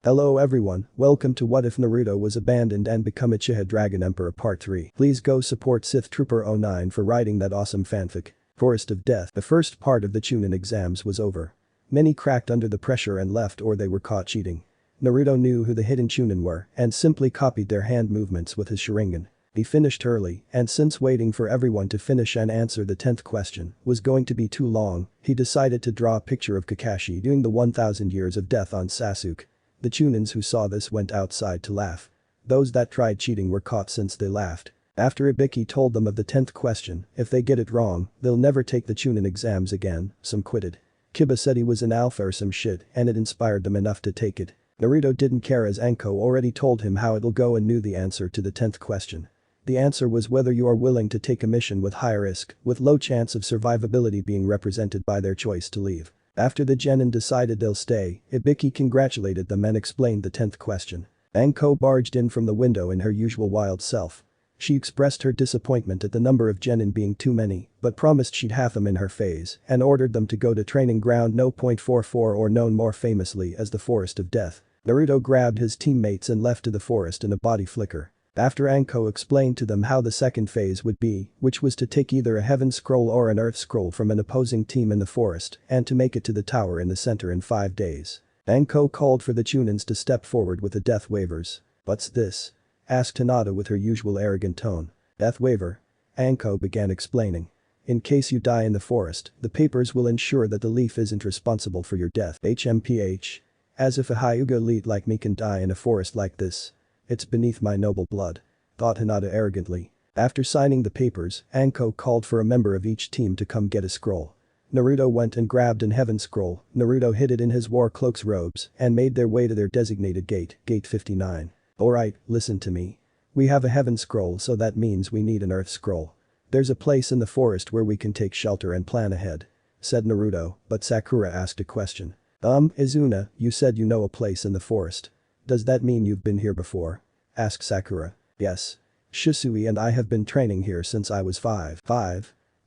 Hello everyone, welcome to What If Naruto Was Abandoned and Become Uchiha Dragon Emperor Part 3. Please go support Sith Trooper 09 for writing that awesome fanfic. Forest of Death. The first part of the Chunin exams was over. Many cracked under the pressure and left or they were caught cheating. Naruto knew who the hidden Chunin were and simply copied their hand movements with his Sharingan. He finished early, and since waiting for everyone to finish and answer the 10th question was going to be too long, he decided to draw a picture of Kakashi doing the 1000 years of death on Sasuke. The Chunins who saw this went outside to laugh. Those that tried cheating were caught since they laughed. After Ibiki told them of the 10th question, if they get it wrong, they'll never take the Chunin exams again, some quitted. Kiba said he was an alpha or some shit and it inspired them enough to take it. Naruto didn't care as Anko already told him how it'll go and knew the answer to the 10th question. The answer was whether you are willing to take a mission with high risk, with low chance of survivability being represented by their choice to leave. After the Genin decided they'll stay, Ibiki congratulated them and explained the 10th question. Anko barged in from the window in her usual wild self. She expressed her disappointment at the number of Genin being too many, but promised she'd have them in her phase and ordered them to go to training ground No. 44 or known more famously as the Forest of Death. Naruto grabbed his teammates and left to the forest in a body flicker. After Anko explained to them how the second phase would be, which was to take either a heaven scroll or an earth scroll from an opposing team in the forest and to make it to the tower in the center in 5 days. Anko called for the Chunins to step forward with the death waivers. "What's this?" asked Hinata with her usual arrogant tone. "Death waiver?" Anko began explaining. "In case you die in the forest, the papers will ensure that the leaf isn't responsible for your death. HMPH. As if a Hyuga elite like me can die in a forest like this. It's beneath my noble blood," thought Hinata arrogantly. After signing the papers, Anko called for a member of each team to come get a scroll. Naruto went and grabbed an heaven scroll. Naruto hid it in his war cloak's robes and made their way to their designated gate, gate 59. "Alright, listen to me. We have a heaven scroll so that means we need an earth scroll. There's a place in the forest where we can take shelter and plan ahead," said Naruto, but Sakura asked a question. Izuna, you said you know a place in the forest. Does that mean you've been here before?" asked Sakura. "Yes. Shisui and I have been training here since I was 5.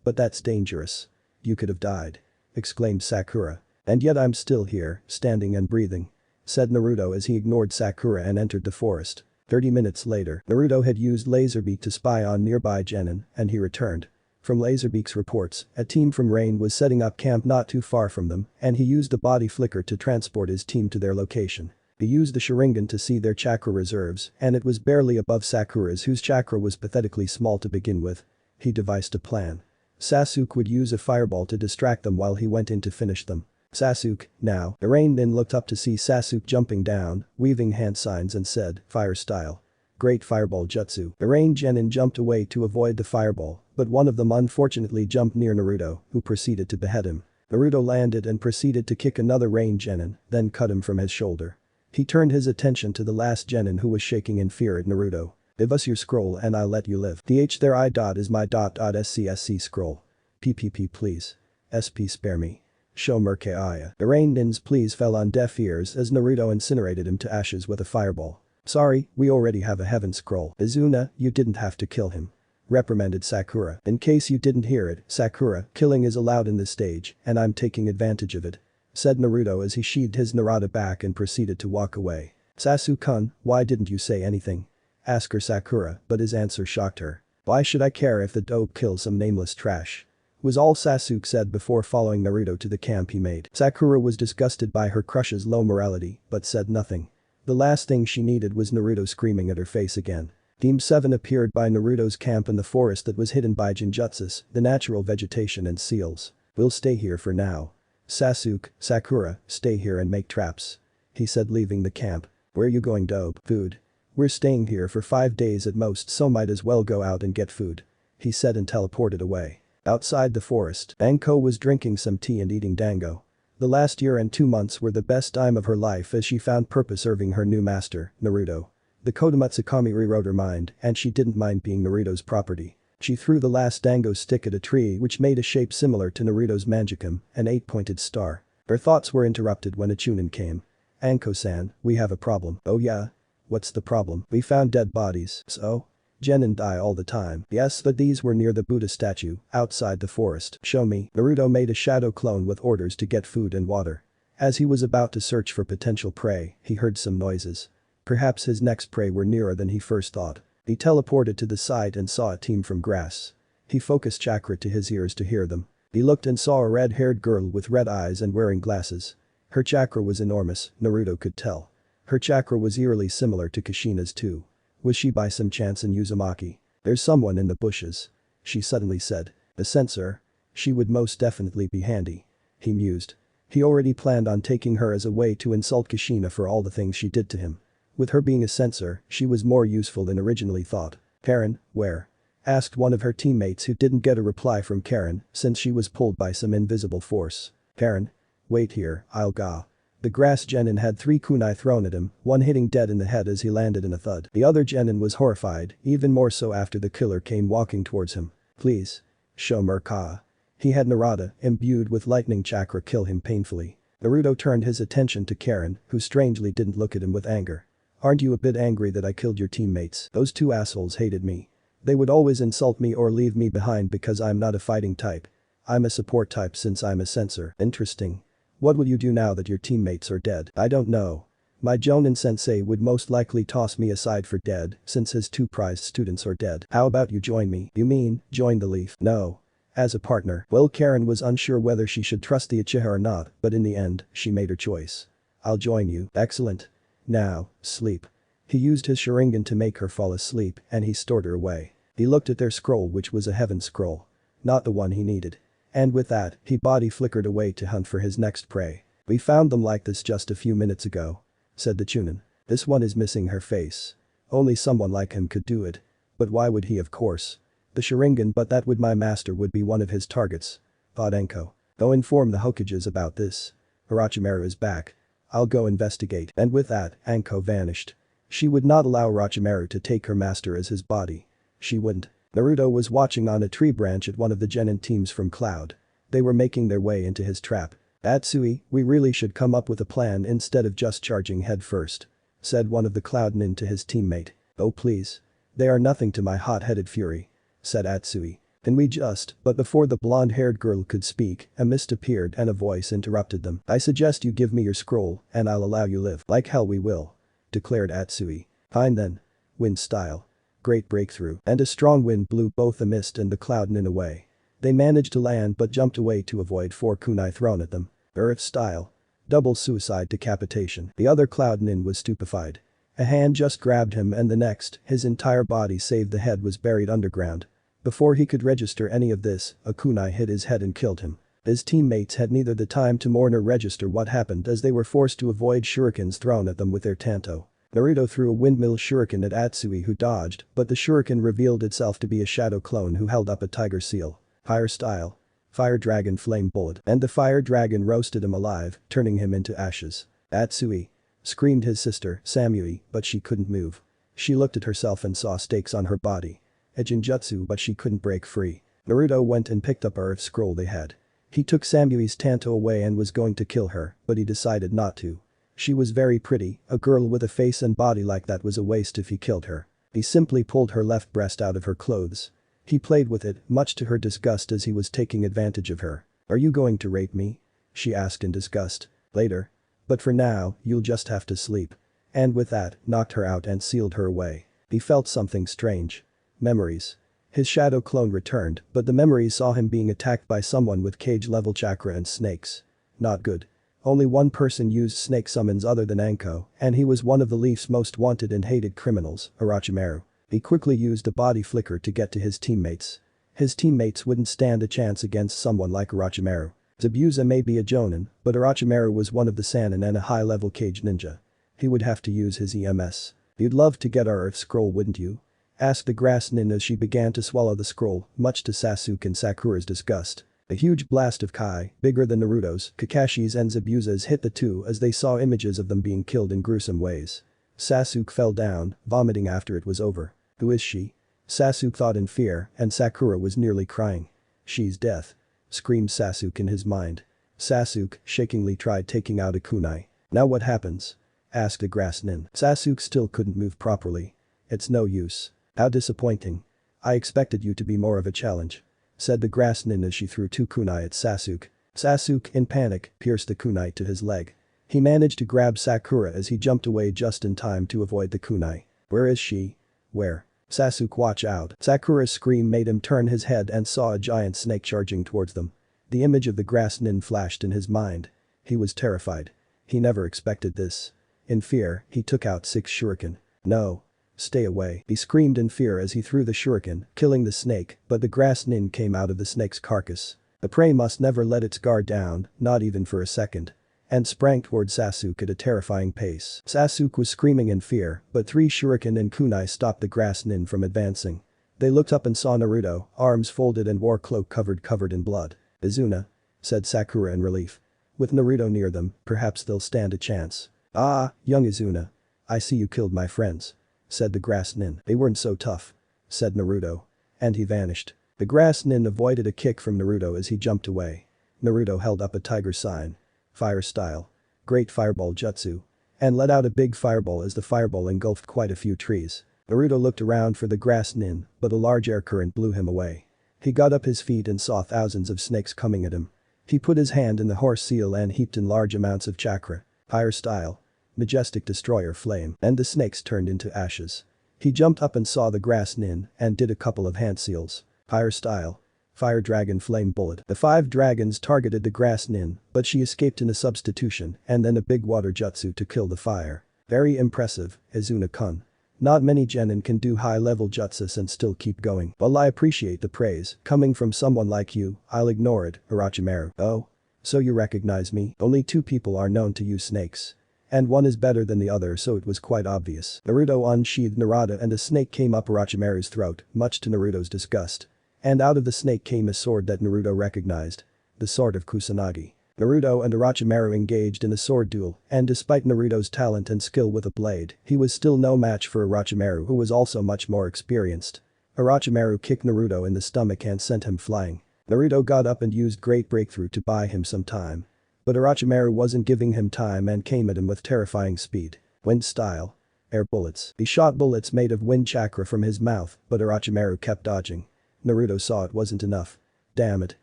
But that's dangerous. You could have died," exclaimed Sakura. "And yet I'm still here, standing and breathing," said Naruto as he ignored Sakura and entered the forest. 30 minutes later, Naruto had used Laserbeak to spy on nearby Genin, and he returned. From Laserbeak's reports, a team from Rain was setting up camp not too far from them, and he used a body flicker to transport his team to their location. He used the Sharingan to see their chakra reserves, and it was barely above Sakura's whose chakra was pathetically small to begin with. He devised a plan. Sasuke would use a fireball to distract them while he went in to finish them. "Sasuke, now." Rain then looked up to see Sasuke jumping down, weaving hand signs and said, "Fire style. Great fireball jutsu." The Rain Genin jumped away to avoid the fireball, but one of them unfortunately jumped near Naruto, who proceeded to behead him. Naruto landed and proceeded to kick another Rain Genin, then cut him from his shoulder. He turned his attention to the last Genin who was shaking in fear at Naruto. "Give us your scroll and I'll let you live. There I. Is my. SCSC scroll. PPP please. SP spare me. Show Merke Aya." The Rain Nin's pleas fell on deaf ears as Naruto incinerated him to ashes with a fireball. "Sorry, we already have a heaven scroll." "Izuna, you didn't have to kill him," reprimanded Sakura. "In case you didn't hear it, Sakura, killing is allowed in this stage, and I'm taking advantage of it," said Naruto as he sheathed his Narada back and proceeded to walk away. "Sasuke-kun, why didn't you say anything?" asked her Sakura, but his answer shocked her. "Why should I care if the dope kills some nameless trash?" was all Sasuke said before following Naruto to the camp he made. Sakura was disgusted by her crush's low morality, but said nothing. The last thing she needed was Naruto screaming at her face again. Team 7 appeared by Naruto's camp in the forest that was hidden by Jinjutsus, the natural vegetation and seals. "We'll stay here for now. Sasuke, Sakura, stay here and make traps," he said leaving the camp. "Where you going dope? Food. We're staying here for 5 days at most so might as well go out and get food," he said and teleported away. Outside the forest, Anko was drinking some tea and eating dango. The last year and 2 months were the best time of her life as she found purpose serving her new master, Naruto. The Kodomatsu Kami rewrote her mind and she didn't mind being Naruto's property. She threw the last dango stick at a tree which made a shape similar to Naruto's Manjicum, an 8-pointed star. Her thoughts were interrupted when a Chunin came. "Anko-san, we have a problem." "Oh yeah? What's the problem?" "We found dead bodies." "So?" "Genin die all the time." "Yes, but these were near the Buddha statue, outside the forest." "Show me." Naruto made a shadow clone with orders to get food and water. As he was about to search for potential prey, he heard some noises. Perhaps his next prey were nearer than he first thought. He teleported to the side and saw a team from grass. He focused chakra to his ears to hear them. He looked and saw a red-haired girl with red eyes and wearing glasses. Her chakra was enormous, Naruto could tell. Her chakra was eerily similar to Kushina's too. Was she by some chance in Uzumaki? There's someone in the bushes. She suddenly said. The censor? She would most definitely be handy. He mused. He already planned on taking her as a way to insult Kushina for all the things she did to him. With her being a censor, she was more useful than originally thought. Karin, where? Asked one of her teammates who didn't get a reply from Karin since she was pulled by some invisible force. Karin? Wait here, I'll go. The grass genin had 3 kunai thrown at him, one hitting dead in the head as he landed in a thud. The other genin was horrified, even more so after the killer came walking towards him. Please. Show Merka. He had Narada, imbued with lightning chakra, kill him painfully. Naruto turned his attention to Karin, who strangely didn't look at him with anger. Aren't you a bit angry that I killed your teammates? Those 2 assholes hated me. They would always insult me or leave me behind because I'm not a fighting type. I'm a support type since I'm a censor. Interesting. What will you do now that your teammates are dead? I don't know. My Jonin sensei would most likely toss me aside for dead since his 2 prized students are dead. How about you join me? You mean, join the Leaf? No. As a partner. Well, Karin was unsure whether she should trust the Uchiha or not, but in the end, she made her choice. I'll join you. Excellent. Now, sleep. He used his Sharingan to make her fall asleep and he stored her away. He looked at their scroll, which was a heaven scroll. Not the one he needed. And with that, he body flickered away to hunt for his next prey. We found them like this just a few minutes ago. Said the Chunin. This one is missing her face. Only someone like him could do it. But why would he? Of course. The Sharingan, but that would my master would be one of his targets. Thought Enko. Go inform the Hokages about this. Orochimaru is back. I'll go investigate. And with that, Anko vanished. She would not allow Orochimaru to take her master as his body. She wouldn't. Naruto was watching on a tree branch at one of the genin teams from Cloud. They were making their way into his trap. Atsui, we really should come up with a plan instead of just charging head first. Said one of the Cloud Nin to his teammate. Oh please. They are nothing to my hot-headed fury. Said Atsui. Can we just, but before the blonde-haired girl could speak, a mist appeared and a voice interrupted them. I suggest you give me your scroll and I'll allow you live. Like hell we will. Declared Atsui. Fine then. Wind style. Great breakthrough. And a strong wind blew both the mist and the Cloud Nin away. They managed to land but jumped away to avoid 4 kunai thrown at them. Earth style. Double suicide decapitation. The other Cloud Nin was stupefied. A hand just grabbed him and the next, his entire body save the head was buried underground. Before he could register any of this, a kunai hit his head and killed him. His teammates had neither the time to mourn or register what happened as they were forced to avoid shurikens thrown at them with their tanto. Naruto threw a windmill shuriken at Atsui who dodged, but the shuriken revealed itself to be a shadow clone who held up a tiger seal. Fire style. Fire dragon flame bullet. And the fire dragon roasted him alive, turning him into ashes. Atsui. Screamed his sister, Samui, but she couldn't move. She looked at herself and saw stakes on her body. A genjutsu, but she couldn't break free. Naruto went and picked up a earth scroll they had. He took Samui's tanto away and was going to kill her, but he decided not to. She was very pretty, a girl with a face and body like that was a waste if he killed her. He simply pulled her left breast out of her clothes. He played with it, much to her disgust as he was taking advantage of her. Are you going to rape me? She asked in disgust. Later. But for now, you'll just have to sleep. And with that, knocked her out and sealed her away. He felt something strange. Memories. His shadow clone returned, but the memories saw him being attacked by someone with cage-level chakra and snakes. Not good. Only one person used snake summons other than Anko, and he was one of the Leaf's most wanted and hated criminals, Orochimaru. He quickly used a body flicker to get to his teammates. His teammates wouldn't stand a chance against someone like Orochimaru. Zabuza may be a jonin, but Orochimaru was one of the Sannin and a high-level cage ninja. He would have to use his EMS. You'd love to get our earth scroll, wouldn't you? Asked the grass nin as she began to swallow the scroll, much to Sasuke and Sakura's disgust. A huge blast of Kai, bigger than Naruto's, Kakashi's and Zabuza's hit the two as they saw images of them being killed in gruesome ways. Sasuke fell down, vomiting after it was over. Who is she? Sasuke thought in fear, and Sakura was nearly crying. She's death. Screamed Sasuke in his mind. Sasuke shakingly tried taking out a kunai. Now what happens? Asked a grass nin. Sasuke still couldn't move properly. It's no use. How disappointing. I expected you to be more of a challenge. Said the grass nin as she threw 2 kunai at Sasuke. Sasuke, in panic, pierced the kunai to his leg. He managed to grab Sakura as he jumped away just in time to avoid the kunai. Where is she? Where? Sasuke, watch out. Sakura's scream made him turn his head and saw a giant snake charging towards them. The image of the grass nin flashed in his mind. He was terrified. He never expected this. In fear, he took out 6 shuriken. No. Stay away, he screamed in fear as he threw the shuriken, killing the snake, but the grass nin came out of the snake's carcass. The prey must never let its guard down, not even for a second. And sprang toward Sasuke at a terrifying pace. Sasuke was screaming in fear, but 3 shuriken and kunai stopped the grass nin from advancing. They looked up and saw Naruto, arms folded and war cloak covered in blood. Izuna, said Sakura in relief. With Naruto near them, perhaps they'll stand a chance. Ah, young Izuna. I see you killed my friends, said the grass nin. They weren't so tough, said Naruto. And he vanished. The grass nin avoided a kick from Naruto as he jumped away. Naruto held up a tiger sign. Fire style. Great fireball jutsu. And let out a big fireball as the fireball engulfed quite a few trees. Naruto looked around for the grass nin, but a large air current blew him away. He got up his feet and saw thousands of snakes coming at him. He put his hand in the horse seal and heaped in large amounts of chakra. Fire style. Majestic destroyer flame, and the snakes turned into ashes. He jumped up and saw the grass nin and did a couple of hand seals. Fire style. Fire dragon flame bullet. The 5 dragons targeted the grass nin, but she escaped in a substitution and then a big water jutsu to kill the fire. Very impressive, Izuna-kun. Not many genin can do high-level jutsus and still keep going. While I appreciate the praise, coming from someone like you, I'll ignore it, Orochimaru. Oh? So you recognize me? Only 2 people are known to use snakes. And one is better than the other, so it was quite obvious. Naruto unsheathed Narada and a snake came up Orochimaru's throat, much to Naruto's disgust. And out of the snake came a sword that Naruto recognized. The sword of Kusanagi. Naruto and Orochimaru engaged in a sword duel, and despite Naruto's talent and skill with a blade, he was still no match for Orochimaru, who was also much more experienced. Orochimaru kicked Naruto in the stomach and sent him flying. Naruto got up and used great breakthrough to buy him some time. But Orochimaru wasn't giving him time and came at him with terrifying speed. Wind style. Air bullets. He shot bullets made of wind chakra from his mouth, but Orochimaru kept dodging. Naruto saw it wasn't enough. Damn it.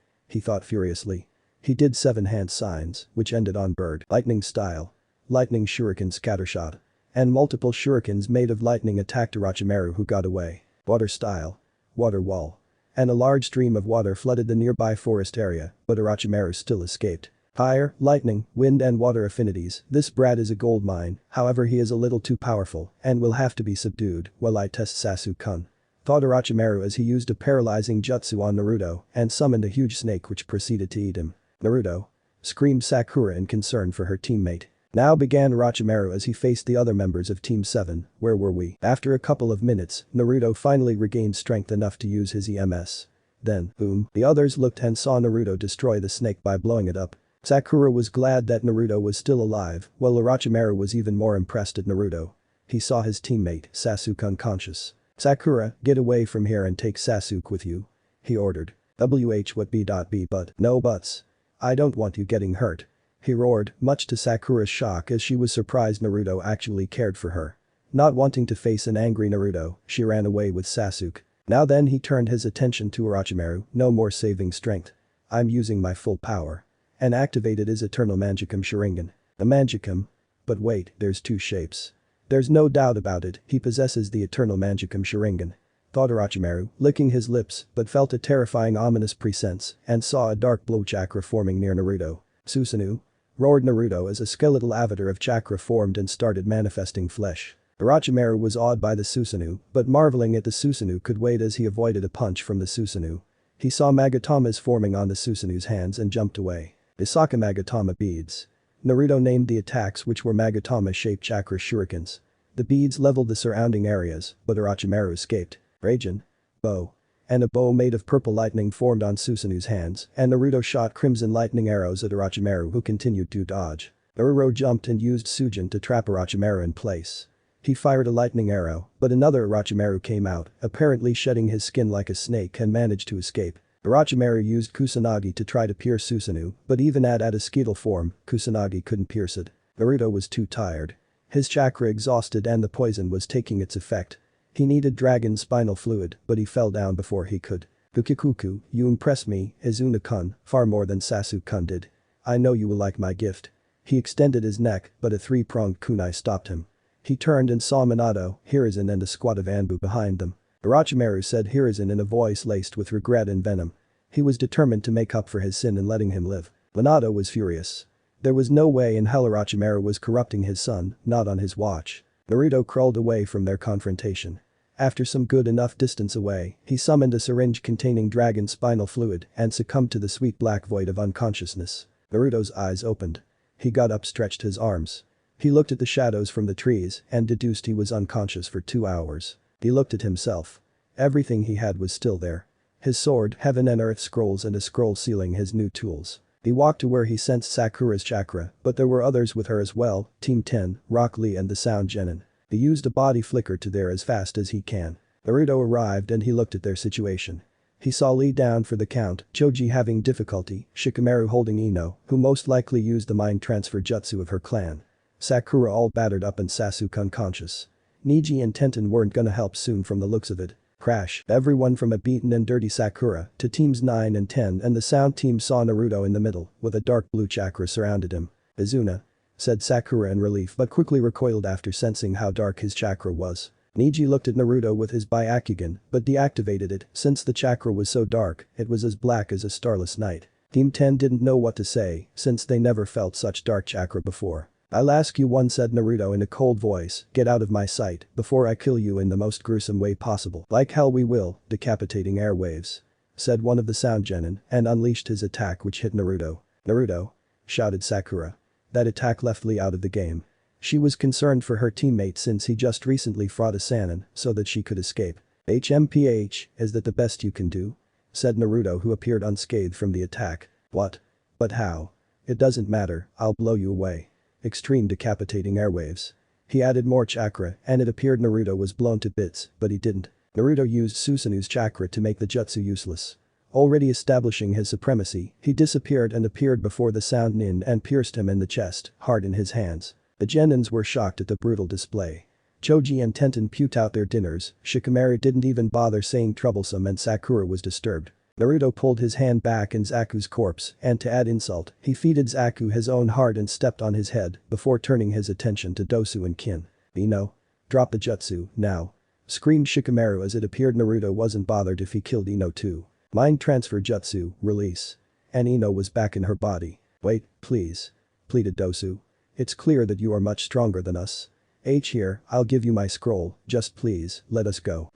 He thought furiously. He did 7 hand signs, which ended on bird. Lightning style. Lightning shuriken scattershot. And multiple shurikens made of lightning attacked Orochimaru, who got away. Water style. Water wall. And a large stream of water flooded the nearby forest area, but Orochimaru still escaped. Fire, lightning, wind and water affinities, this brat is a gold mine, however he is a little too powerful and will have to be subdued while I test Sasuke-kun. Thought Orochimaru as he used a paralyzing jutsu on Naruto and summoned a huge snake which proceeded to eat him. Naruto! Screamed Sakura in concern for her teammate. Now began Orochimaru as he faced the other members of Team 7, where were we? After a couple of minutes, Naruto finally regained strength enough to use his EMS. Then, boom, the others looked and saw Naruto destroy the snake by blowing it up. Sakura was glad that Naruto was still alive, while Orochimaru was even more impressed at Naruto. He saw his teammate, Sasuke, unconscious. Sakura, get away from here and take Sasuke with you. He ordered. What B. But, no buts. I don't want you getting hurt. He roared, much to Sakura's shock as she was surprised Naruto actually cared for her. Not wanting to face an angry Naruto, she ran away with Sasuke. Now then he turned his attention to Orochimaru, no more saving strength. I'm using my full power. And activated his Eternal Mangekyou Sharingan. A Mangekyou? But wait, there's 2 shapes. There's no doubt about it, he possesses the Eternal Mangekyou Sharingan. Thought Orochimaru, licking his lips, but felt a terrifying ominous presence and saw a dark blue chakra forming near Naruto. Susanoo? Roared Naruto as a skeletal avatar of chakra formed and started manifesting flesh. Orochimaru was awed by the Susanoo, but marveling at the Susanoo could wait as he avoided a punch from the Susanoo. He saw Magatamas forming on the Susanoo's hands and jumped away. Isaka Magatama beads. Naruto named the attacks which were Magatama-shaped chakra shurikens. The beads leveled the surrounding areas, but Orochimaru escaped. Raijin. Bow. And a bow made of purple lightning formed on Susanoo's hands, and Naruto shot crimson lightning arrows at Orochimaru, who continued to dodge. Naruto jumped and used Sujin to trap Orochimaru in place. He fired a lightning arrow, but another Orochimaru came out, apparently shedding his skin like a snake and managed to escape. Orochimaru used Kusanagi to try to pierce Susanoo, but even at a skeetal form, Kusanagi couldn't pierce it. Naruto was too tired. His chakra exhausted and the poison was taking its effect. He needed dragon spinal fluid, but he fell down before he could. Kukikuku, you impress me, Izuna-kun, far more than Sasuke-kun did. I know you will like my gift. He extended his neck, but a three-pronged kunai stopped him. He turned and saw Minato, Hiruzen and a squad of Anbu behind them. Orochimaru, said Hiruzen in a voice laced with regret and venom. He was determined to make up for his sin in letting him live. Minato was furious. There was no way in hell Orochimaru was corrupting his son, not on his watch. Naruto crawled away from their confrontation. After some good enough distance away, he summoned a syringe containing dragon spinal fluid and succumbed to the sweet black void of unconsciousness. Naruto's eyes opened. He got up, stretched his arms. He looked at the shadows from the trees and deduced he was unconscious for 2 hours. He looked at himself. Everything he had was still there. His sword, heaven and earth scrolls and a scroll sealing his new tools. He walked to where he sensed Sakura's chakra, but there were others with her as well, Team 10, Rock Lee and the Sound Genin. He used a body flicker to there as fast as he can. Naruto arrived and he looked at their situation. He saw Lee down for the count, Choji having difficulty, Shikamaru holding Ino, who most likely used the mind transfer jutsu of her clan. Sakura all battered up and Sasuke unconscious. Neji and Tenten weren't gonna help soon from the looks of it. Crash. Everyone from a beaten and dirty Sakura to teams 9 and 10 and the sound team saw Naruto in the middle, with a dark blue chakra surrounded him. Izuna, said Sakura in relief but quickly recoiled after sensing how dark his chakra was. Neji looked at Naruto with his Byakugan but deactivated it since the chakra was so dark, it was as black as a starless night. Team 10 didn't know what to say since they never felt such dark chakra before. I'll ask you one, said Naruto in a cold voice, get out of my sight before I kill you in the most gruesome way possible. Like hell we will, decapitating airwaves. Said one of the sound genin and unleashed his attack which hit Naruto. Naruto! Shouted Sakura. That attack left Lee out of the game. She was concerned for her teammate since he just recently fought a Sannin so that she could escape. HMPH, is that the best you can do? Said Naruto who appeared unscathed from the attack. What? But how? It doesn't matter, I'll blow you away. Extreme decapitating airwaves. He added more chakra and it appeared Naruto was blown to bits, but he didn't. Naruto used Susanu's chakra to make the jutsu useless. Already establishing his supremacy, he disappeared and appeared before the sound nin and pierced him in the chest, heart in his hands. The genins were shocked at the brutal display. Choji and Tenten puked out their dinners, Shikamaru didn't even bother saying troublesome and Sakura was disturbed. Naruto pulled his hand back in Zaku's corpse and to add insult, he feeded Zaku his own heart and stepped on his head before turning his attention to Dosu and Kin. Ino. Drop the jutsu, now. Screamed Shikamaru as it appeared Naruto wasn't bothered if he killed Ino too. Mind transfer jutsu, release. And Ino was back in her body. Wait, please. Pleaded Dosu. It's clear that you are much stronger than us. Here, I'll give you my scroll, just please, let us go.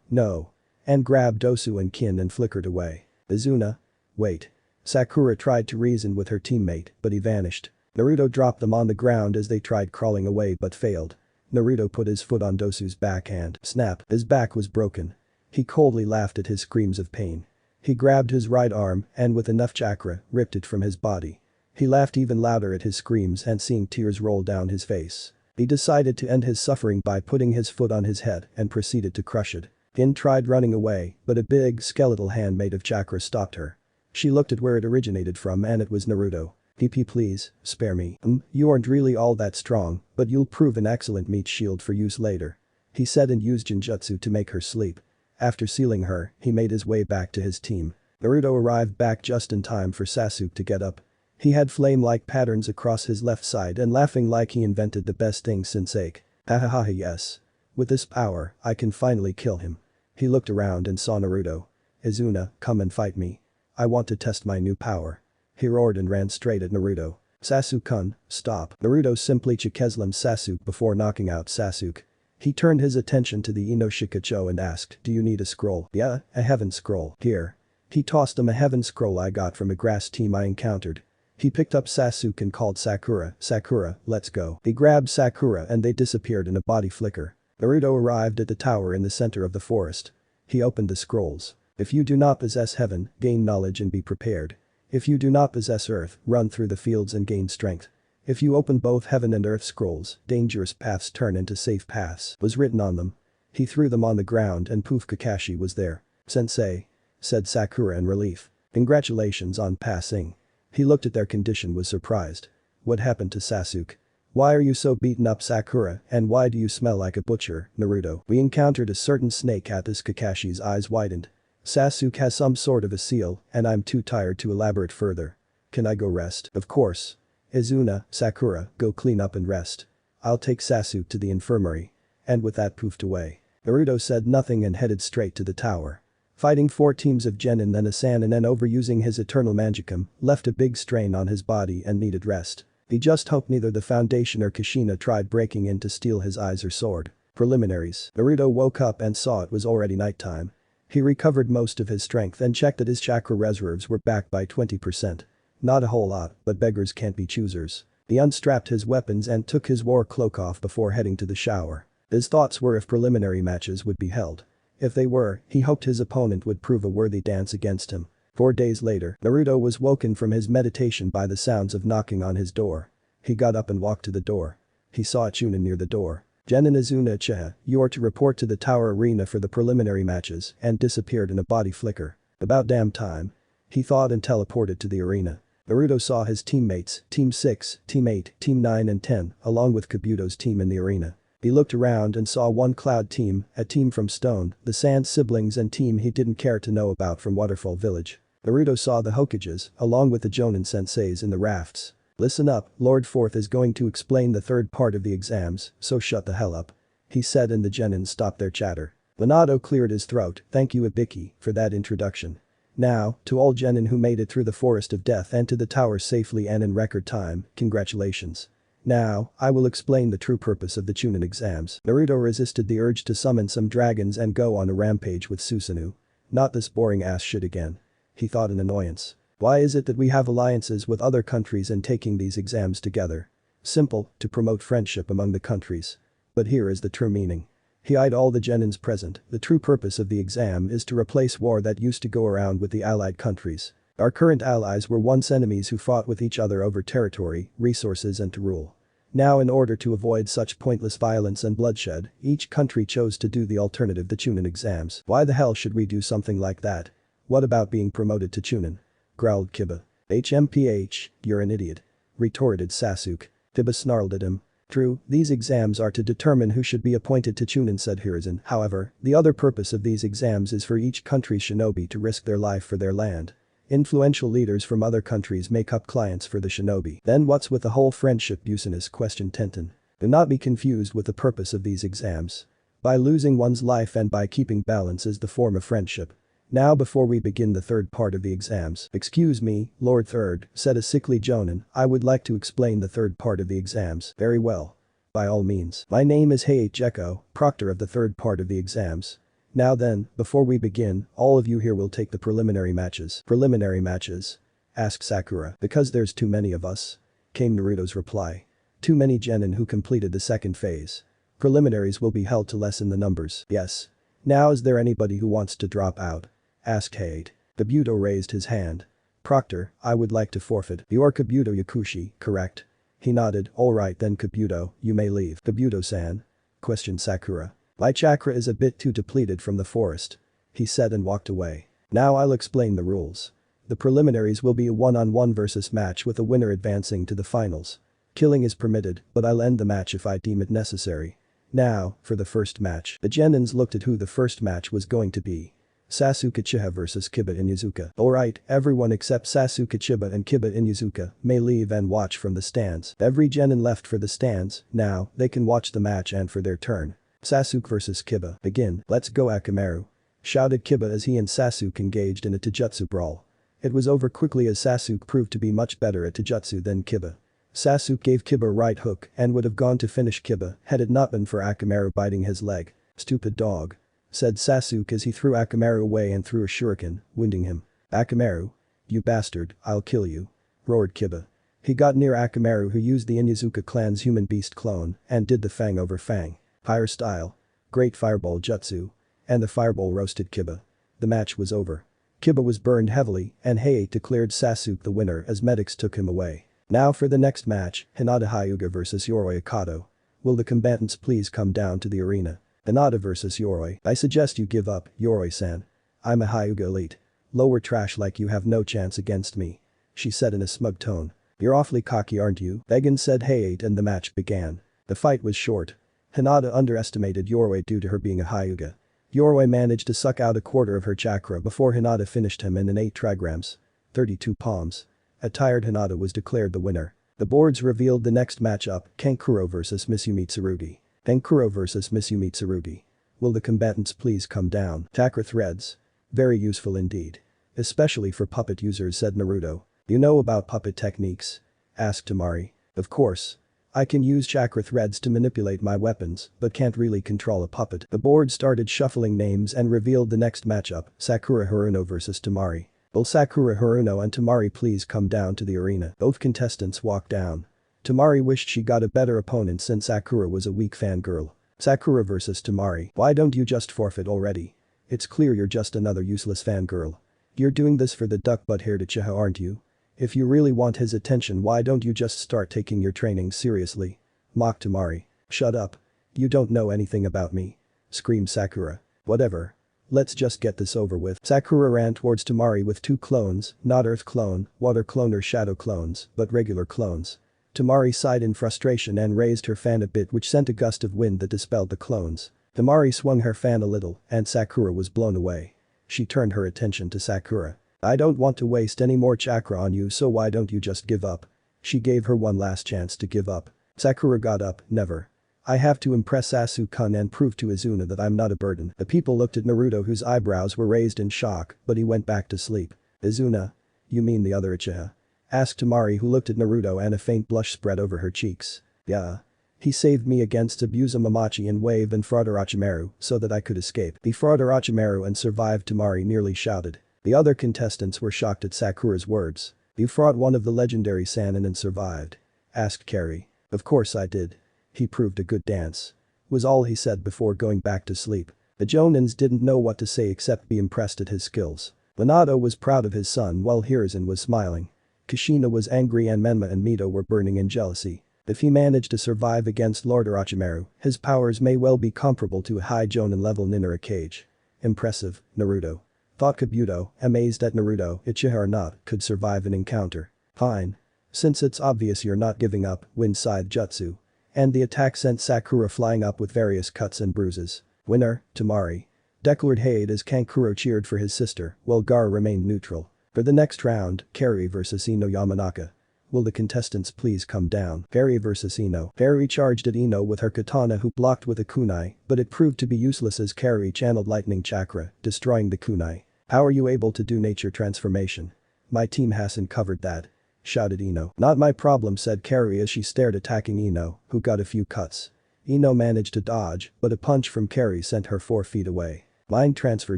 No. And grabbed Dosu and Kin and flickered away. Izuna? Wait. Sakura tried to reason with her teammate, but he vanished. Naruto dropped them on the ground as they tried crawling away but failed. Naruto put his foot on Dosu's back and snap, his back was broken. He coldly laughed at his screams of pain. He grabbed his right arm and with enough chakra, ripped it from his body. He laughed even louder at his screams and seeing tears roll down his face. He decided to end his suffering by putting his foot on his head and proceeded to crush it. Kin tried running away, but a big, skeletal hand made of chakra stopped her. She looked at where it originated from and it was Naruto. PP please, spare me. You aren't really all that strong, but you'll prove an excellent meat shield for use later. He said and used Jinjutsu to make her sleep. After sealing her, he made his way back to his team. Naruto arrived back just in time for Sasuke to get up. He had flame-like patterns across his left side and laughing like he invented the best thing since Ake. Hahaha yes. With this power, I can finally kill him. He looked around and saw Naruto. Izuna, come and fight me. I want to test my new power. He roared and ran straight at Naruto. Sasuke-kun, stop. Naruto simply chikeslammed Sasuke before knocking out Sasuke. He turned his attention to the Ino Shikacho and asked, do you need a scroll? Yeah, a heaven scroll. Here. He tossed him a heaven scroll I got from a grass team I encountered. He picked up Sasuke and called Sakura, Sakura, let's go. He grabbed Sakura and they disappeared in a body flicker. Naruto arrived at the tower in the center of the forest. He opened the scrolls. If you do not possess heaven, gain knowledge and be prepared. If you do not possess earth, run through the fields and gain strength. If you open both heaven and earth scrolls, dangerous paths turn into safe paths, was written on them. He threw them on the ground and poof Kakashi was there. Sensei. Said Sakura in relief. Congratulations on passing. He looked at their condition was surprised. What happened to Sasuke? Why are you so beaten up Sakura and why do you smell like a butcher, Naruto? We encountered a certain snake at this Kakashi's eyes widened. Sasuke has some sort of a seal, and I'm too tired to elaborate further. Can I go rest? Of course. Izuna, Sakura, go clean up and rest. I'll take Sasuke to the infirmary. And with that poofed away. Naruto said nothing and headed straight to the tower. Fighting 4 teams of Genin and Asan and then overusing his eternal magicum left a big strain on his body and needed rest. He just hoped neither the Foundation or Kushina tried breaking in to steal his eyes or sword. Preliminaries. Naruto woke up and saw it was already nighttime. He recovered most of his strength and checked that his chakra reserves were back by 20%. Not a whole lot, but beggars can't be choosers. He unstrapped his weapons and took his war cloak off before heading to the shower. His thoughts were if preliminary matches would be held. If they were, he hoped his opponent would prove a worthy dance against him. 4 days later, Naruto was woken from his meditation by the sounds of knocking on his door. He got up and walked to the door. He saw Chunin near the door. Genin Izuna Uchiha, you are to report to the tower arena for the preliminary matches, and disappeared in a body flicker. About damn time. He thought and teleported to the arena. Naruto saw his teammates, Team 6, Team 8, Team 9 and 10, along with Kabuto's team in the arena. He looked around and saw one Cloud team, a team from Stone, the Sand siblings and team he didn't care to know about from Waterfall Village. Naruto saw the Hokages, along with the Jonin senseis in the rafts. Listen up, Lord Fourth is going to explain the third part of the exams, so shut the hell up. He said and the Genin stopped their chatter. Minato cleared his throat, thank you Ibiki, for that introduction. Now, to all Genin who made it through the Forest of Death and to the tower safely and in record time, congratulations. Now, I will explain the true purpose of the Chunin exams. Naruto resisted the urge to summon some dragons and go on a rampage with Susanoo. Not this boring ass shit again. He thought in annoyance. Why is it that we have alliances with other countries and taking these exams together? Simple, to promote friendship among the countries. But here is the true meaning. He eyed all the Genins present, the true purpose of the exam is to replace war that used to go around with the allied countries. Our current allies were once enemies who fought with each other over territory, resources and to rule. Now in order to avoid such pointless violence and bloodshed, each country chose to do the alternative, the Chunin exams. Why the hell should we do something like that? What about being promoted to Chunin? Growled Kiba. HMPH, you're an idiot. Retorted Sasuke. Kiba snarled at him. True, these exams are to determine who should be appointed to Chunin, said Hiruzen. However, the other purpose of these exams is for each country's shinobi to risk their life for their land. Influential leaders from other countries make up clients for the shinobi. Then what's with the whole friendship business, questioned Tenten. Do not be confused with the purpose of these exams. By losing one's life and by keeping balance is the form of friendship. Now before we begin the third part of the exams. Excuse me, Lord Third, said a sickly Jonin, I would like to explain the third part of the exams. Very well. By all means. My name is Heiichi Echo, proctor of the third part of the exams. Now then, before we begin, all of you here will take the preliminary matches. Preliminary matches? Asked Sakura. Because there's too many of us. Came Naruto's reply. Too many Genin who completed the second phase. Preliminaries will be held to lessen the numbers. Yes. Now is there anybody who wants to drop out? Asked Heiichi. Kabuto raised his hand. Proctor, I would like to forfeit. You're Kabuto Yakushi, correct? He nodded. Alright then Kabuto, you may leave. Kabuto-san? Questioned Sakura. My chakra is a bit too depleted from the forest. He said and walked away. Now I'll explain the rules. The preliminaries will be a one-on-one versus match with a winner advancing to the finals. Killing is permitted, but I'll end the match if I deem it necessary. Now, for the first match. The Genins looked at who the first match was going to be. Sasuke Uchiha vs Kiba Inuzuka. Alright, everyone except Sasuke Chiba and Kiba Inuzuka may leave and watch from the stands. Every Genin left for the stands, now, they can watch the match and for their turn. Sasuke vs Kiba. Begin. Let's go Akamaru. Shouted Kiba as he and Sasuke engaged in a taijutsu brawl. It was over quickly as Sasuke proved to be much better at taijutsu than Kiba. Sasuke gave Kiba a right hook and would have gone to finish Kiba had it not been for Akamaru biting his leg. Stupid dog. Said Sasuke as he threw Akamaru away and threw a shuriken, wounding him. Akamaru. You bastard, I'll kill you. Roared Kiba. He got near Akamaru who used the Inuzuka clan's human beast clone and did the fang over fang. Higher style. Great fireball jutsu. And the fireball roasted Kiba. The match was over. Kiba was burned heavily and Heiichi declared Sasuke the winner as medics took him away. Now for the next match, Hinata Hyuga vs Yoroi Akato. Will the combatants please come down to the arena? Hinata vs Yoroi. I suggest you give up, Yoroi-san. I'm a Hyuga elite. Lower trash like you have no chance against me. She said in a smug tone. You're awfully cocky aren't you? Began said Heiichi and the match began. The fight was short. Hinata underestimated Yoroi due to her being a Hyuga. Yoroi managed to suck out a quarter of her chakra before Hinata finished him in an 8 trigrams. 32 palms. A tired Hinata was declared the winner. The boards revealed the next matchup, Kankuro vs Misumi Tsurugi. Kankuro vs Misumi Tsurugi. Will the combatants please come down? Chakra threads. Very useful indeed. Especially for puppet users, said Naruto. You know about puppet techniques? Asked Temari. Of course. I can use chakra threads to manipulate my weapons, but can't really control a puppet. The board started shuffling names and revealed the next matchup, Sakura Haruno vs Temari. Will Sakura Haruno and Temari please come down to the arena? Both contestants walked down. Temari wished she got a better opponent since Sakura was a weak fangirl. Sakura vs Temari. Why don't you just forfeit already? It's clear you're just another useless fangirl. You're doing this for the duck-butt-haired Uchiha, aren't you? If you really want his attention, why don't you just start taking your training seriously? Mocked Temari. Shut up. You don't know anything about me. Screamed Sakura. Whatever. Let's just get this over with. Sakura ran towards Temari with 2 clones, not earth clone, water clone or shadow clones, but regular clones. Temari sighed in frustration and raised her fan a bit, which sent a gust of wind that dispelled the clones. Temari swung her fan a little and Sakura was blown away. She turned her attention to Sakura. I don't want to waste any more chakra on you, so why don't you just give up? She gave her one last chance to give up. Sakura got up. Never. I have to impress Sasuke and prove to Izuna that I'm not a burden. The people looked at Naruto, whose eyebrows were raised in shock, but he went back to sleep. Izuna? You mean the other Uchiha? Asked Temari, who looked at Naruto and a faint blush spread over her cheeks. Yeah. He saved me against Abusa Mamachi and Wave and fraud Orochimaru so that I could escape. He fraud Orochimaru and survived, Temari nearly shouted. The other contestants were shocked at Sakura's words. You fought one of the legendary Sannin and survived? Asked Karin. Of course I did. He proved a good dance. Was all he said before going back to sleep. The Jonins didn't know what to say except be impressed at his skills. Minato was proud of his son while Hiruzen was smiling. Kushina was angry and Menma and Mito were burning in jealousy. If he managed to survive against Lord Orochimaru, his powers may well be comparable to a high Jonin level nin or a cage. Impressive, Naruto. Thought Kabuto, amazed at Naruto, Uchiha or not, could survive an encounter. Fine. Since it's obvious you're not giving up, wind scythe jutsu. And the attack sent Sakura flying up with various cuts and bruises. Winner, Temari. Declared Hade as Kankuro cheered for his sister, while Gar remained neutral. For the next round, Karin vs Ino Yamanaka. Will the contestants please come down? Karin vs Ino. Karin charged at Ino with her katana, who blocked with a kunai, but it proved to be useless as Karin channeled lightning chakra, destroying the kunai. How are you able to do nature transformation? My team hasn't covered that. Shouted Ino. Not my problem, said Karin as she stared, attacking Ino, who got a few cuts. Ino managed to dodge, but a punch from Karin sent her 4 feet away. Mind transfer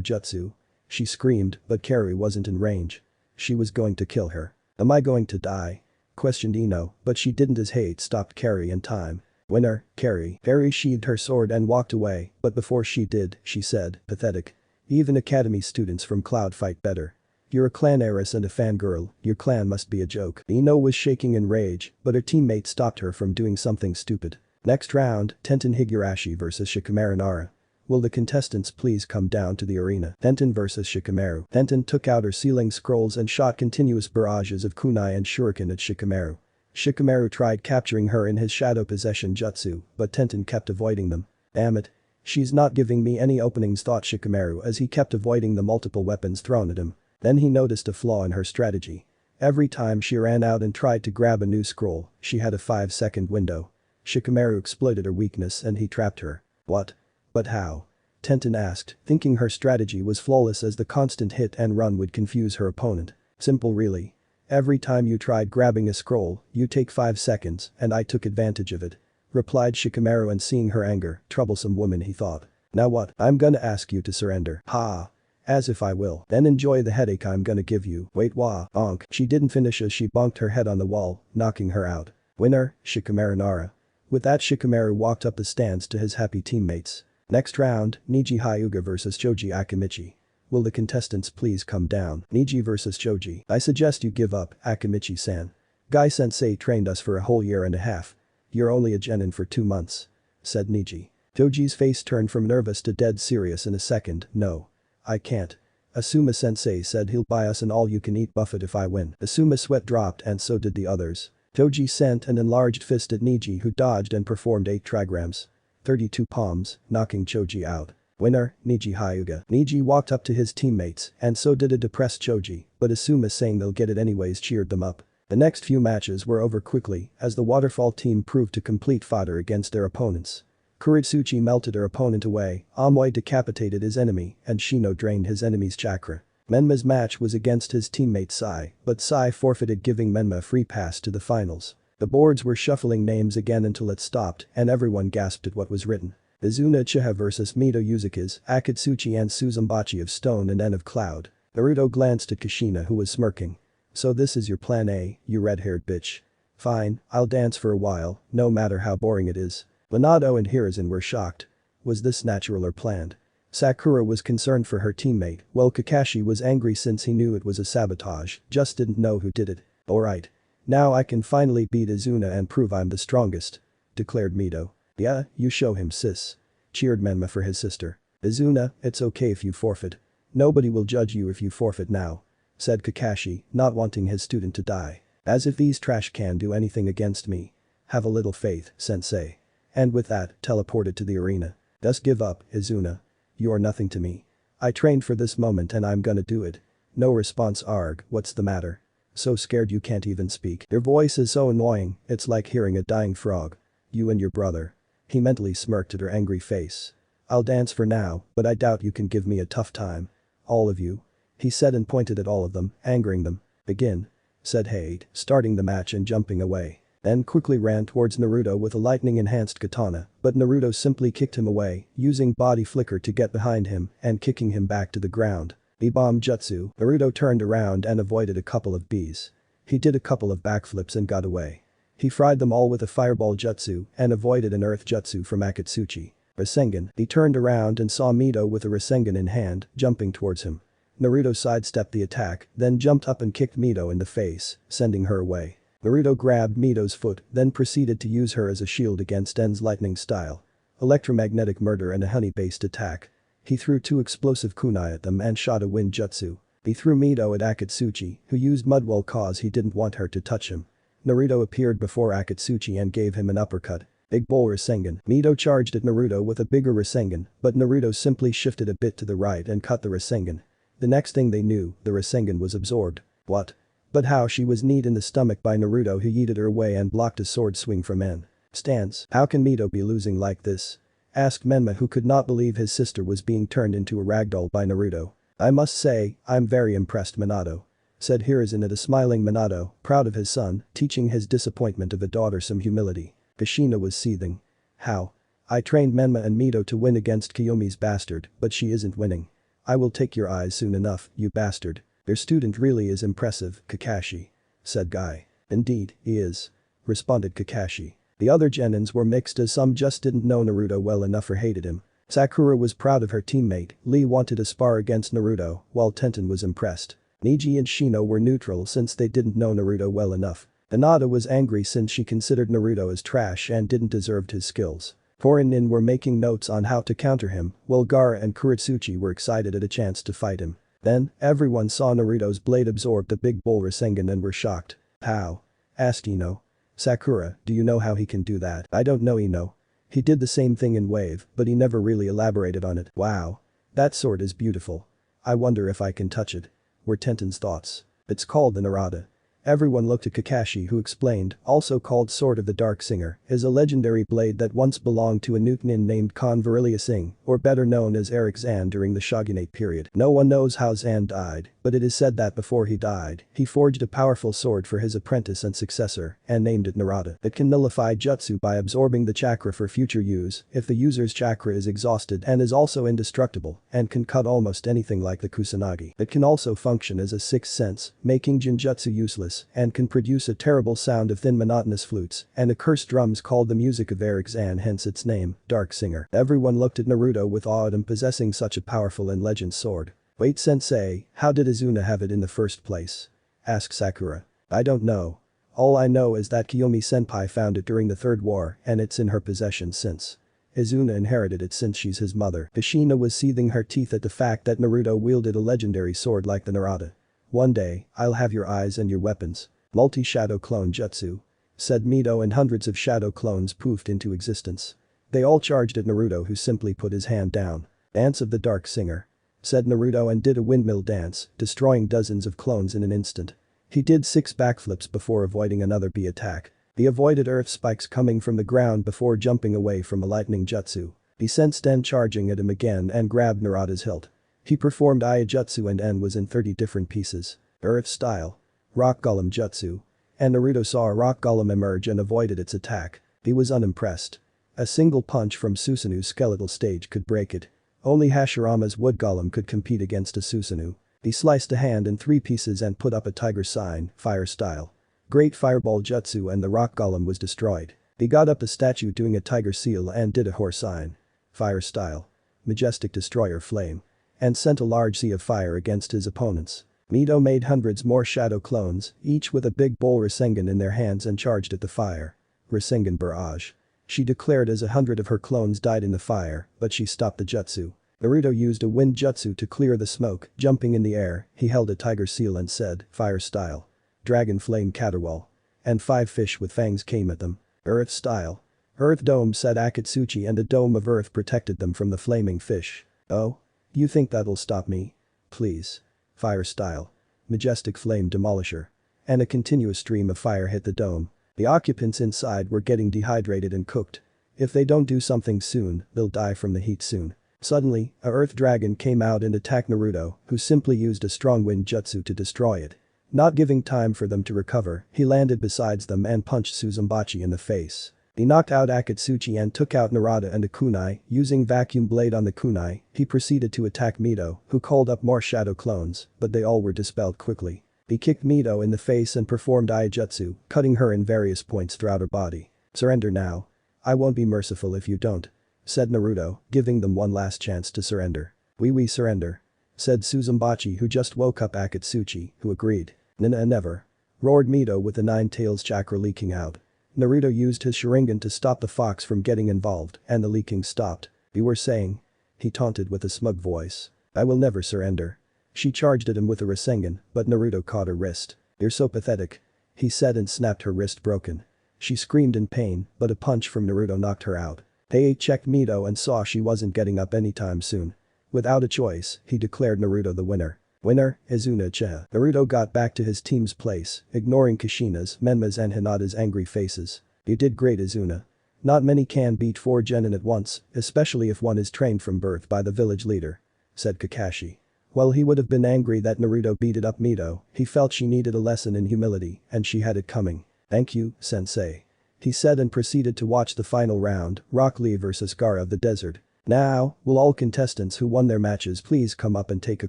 jutsu. She screamed, but Karin wasn't in range. She was going to kill her. Am I going to die? Questioned Ino, but she didn't as hate stopped Karin in time. Winner, Karin. Karin sheathed her sword and walked away, but before she did, she said, pathetic. Even academy students from Cloud fight better. You're a clan heiress and a fangirl, your clan must be a joke. Ino was shaking in rage, but her teammate stopped her from doing something stupid. Next round, Tenten Higurashi vs Shikamaru Nara. Will the contestants please come down to the arena? Tenten vs Shikamaru. Tenten took out her sealing scrolls and shot continuous barrages of kunai and shuriken at Shikamaru. Shikamaru tried capturing her in his shadow possession jutsu, but Tenten kept avoiding them. Damn it. She's not giving me any openings, thought Shikamaru as he kept avoiding the multiple weapons thrown at him. Then he noticed a flaw in her strategy. Every time she ran out and tried to grab a new scroll, she had a 5-second window. Shikamaru exploited her weakness and he trapped her. What? But how? Tenten asked, thinking her strategy was flawless as the constant hit and run would confuse her opponent. Simple really. Every time you tried grabbing a scroll, you take 5 seconds, and I took advantage of it. Replied Shikamaru, and seeing her anger, troublesome woman, he thought. Now what? I'm gonna ask you to surrender. Ha. As if I will. Then enjoy the headache I'm gonna give you. Wait, wah. Bonk. She didn't finish as she bonked her head on the wall, knocking her out. Winner, Shikamaru Nara. With that, Shikamaru walked up the stands to his happy teammates. Next round, Neji Hyuga vs Choji Akimichi. Will the contestants please come down? Neji vs Choji. I suggest you give up, Akimichi-san. Guy-sensei trained us for a whole year and a half. You're only a genin for 2 months. Said Neji. Choji's face turned from nervous to dead serious in a second. No. I can't. Asuma-sensei said he'll buy us an all-you-can-eat buffet if I win. Asuma's sweat dropped and so did the others. Choji sent an enlarged fist at Neji, who dodged and performed 8 trigrams. 32 palms, knocking Choji out. Winner, Neji Hyuga. Neji walked up to his teammates and so did a depressed Choji, but Asuma saying they'll get it anyways cheered them up. The next few matches were over quickly as the waterfall team proved to complete fodder against their opponents. Kuritsuchi melted her opponent away, Amoy decapitated his enemy, and Shino drained his enemy's chakra. Menma's match was against his teammate Sai, but Sai forfeited giving Menma a free pass to the finals. The boards were shuffling names again until it stopped and everyone gasped at what was written. Izuna Uchiha vs Mito Yuzuki's, Akatsuchi and Suzumbachi of Stone and N of Cloud. Naruto glanced at Kushina who was smirking. So this is your plan A, you red-haired bitch. Fine, I'll dance for a while, no matter how boring it is. Minato and Hiruzen were shocked. Was this natural or planned? Sakura was concerned for her teammate, while Kakashi was angry since he knew it was a sabotage, just didn't know who did it. Alright. Now I can finally beat Izuna and prove I'm the strongest. Declared Mito. Yeah, you show him sis. Cheered Menma for his sister. Izuna, it's okay if you forfeit. Nobody will judge you if you forfeit now. Said Kakashi, not wanting his student to die. As if these trash can do anything against me. Have a little faith, sensei. And with that, teleported to the arena. Just give up, Izuna. You are nothing to me. I trained for this moment and I'm gonna do it. No response arg, what's the matter? So scared you can't even speak. Your voice is so annoying, it's like hearing a dying frog. You and your brother. He mentally smirked at her angry face. I'll dance for now, but I doubt you can give me a tough time. All of you. He said and pointed at all of them, angering them. Begin. Said Hade, starting the match and jumping away. Then quickly ran towards Naruto with a lightning-enhanced katana, but Naruto simply kicked him away, using body flicker to get behind him and kicking him back to the ground. B-bomb jutsu, Naruto turned around and avoided a couple of bees. He did a couple of backflips and got away. He fried them all with a fireball jutsu and avoided an earth jutsu from Akatsuchi. Rasengan, he turned around and saw Mito with a Rasengan in hand, jumping towards him. Naruto sidestepped the attack, then jumped up and kicked Mito in the face, sending her away. Naruto grabbed Mito's foot, then proceeded to use her as a shield against En's lightning style. Electromagnetic murder and a honey-based attack. He threw two explosive kunai at them and shot a wind jutsu. He threw Mito at Akatsuchi, who used mudwall cause he didn't want her to touch him. Naruto appeared before Akatsuchi and gave him an uppercut. Big Bull Rasengan. Mito charged at Naruto with a bigger Rasengan, but Naruto simply shifted a bit to the right and cut the Rasengan. The next thing they knew, the Rasengan was absorbed. What? But how she was kneed in the stomach by Naruto who yeeted her away and blocked a sword swing from En. Stance. How can Mito be losing like this? Asked Menma who could not believe his sister was being turned into a ragdoll by Naruto. I must say, I'm very impressed Minato. Said Hiruzen at a smiling Minato, proud of his son, teaching his disappointment of a daughter some humility. Kushina was seething. How? I trained Menma and Mito to win against Kiyomi's bastard, but she isn't winning. I will take your eyes soon enough, you bastard. Your student really is impressive, Kakashi. Said Guy. Indeed, he is. Responded Kakashi. The other Genins were mixed as some just didn't know Naruto well enough or hated him. Sakura was proud of her teammate, Lee wanted to spar against Naruto, while Tenten was impressed. Neji and Shino were neutral since they didn't know Naruto well enough. Hinata was angry since she considered Naruto as trash and didn't deserve his skills. Cloud Nin were making notes on how to counter him, while Gaara and Kuritsuchi were excited at a chance to fight him. Then, everyone saw Naruto's blade absorb the Big Bull Rasengan and were shocked. How? Asked Ino. Sakura, do you know how he can do that? I don't know Ino. He did the same thing in Wave, but he never really elaborated on it. Wow. That sword is beautiful. I wonder if I can touch it. Were Tenten's thoughts. It's called the Narada. Everyone looked at Kakashi who explained, also called Sword of the Dark Singer, is a legendary blade that once belonged to a Nin named Khan Virelia Singh, or better known as Eric Zan during the Shogunate period. No one knows how Zan died, but it is said that before he died, he forged a powerful sword for his apprentice and successor, and named it Narada. It can nullify jutsu by absorbing the chakra for future use if the user's chakra is exhausted and is also indestructible, and can cut almost anything like the Kusanagi. It can also function as a sixth sense, making Jinjutsu useless and can produce a terrible sound of thin monotonous flutes and accursed drums called the music of Eric Zan, hence its name, Dark Singer. Everyone looked at Naruto with awe at him possessing such a powerful and legend sword. Wait sensei, how did Izuna have it in the first place? Asked Sakura. I don't know. All I know is that Kiyomi senpai found it during the Third War and it's in her possession since. Izuna inherited it since she's his mother. Kushina was seething her teeth at the fact that Naruto wielded a legendary sword like the Narada. One day, I'll have your eyes and your weapons. Multi-shadow clone jutsu. Said Mito and hundreds of shadow clones poofed into existence. They all charged at Naruto who simply put his hand down. Dance of the Dark Singer. Said Naruto and did a windmill dance, destroying dozens of clones in an instant. He did 6 backflips before avoiding another B attack. He avoided earth spikes coming from the ground before jumping away from a lightning jutsu. He sensed En charging at him again and grabbed Naruto's hilt. He performed Iajutsu and En was in 30 different pieces. Earth style. Rock Golem Jutsu. And Naruto saw a rock golem emerge and avoided its attack. He was unimpressed. A single punch from Susanu's skeletal stage could break it. Only Hashirama's wood golem could compete against a Susanoo. He sliced a hand in 3 pieces and put up a tiger sign, fire style. Great fireball jutsu and the rock golem was destroyed. He got up a statue doing a tiger seal and did a horse sign. Fire style. Majestic destroyer flame. And sent a large sea of fire against his opponents. Mito made hundreds more shadow clones, each with a big bowl Rasengan in their hands and charged at the fire. Rasengan barrage. She declared as 100 of her clones died in the fire, but she stopped the jutsu. Naruto used a wind jutsu to clear the smoke, jumping in the air, he held a tiger seal and said, fire style. Dragon flame caterwaul. And 5 fish with fangs came at them. Earth style. Earth dome said Akatsuchi and a dome of earth protected them from the flaming fish. Oh? You think that'll stop me? Please. Fire style. Majestic flame demolisher. And a continuous stream of fire hit the dome. The occupants inside were getting dehydrated and cooked. If they don't do something soon, they'll die from the heat soon. Suddenly, a earth dragon came out and attacked Naruto, who simply used a strong wind jutsu to destroy it. Not giving time for them to recover, he landed beside them and punched Suzumbachi in the face. He knocked out Akatsuchi and took out Narada and a kunai, using vacuum blade on the kunai, he proceeded to attack Mito, who called up more shadow clones, but they all were dispelled quickly. He kicked Mito in the face and performed Iajutsu, cutting her in various points throughout her body. Surrender now. I won't be merciful if you don't. Said Naruto, giving them one last chance to surrender. We surrender. Said Suzumbachi who just woke up Akatsuchi, who agreed. Nina never. Roared Mito with the 9 tails chakra leaking out. Naruto used his Sharingan to stop the fox from getting involved and the leaking stopped. You were saying? He taunted with a smug voice. I will never surrender. She charged at him with a Rasengan, but Naruto caught her wrist. You're so pathetic. He said and snapped her wrist broken. She screamed in pain, but a punch from Naruto knocked her out. He checked Mito and saw she wasn't getting up anytime soon. Without a choice, he declared Naruto the winner. Winner, Izuna Uchiha. Naruto got back to his team's place, ignoring Kushina's, Menma's and Hinata's angry faces. You did great Izuna. Not many can beat 4 genin at once, especially if one is trained from birth by the village leader. Said Kakashi. While he would have been angry that Naruto beated up Mito, he felt she needed a lesson in humility, and she had it coming. Thank you, sensei. He said and proceeded to watch the final round, Rock Lee vs Gaara of the Desert. Now, will all contestants who won their matches please come up and take a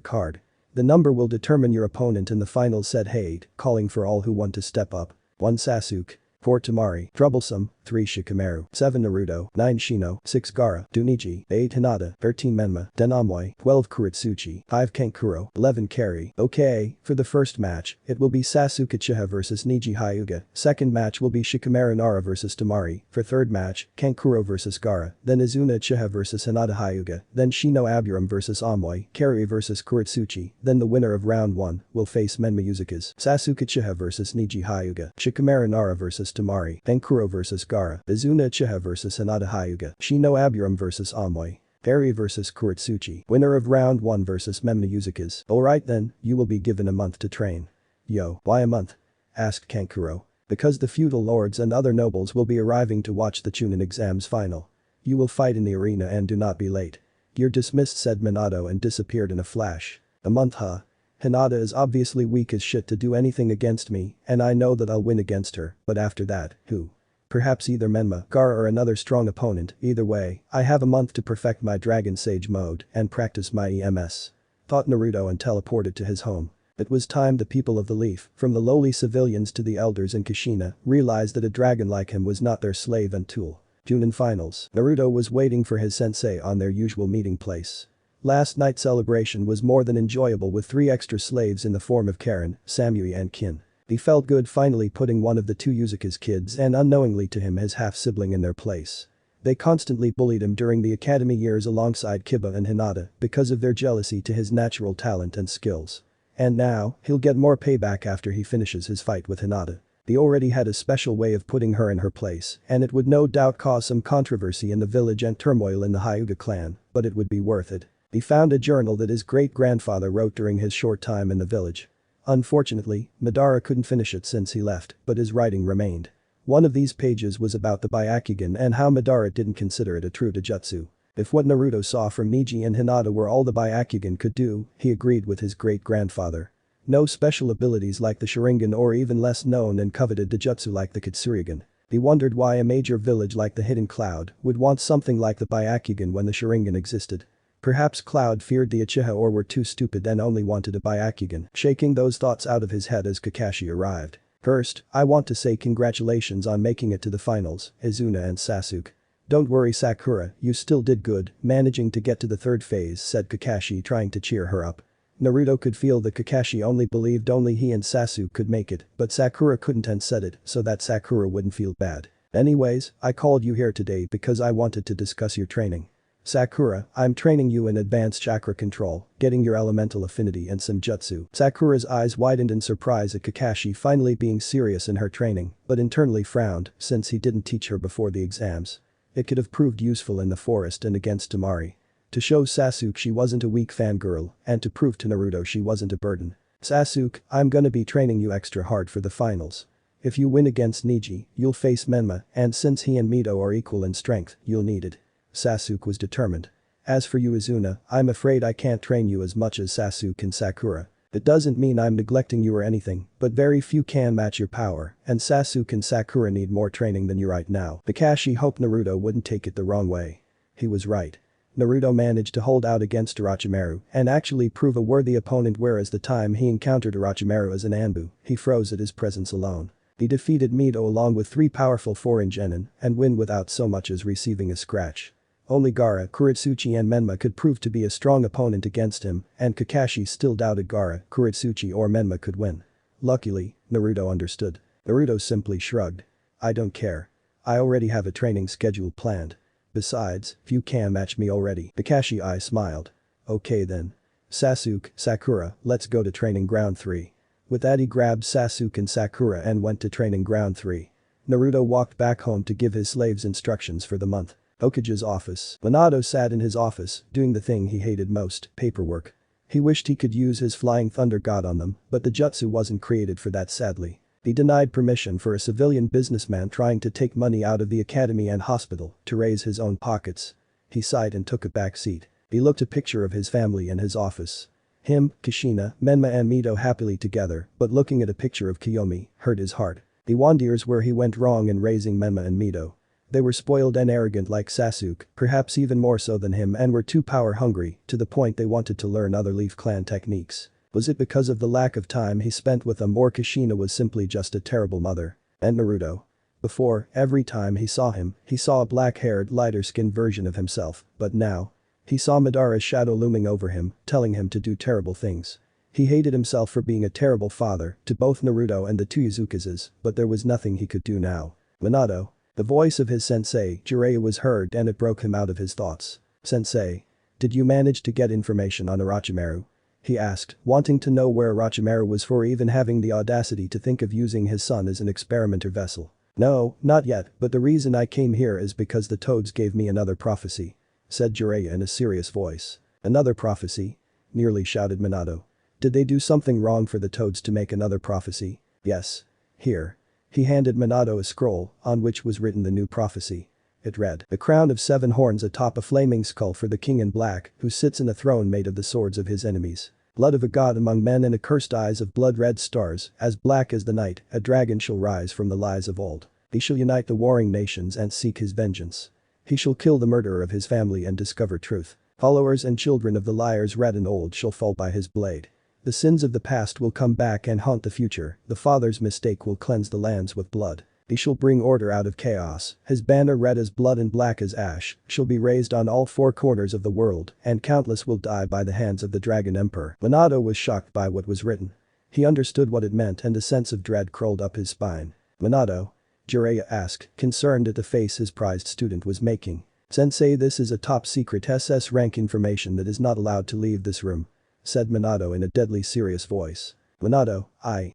card. The number will determine your opponent in the final, said Hade, calling for all who want to step up. 1 Sasuke. 4 Temari. Troublesome. 3 Shikamaru. 7 Naruto. 9 Shino. 6 Gaara. 2 Neji. 8 Hinata. 13 Menma. 10 Amoy. 12 Kuretsuchi. 5 Kankuro. 11 Kari. Okay, for the first match, it will be Sasuke Uchiha vs Neji Hyuga. Second match will be Shikamaru Nara vs Temari. For third match, Kankuro vs Gaara. Then Izuna Uchiha vs Hinata Hyuga. Then Shino Aburam vs Amoy. Kari vs Kuretsuchi. Then the winner of round 1 will face Menma Uzuka's Sasuke Uchiha vs Neji Hyuga. Shikamaru Nara vs Temari. Kankuro vs Gaara. Izuna Uchiha vs Hinata Hyuga. Shino Aburam vs Amoy. Kari vs Kuretsuchi. Winner of round 1 vs Menma Uzuka's. Alright then, you will be given a month to train. Yo, why a month? Asked Kankuro. Because the feudal lords and other nobles will be arriving to watch the Chunin exams final. You will fight in the arena and do not be late. You're dismissed, said Minato and disappeared in a flash. A month, huh? Hinata is obviously weak as shit to do anything against me, and I know that I'll win against her, but after that, who? Perhaps either Menma, Gaara or another strong opponent, either way, I have a month to perfect my Dragon Sage mode and practice my EMS. Thought Naruto and teleported to his home. It was time the people of the Leaf, from the lowly civilians to the elders in Kushina, realized that a dragon like him was not their slave and tool. Chunin finals. Naruto was waiting for his sensei on their usual meeting place. Last night's celebration was more than enjoyable with 3 extra slaves in the form of Karin, Samui and Kin. He felt good finally putting one of the 2 Uzuka's kids and unknowingly to him his half-sibling in their place. They constantly bullied him during the academy years alongside Kiba and Hinata because of their jealousy to his natural talent and skills. And now, he'll get more payback after he finishes his fight with Hinata. They already had a special way of putting her in her place, and it would no doubt cause some controversy in the village and turmoil in the Hyuga clan, but it would be worth it. He found a journal that his great-grandfather wrote during his short time in the village. Unfortunately, Madara couldn't finish it since he left, but his writing remained. One of these pages was about the Byakugan and how Madara didn't consider it a true taijutsu. If what Naruto saw from Neji and Hinata were all the Byakugan could do, he agreed with his great-grandfather. No special abilities like the Sharingan or even less known and coveted taijutsu like the Kitsurigan. He wondered why a major village like the Hidden Cloud would want something like the Byakugan when the Sharingan existed. Perhaps Cloud feared the Uchiha or were too stupid and only wanted a Byakugan, shaking those thoughts out of his head as Kakashi arrived. First, I want to say congratulations on making it to the finals, Izuna and Sasuke. Don't worry Sakura, you still did good, managing to get to the third phase, said Kakashi trying to cheer her up. Naruto could feel that Kakashi only believed only he and Sasuke could make it, but Sakura couldn't and said it so that Sakura wouldn't feel bad. Anyways, I called you here today because I wanted to discuss your training. Sakura, I'm training you in advanced chakra control, getting your elemental affinity and some jutsu. Sakura's eyes widened in surprise at Kakashi finally being serious in her training, but internally frowned since he didn't teach her before the exams. It could have proved useful in the forest and against Temari. To show Sasuke she wasn't a weak fangirl, and to prove to Naruto she wasn't a burden. Sasuke, I'm gonna be training you extra hard for the finals. If you win against Neji, you'll face Menma, and since he and Mito are equal in strength, you'll need it. Sasuke was determined. As for you Izuna, I'm afraid I can't train you as much as Sasuke and Sakura. It doesn't mean I'm neglecting you or anything, but very few can match your power, and Sasuke and Sakura need more training than you right now. Kakashi hoped Naruto wouldn't take it the wrong way. He was right. Naruto managed to hold out against Orochimaru and actually prove a worthy opponent, whereas the time he encountered Orochimaru as an Anbu, he froze at his presence alone. He defeated Mito along with 3 powerful foreign genin and win without so much as receiving a scratch. Only Gaara, Kuretsuchi and Menma could prove to be a strong opponent against him, and Kakashi still doubted Gaara, Kuretsuchi or Menma could win. Luckily, Naruto understood. Naruto simply shrugged. I don't care. I already have a training schedule planned. Besides, if you can match me already. Kakashi smiled. Okay then. Sasuke, Sakura, let's go to training ground 3. With that he grabbed Sasuke and Sakura and went to training ground 3. Naruto walked back home to give his slaves instructions for the month. Hokage's office. Minato sat in his office, doing the thing he hated most, paperwork. He wished he could use his flying thunder god on them, but the jutsu wasn't created for that sadly. He denied permission for a civilian businessman trying to take money out of the academy and hospital to raise his own pockets. He sighed and took a back seat. He looked a picture of his family in his office. Him, Kushina, Menma and Mito happily together, but looking at a picture of Kiyomi hurt his heart. He wonders where he went wrong in raising Menma and Mito. They were spoiled and arrogant like Sasuke, perhaps even more so than him, and were too power hungry to the point they wanted to learn other Leaf Clan techniques. Was it because of the lack of time he spent with them, or Kushina was simply just a terrible mother? And Naruto? Before, every time he saw him, he saw a black-haired, lighter-skinned version of himself, but now? He saw Madara's shadow looming over him, telling him to do terrible things. He hated himself for being a terrible father to both Naruto and the 2 Uzukazes, but there was nothing he could do now. Minato. The voice of his sensei, Jiraiya, was heard and it broke him out of his thoughts. Sensei. Did you manage to get information on Orochimaru? He asked, wanting to know where Orochimaru was for even having the audacity to think of using his son as an experimenter vessel. No, not yet, but the reason I came here is because the Toads gave me another prophecy, said Jiraiya in a serious voice. Another prophecy? Nearly shouted Minato. Did they do something wrong for the Toads to make another prophecy? Yes. Here. He handed Minato a scroll, on which was written the new prophecy. It read, "The crown of 7 horns atop a flaming skull for the king in black, who sits in a throne made of the swords of his enemies. Blood of a god among men and accursed eyes of blood-red stars, as black as the night, a dragon shall rise from the lies of old. He shall unite the warring nations and seek his vengeance. He shall kill the murderer of his family and discover truth. Followers and children of the liars red and old shall fall by his blade. The sins of the past will come back and haunt the future, the father's mistake will cleanse the lands with blood. He shall bring order out of chaos, his banner red as blood and black as ash, shall be raised on all 4 corners of the world, and countless will die by the hands of the Dragon Emperor." Minato was shocked by what was written. He understood what it meant and a sense of dread crawled up his spine. "Minato?" Jiraiya asked, concerned at the face his prized student was making. "Sensei, this is a top-secret SS rank information that is not allowed to leave this room," said Minato in a deadly serious voice. "Minato,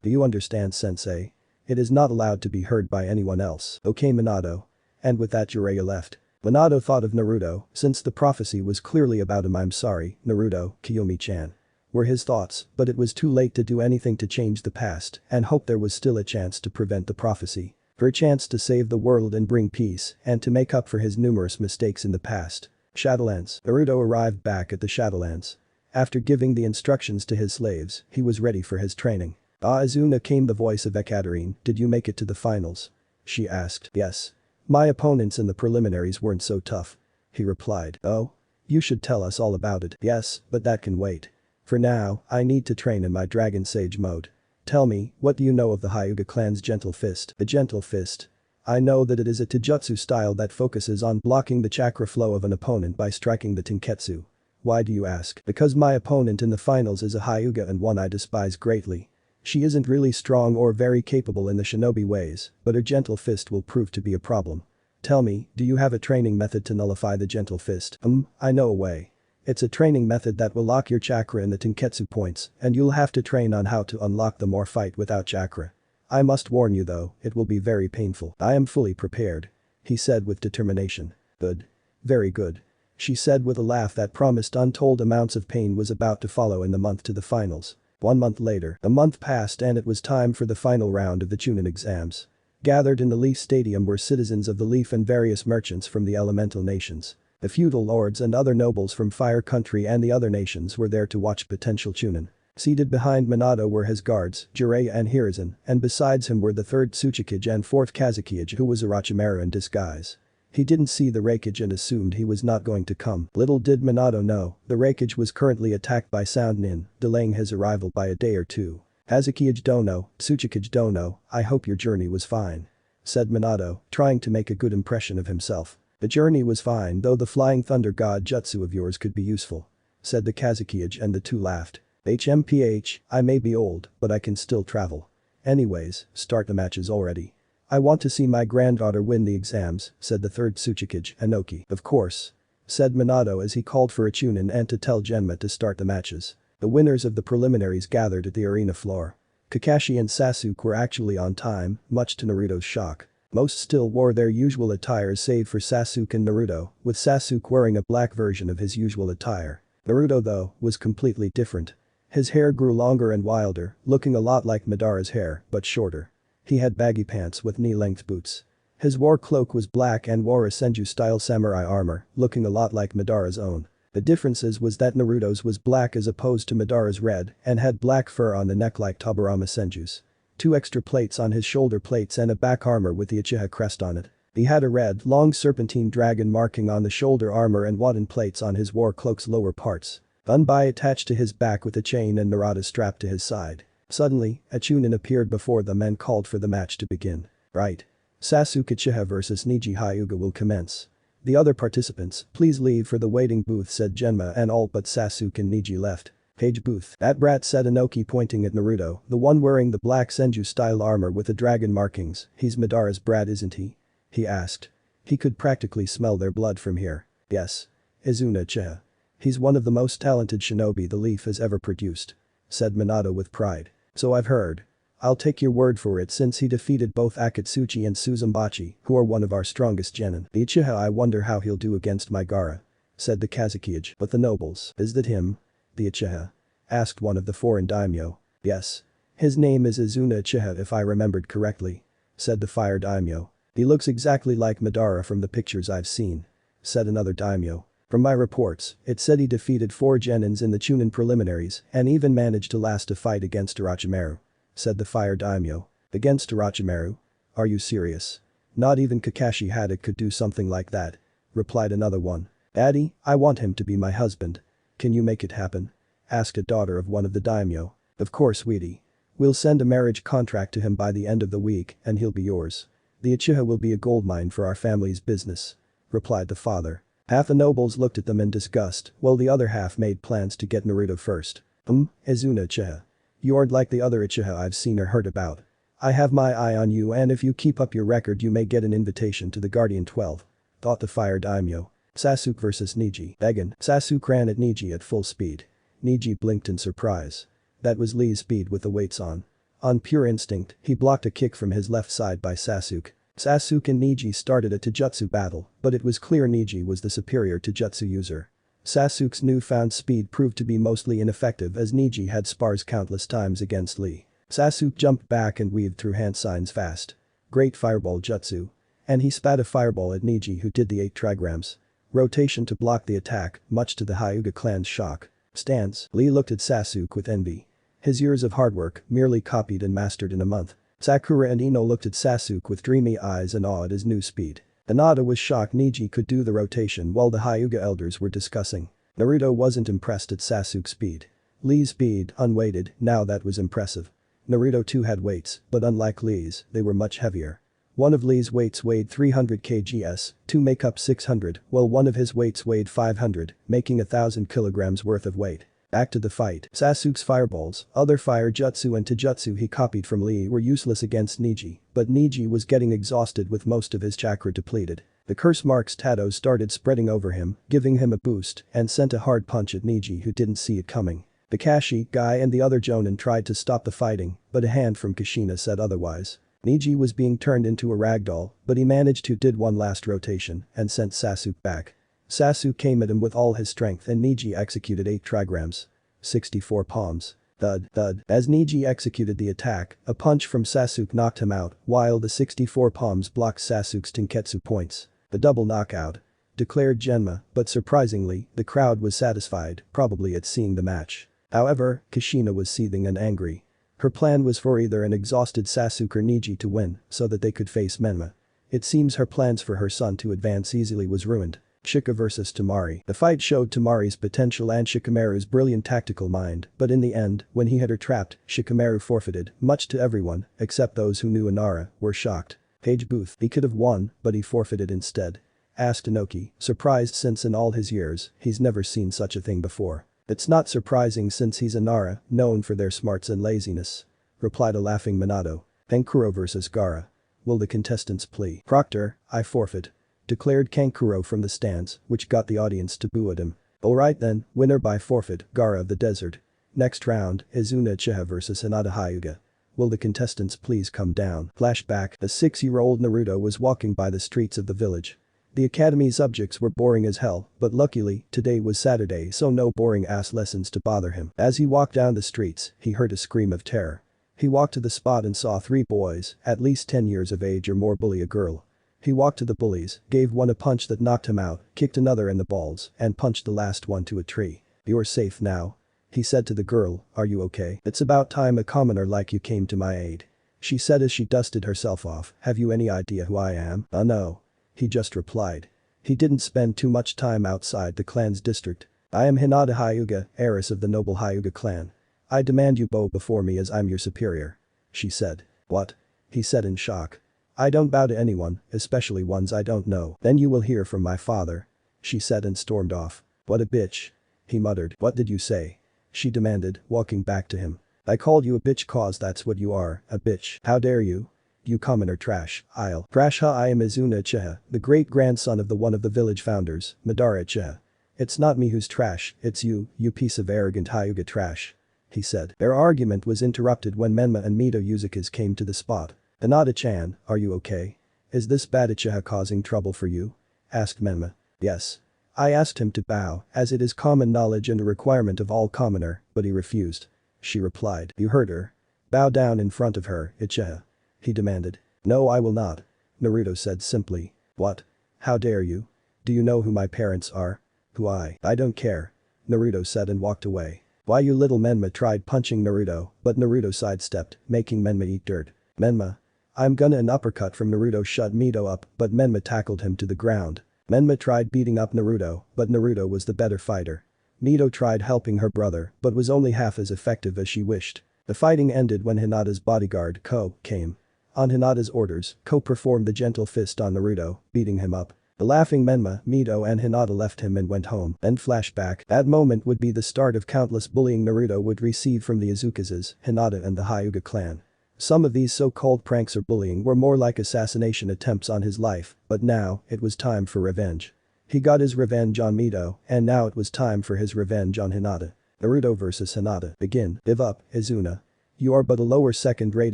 do you understand, sensei?" It is not allowed to be heard by anyone else. Okay Minato. And with that Jiraiya left. Minato thought of Naruto, since the prophecy was clearly about him. I'm sorry, Naruto, Kiyomi-chan. Were his thoughts, but it was too late to do anything to change the past and hope there was still a chance to prevent the prophecy. For a chance to save the world and bring peace and to make up for his numerous mistakes in the past. Shadowlands. Naruto arrived back at the Shadowlands. After giving the instructions to his slaves, he was ready for his training. Izuna came the voice of Ekaterine. Did you make it to the finals? She asked. Yes. My opponents in the preliminaries weren't so tough. He replied. Oh? You should tell us all about it. Yes, but that can wait. For now, I need to train in my Dragon Sage mode. Tell me, what do you know of the Hyuga clan's Gentle Fist? The Gentle Fist. I know that it is a taijutsu style that focuses on blocking the chakra flow of an opponent by striking the tenketsu. Why do you ask? Because my opponent in the finals is a Hyuga and one I despise greatly. She isn't really strong or very capable in the shinobi ways, but her Gentle Fist will prove to be a problem. Tell me, do you have a training method to nullify the Gentle Fist? I know a way. It's a training method that will lock your chakra in the tenketsu points, and you'll have to train on how to unlock them or fight without chakra. I must warn you though, it will be very painful. I am fully prepared. He said with determination. Good. Very good. She said with a laugh that promised untold amounts of pain was about to follow in the month to the finals. 1 month later, a month passed and it was time for the final round of the Chunin exams. Gathered in the Leaf Stadium were citizens of the Leaf and various merchants from the elemental nations. The feudal lords and other nobles from Fire Country and the other nations were there to watch potential Chunin. Seated behind Minato were his guards, Jiraiya and Hiruzen, and besides him were the 3rd Tsuchikage and 4th Kazekage who was Orochimaru in disguise. He didn't see the Raikage and assumed he was not going to come. Little did Minato know, the Raikage was currently attacked by Cloud Nin, delaying his arrival by a day or two. Kazekage dono, Tsuchikage dono, I hope your journey was fine. Said Minato, trying to make a good impression of himself. The journey was fine though the flying thunder god jutsu of yours could be useful. Said the Kazekage and the two laughed. HMPH, I may be old, but I can still travel. Anyways, start the matches already. I want to see my granddaughter win the exams, said the 3rd Tsuchikage, Inoki. Of course. Said Minato as he called for a Chunin and to tell Genma to start the matches. The winners of the preliminaries gathered at the arena floor. Kakashi and Sasuke were actually on time, much to Naruto's shock. Most still wore their usual attires save for Sasuke and Naruto, with Sasuke wearing a black version of his usual attire. Naruto though, was completely different. His hair grew longer and wilder, looking a lot like Madara's hair, but shorter. He had baggy pants with knee-length boots. His war cloak was black and wore a Senju-style samurai armor, looking a lot like Madara's own. The differences was that Naruto's was black as opposed to Madara's red and had black fur on the neck like Tobirama Senju's. 2 extra plates on his shoulder plates and a back armor with the Uchiha crest on it. He had a red, long serpentine dragon marking on the shoulder armor and wooden plates on his war cloak's lower parts. Unbai attached to his back with a chain and Narada strapped to his side. Suddenly, a Chunin appeared before them and called for the match to begin. Right. Sasuke Uchiha vs Neji Hyuga will commence. The other participants, please leave for the waiting booth, said Genma, and all but Sasuke and Neji left. Page booth. That brat, said Inoki pointing at Naruto, the one wearing the black Senju-style armor with the dragon markings. He's Madara's brat, isn't he? He asked. He could practically smell their blood from here. Yes. Izuna Uchiha. He's one of the most talented shinobi the Leaf has ever produced. Said Minato with pride. So I've heard. I'll take your word for it since he defeated both Akatsuchi and Suzumbachi, who are one of our strongest genin. The Uchiha, I wonder how he'll do against my Gaara. Said the Kazekage. But the nobles, is that him? The Uchiha? Asked one of the foreign daimyo. Yes. His name is Izuna Uchiha if I remembered correctly. Said the fire daimyo. He looks exactly like Madara from the pictures I've seen. Said another daimyo. From my reports, it said he defeated 4 genins in the Chunin preliminaries and even managed to last a fight against Orochimaru. Said the fire daimyo. Against Orochimaru? Are you serious? Not even Kakashi Hatake could do something like that. Replied another one. Daddy, I want him to be my husband. Can you make it happen? Asked a daughter of one of the daimyo. Of course, sweetie. We'll send a marriage contract to him by the end of the week and he'll be yours. The Uchiha will be a goldmine for our family's business. Replied the father. Half the nobles looked at them in disgust while the other half made plans to get Naruto first. Izuna Uchiha. You aren't like the other Uchiha I've seen or heard about. I have my eye on you and if you keep up your record you may get an invitation to the Guardian 12. Thought the fire daimyo. Sasuke vs Neji. Beggin. Sasuke ran at Neji at full speed. Neji blinked in surprise. That was Lee's speed with the weights on. On pure instinct, he blocked a kick from his left side by Sasuke. Sasuke and Neji started a taijutsu battle, but it was clear Neji was the superior taijutsu user. Sasuke's newfound speed proved to be mostly ineffective as Neji had spars countless times against Lee. Sasuke jumped back and weaved through hand signs fast. Great fireball jutsu. And he spat a fireball at Neji who did the 8 trigrams. Rotation to block the attack, much to the Hyuga clan's shock. Stance, Lee looked at Sasuke with envy. His years of hard work, merely copied and mastered in a month. Sakura and Ino looked at Sasuke with dreamy eyes and awe at his new speed. Hinata was shocked Neji could do the rotation while the Hyuga elders were discussing. Naruto wasn't impressed at Sasuke's speed. Lee's speed, unweighted, now that was impressive. Naruto too had weights, but unlike Lee's, they were much heavier. One of Lee's weights weighed 300 kgs, 2 make up 600, while one of his weights weighed 500, making 1,000 kilograms worth of weight. Back to the fight. Sasuke's fireballs, other fire jutsu and taijutsu he copied from Lee were useless against Neji, but Neji was getting exhausted with most of his chakra depleted. The curse mark's tattoo started spreading over him, giving him a boost, and sent a hard punch at Neji who didn't see it coming. The Kashi, Guy and the other Jonin tried to stop the fighting, but a hand from Kushina said otherwise. Neji was being turned into a ragdoll, but he managed to did one last rotation and sent Sasuke back. Sasuke came at him with all his strength and Neji executed 8 trigrams. 64 palms. Thud, thud. As Neji executed the attack, a punch from Sasuke knocked him out, while the 64 palms blocked Sasuke's Tenketsu points. The double knockout. Declared Genma, but surprisingly, the crowd was satisfied, probably at seeing the match. However, Kushina was seething and angry. Her plan was for either an exhausted Sasuke or Neji to win, so that they could face Menma. It seems her plans for her son to advance easily was ruined. Shika vs Temari. The fight showed Temari's potential and Shikamaru's brilliant tactical mind, but in the end, when he had her trapped, Shikamaru forfeited, much to everyone, except those who knew Inara, were shocked. Page Booth. He could have won, but he forfeited instead. Asked Inoki, surprised since in all his years, he's never seen such a thing before. It's not surprising since he's Inara, known for their smarts and laziness. Replied a laughing Minato. Kankuro vs Gaara. Will the contestants plea? Proctor, I forfeit. Declared Kankuro from the stands, which got the audience to boo at him. Alright then, winner by forfeit, Gaara of the desert. Next round, Izuna Uchiha vs Hinata Hyuga. Will the contestants please come down? Flashback, a 6-year-old Naruto was walking by the streets of the village. The academy subjects were boring as hell, but luckily, today was Saturday so no boring-ass lessons to bother him. As he walked down the streets, he heard a scream of terror. He walked to the spot and saw 3 boys, at least 10 years of age or more bully a girl. He walked to the bullies, gave one a punch that knocked him out, kicked another in the balls, and punched the last one to a tree. You're safe now. He said to the girl, are you okay? It's about time a commoner like you came to my aid. She said as she dusted herself off, have you any idea who I am? No. He just replied. He didn't spend too much time outside the clan's district. I am Hinata Hyuga, heiress of the noble Hyuga clan. I demand you bow before me as I'm your superior. She said. What? He said in shock. I don't bow to anyone, especially ones I don't know. Then you will hear from my father. She said and stormed off. What a bitch. He muttered. What did you say? She demanded, walking back to him. I called you a bitch cause that's what you are, a bitch. How dare you? You commoner trash, I'll crash ha I am Izuna Uchiha, the great-grandson of one of the village founders, Madara Uchiha. It's not me who's trash, it's you piece of arrogant Hyuga trash. He said. Their argument was interrupted when Menma and Mito Uzuka's came to the spot. Hinata-chan, are you okay? Is this bad Uchiha causing trouble for you? Asked Menma. Yes. I asked him to bow, as it is common knowledge and a requirement of all commoner, but he refused. She replied. You heard her. Bow down in front of her, Uchiha. He demanded. No I will not. Naruto said simply. What? How dare you? Do you know who my parents are? Who I don't care. Naruto said and walked away. Why you little Menma tried punching Naruto, but Naruto sidestepped, making Menma eat dirt. Menma. I'm gonna an uppercut from Naruto shut Mito up, but Menma tackled him to the ground. Menma tried beating up Naruto, but Naruto was the better fighter. Mito tried helping her brother, but was only half as effective as she wished. The fighting ended when Hinata's bodyguard, Ko, came. On Hinata's orders, Ko performed the gentle fist on Naruto, beating him up. The laughing Menma, Mito and Hinata left him and went home. Then flashback. That moment would be the start of countless bullying Naruto would receive from the Izukazes, Hinata and the Hyuga clan. Some of these so-called pranks or bullying were more like assassination attempts on his life, but now, it was time for revenge. He got his revenge on Mito, and now it was time for his revenge on Hinata. Naruto vs Hinata. Begin. Give up, Izuna. You are but a lower second-rate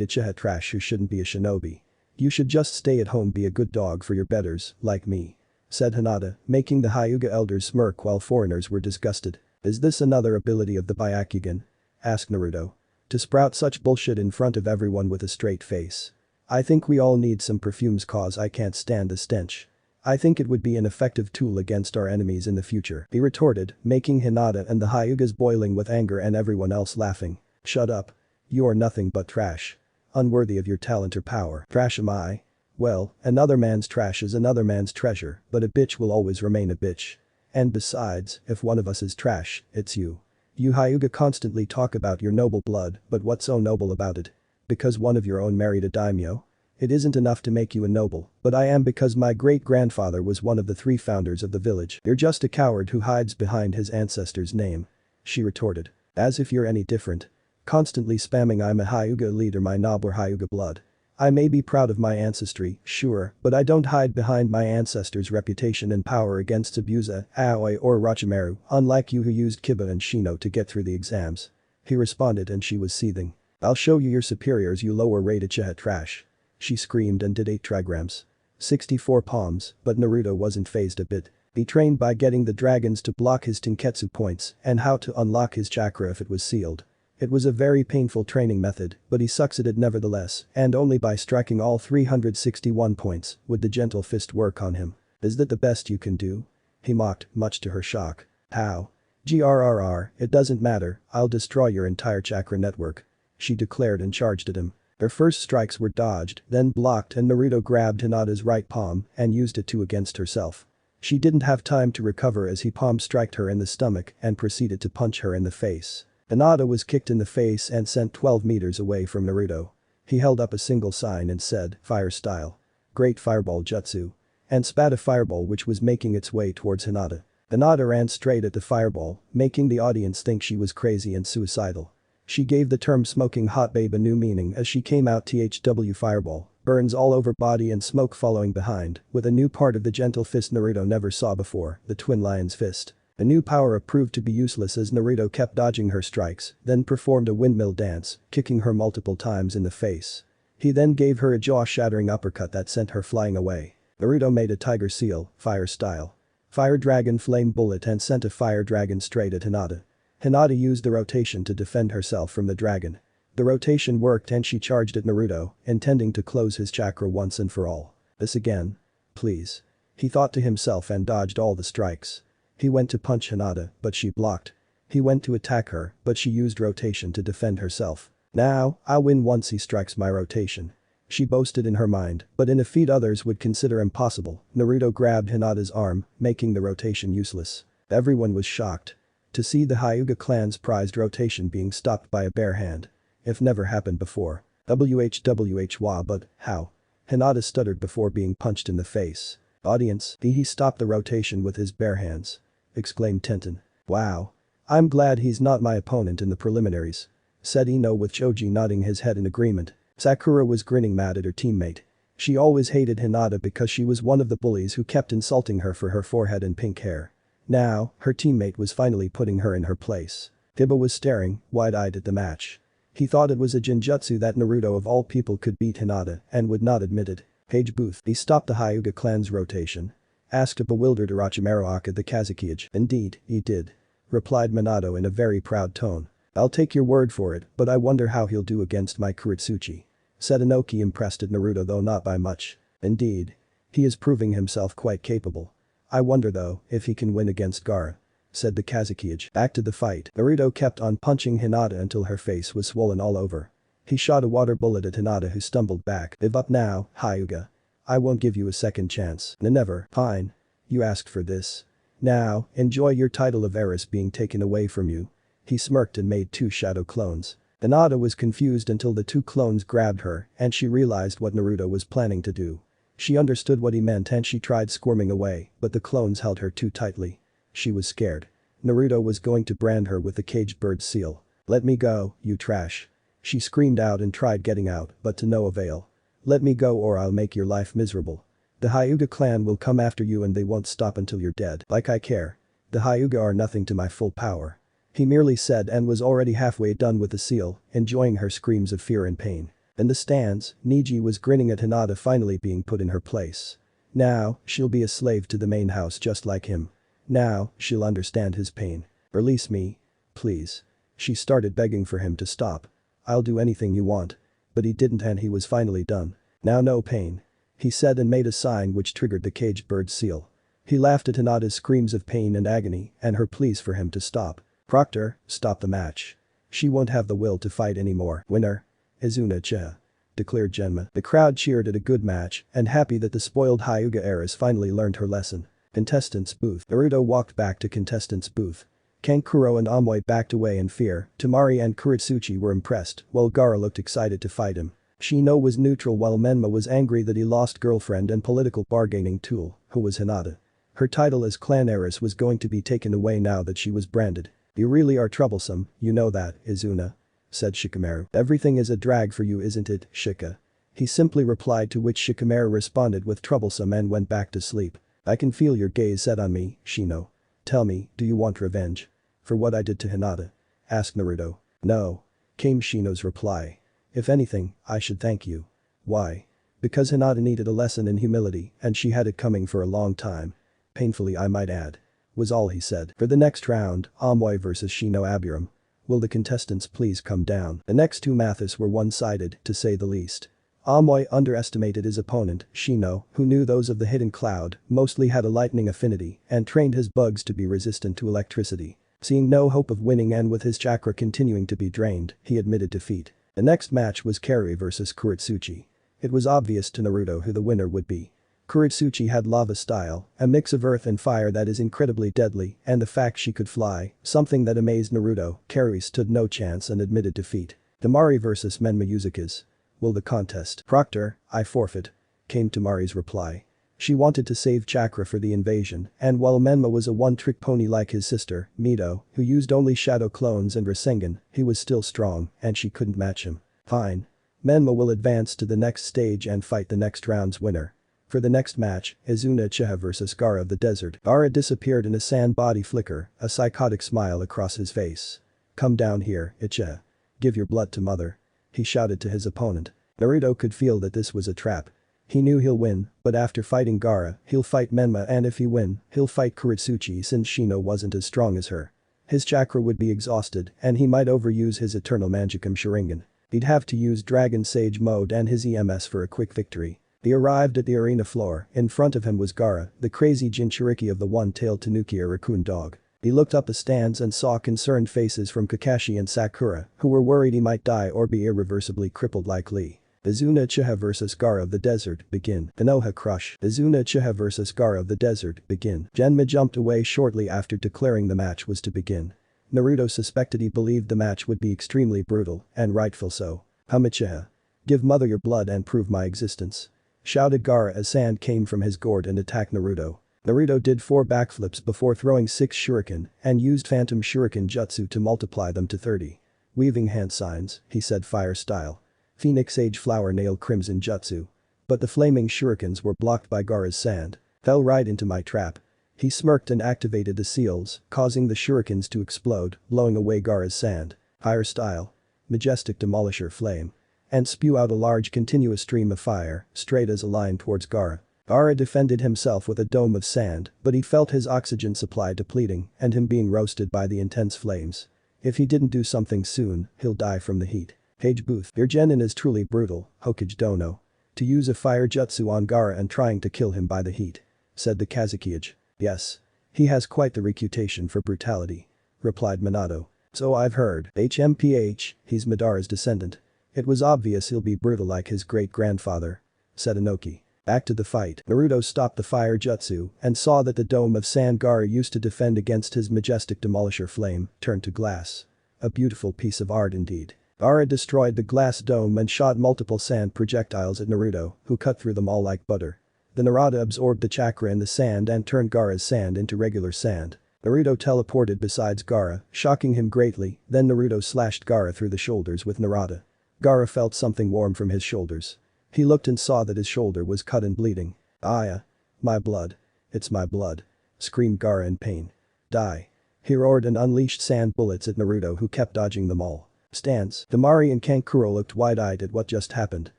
Uchiha trash who shouldn't be a shinobi. You should just stay at home, be a good dog for your betters, like me," said Hinata, making the Hyuga elders smirk while foreigners were disgusted. "Is this another ability of the Byakugan?" asked Naruto. "To sprout such bullshit in front of everyone with a straight face. I think we all need some perfumes cause I can't stand the stench. I think it would be an effective tool against our enemies in the future," he retorted, making Hinata and the Hyugas boiling with anger and everyone else laughing. "Shut up. You are nothing but trash. Unworthy of your talent or power." "Trash am I? Well, another man's trash is another man's treasure, but a bitch will always remain a bitch. And besides, if one of us is trash, it's you. You Hyuga constantly talk about your noble blood, but what's so noble about it? Because one of your own married a daimyo? It isn't enough to make you a noble, but I am because my great-grandfather was one of the 3 founders of the village. You're just a coward who hides behind his ancestor's name," she retorted. "As if you're any different. Constantly spamming I'm a Hyuga leader, my noble Hyuga blood. I may be proud of my ancestry, sure, but I don't hide behind my ancestor's reputation and power against Zabuza, Aoi or Orochimaru, unlike you who used Kiba and Shino to get through the exams," he responded, and she was seething. "I'll show you your superiors, you lower-rate Uchiha trash," she screamed and did 8 trigrams. 64 palms, but Naruto wasn't fazed a bit. He trained by getting the dragons to block his Tenketsu points and how to unlock his chakra if it was sealed. It was a very painful training method, but he succeeded nevertheless, and only by striking all 361 points would the gentle fist work on him. "Is that the best you can do?" he mocked, much to her shock. "How? Grrr, it doesn't matter, I'll destroy your entire chakra network," she declared and charged at him. Her first strikes were dodged, then blocked, and Naruto grabbed Hinata's right palm and used it against herself. She didn't have time to recover as he palm-striked her in the stomach and proceeded to punch her in the face. Hinata was kicked in the face and sent 12 meters away from Naruto. He held up a single sign and said, "Fire style. Great fireball jutsu," and spat a fireball which was making its way towards Hinata. Hinata ran straight at the fireball, making the audience think she was crazy and suicidal. She gave the term smoking hot babe a new meaning as she came out thw fireball, burns all over body and smoke following behind, with a new part of the gentle fist Naruto never saw before, the twin lion's fist. The new power proved to be useless as Naruto kept dodging her strikes, then performed a windmill dance, kicking her multiple times in the face. He then gave her a jaw-shattering uppercut that sent her flying away. Naruto made a tiger seal, fire style. Fire dragon flame bullet and sent a fire dragon straight at Hinata. Hinata used the rotation to defend herself from the dragon. The rotation worked and she charged at Naruto, intending to close his chakra once and for all. "This again? Please," he thought to himself and dodged all the strikes. He went to punch Hinata, but she blocked. He went to attack her, but she used rotation to defend herself. "Now, I'll win once he strikes my rotation," she boasted in her mind, but in a feat others would consider impossible, Naruto grabbed Hinata's arm, making the rotation useless. Everyone was shocked to see the Hyuga clan's prized rotation being stopped by a bare hand. If never happened before. Wah, but how? Hinata stuttered before being punched in the face. "Audience, he stopped the rotation with his bare hands," exclaimed Tenten. "Wow. I'm glad he's not my opponent in the preliminaries," said Ino with Choji nodding his head in agreement. Sakura was grinning mad at her teammate. She always hated Hinata because she was one of the bullies who kept insulting her for her forehead and pink hair. Now, her teammate was finally putting her in her place. Kiba was staring, wide-eyed at the match. He thought it was a genjutsu that Naruto of all people could beat Hinata and would not admit it. "Page Booth, he stopped the Hyuga clan's rotation?" asked a bewildered Orochimaru Aka the Kazekage. "Indeed, he did," replied Minato in a very proud tone. "I'll take your word for it, but I wonder how he'll do against my Kuretsuchi," said Inoki, impressed at Naruto though not by much. "Indeed. He is proving himself quite capable. I wonder though if he can win against Gaara," said the Kazekage. Back to the fight, Naruto kept on punching Hinata until her face was swollen all over. He shot a water bullet at Hinata who stumbled back. "Give up now, Hyuga. I won't give you a second chance." "Never, fine. You asked for this. Now, enjoy your title of heiress being taken away from you." He smirked and made 2 shadow clones. Hinata was confused until the 2 clones grabbed her and she realized what Naruto was planning to do. She understood what he meant and she tried squirming away, but the clones held her too tightly. She was scared. Naruto was going to brand her with the caged bird seal. "Let me go, you trash." She screamed out and tried getting out, but to no avail. "Let me go or I'll make your life miserable. The Hyuga clan will come after you and they won't stop until you're dead. Like I care. The Hyuga are nothing to my full power." He merely said and was already halfway done with the seal, enjoying her screams of fear and pain. In the stands, Neji was grinning at Hinata finally being put in her place. Now, she'll be a slave to the main house just like him. Now, she'll understand his pain. Release me. Please. She started begging for him to stop. I'll do anything you want. But he didn't and he was finally done. Now no pain. He said and made a sign which triggered the caged bird's seal. He laughed at Hinata's screams of pain and agony and her pleas for him to stop. Proctor, stop the match. She won't have the will to fight anymore. Winner. Izuna Uchiha. Declared Genma. The crowd cheered at a good match and happy that the spoiled Hyuga heiress finally learned her lesson. Contestants' booth. Naruto walked back to contestants' booth. Kankuro and Amoy backed away in fear. Temari and Kuritsuchi were impressed, while Gaara looked excited to fight him. Shino was neutral while Menma was angry that he lost girlfriend and political bargaining tool, who was Hinata. Her title as clan heiress was going to be taken away now that she was branded. You really are troublesome, you know that, Izuna. Said Shikamaru. Everything is a drag for you isn't it, Shika? He simply replied to which Shikamaru responded with troublesome and went back to sleep. I can feel your gaze set on me, Shino. Tell me, do you want revenge? For what I did to Hinata? Asked Naruto. No. Came Shino's reply. If anything, I should thank you. Why? Because Hinata needed a lesson in humility and she had it coming for a long time. Painfully I might add. Was all he said. For the next round, Amoy vs Shino Abiram. Will the contestants please come down? The next two matches were one-sided, to say the least. Amoy underestimated his opponent, Shino, who knew those of the hidden cloud, mostly had a lightning affinity, and trained his bugs to be resistant to electricity. Seeing no hope of winning and with his chakra continuing to be drained, he admitted defeat. The next match was Karin vs Kuritsuchi. It was obvious to Naruto who the winner would be. Kuritsuchi had lava style, a mix of earth and fire that is incredibly deadly, and the fact she could fly, something that amazed Naruto. Karin stood no chance and admitted defeat. Temari vs Menma Uzuka's. Will the contest? Proctor, I forfeit. Came Temari's reply. She wanted to save chakra for the invasion, and while Menma was a one-trick pony like his sister, Mito, who used only shadow clones and Rasengan, he was still strong, and she couldn't match him. Fine. Menma will advance to the next stage and fight the next round's winner. For the next match, Izuna Uchiha vs Gaara of the Desert. Gaara disappeared in a sand body flicker, a psychotic smile across his face. Come down here, Uchiha. Give your blood to mother. He shouted to his opponent. Naruto could feel that this was a trap. He knew he'll win, but after fighting Gaara, he'll fight Menma and if he win, he'll fight Kuritsuchi since Shino wasn't as strong as her. His chakra would be exhausted and he might overuse his Eternal Magicum Sharingan. He'd have to use Dragon Sage mode and his EMS for a quick victory. They arrived at the arena floor. In front of him was Gaara, the crazy Jinchuriki of the one-tailed Tanuki raccoon dog. He looked up the stands and saw concerned faces from Kakashi and Sakura, who were worried he might die or be irreversibly crippled like Lee. Izuna Uchiha vs Gaara of the Desert, begin. Konoha Crush. Izuna Uchiha vs Gaara of the Desert, begin. Genma jumped away shortly after declaring the match was to begin. Naruto suspected he believed the match would be extremely brutal, and rightful so. Uchiha. Give mother your blood and prove my existence. Shouted Gaara as sand came from his gourd and attacked Naruto. Naruto did 4 backflips before throwing 6 shuriken and used phantom shuriken jutsu to multiply them to 30. Weaving hand signs, he said fire style. Phoenix Sage Flower Nail Crimson Jutsu. But the flaming shurikens were blocked by Gaara's sand. Fell right into my trap. He smirked and activated the seals, causing the shurikens to explode, blowing away Gaara's sand. Fire style. Majestic Demolisher Flame. And spew out a large continuous stream of fire, straight as a line towards Gaara. Gaara defended himself with a dome of sand, but he felt his oxygen supply depleting and him being roasted by the intense flames. If he didn't do something soon, he'll die from the heat. Page Booth. Your Genin is truly brutal, Hokage Dono. To use a fire jutsu on Gaara and trying to kill him by the heat. Said the Kazekage. Yes. He has quite the reputation for brutality. Replied Minato. So I've heard. HMPH, he's Madara's descendant. It was obvious he'll be brutal like his great-grandfather. Said Inoki. Back to the fight. Naruto stopped the fire jutsu and saw that the dome of sand Gaara used to defend against his majestic demolisher flame turned to glass. A beautiful piece of art indeed. Gaara destroyed the glass dome and shot multiple sand projectiles at Naruto, who cut through them all like butter. The Narada absorbed the chakra in the sand and turned Gaara's sand into regular sand. Naruto teleported besides Gaara, shocking him greatly, then Naruto slashed Gaara through the shoulders with Narada. Gaara felt something warm from his shoulders. He looked and saw that his shoulder was cut and bleeding. My blood. It's my blood. Screamed Gaara in pain. Die. He roared and unleashed sand bullets at Naruto, who kept dodging them all. Stance. Temari and Kankuro looked wide-eyed at what just happened.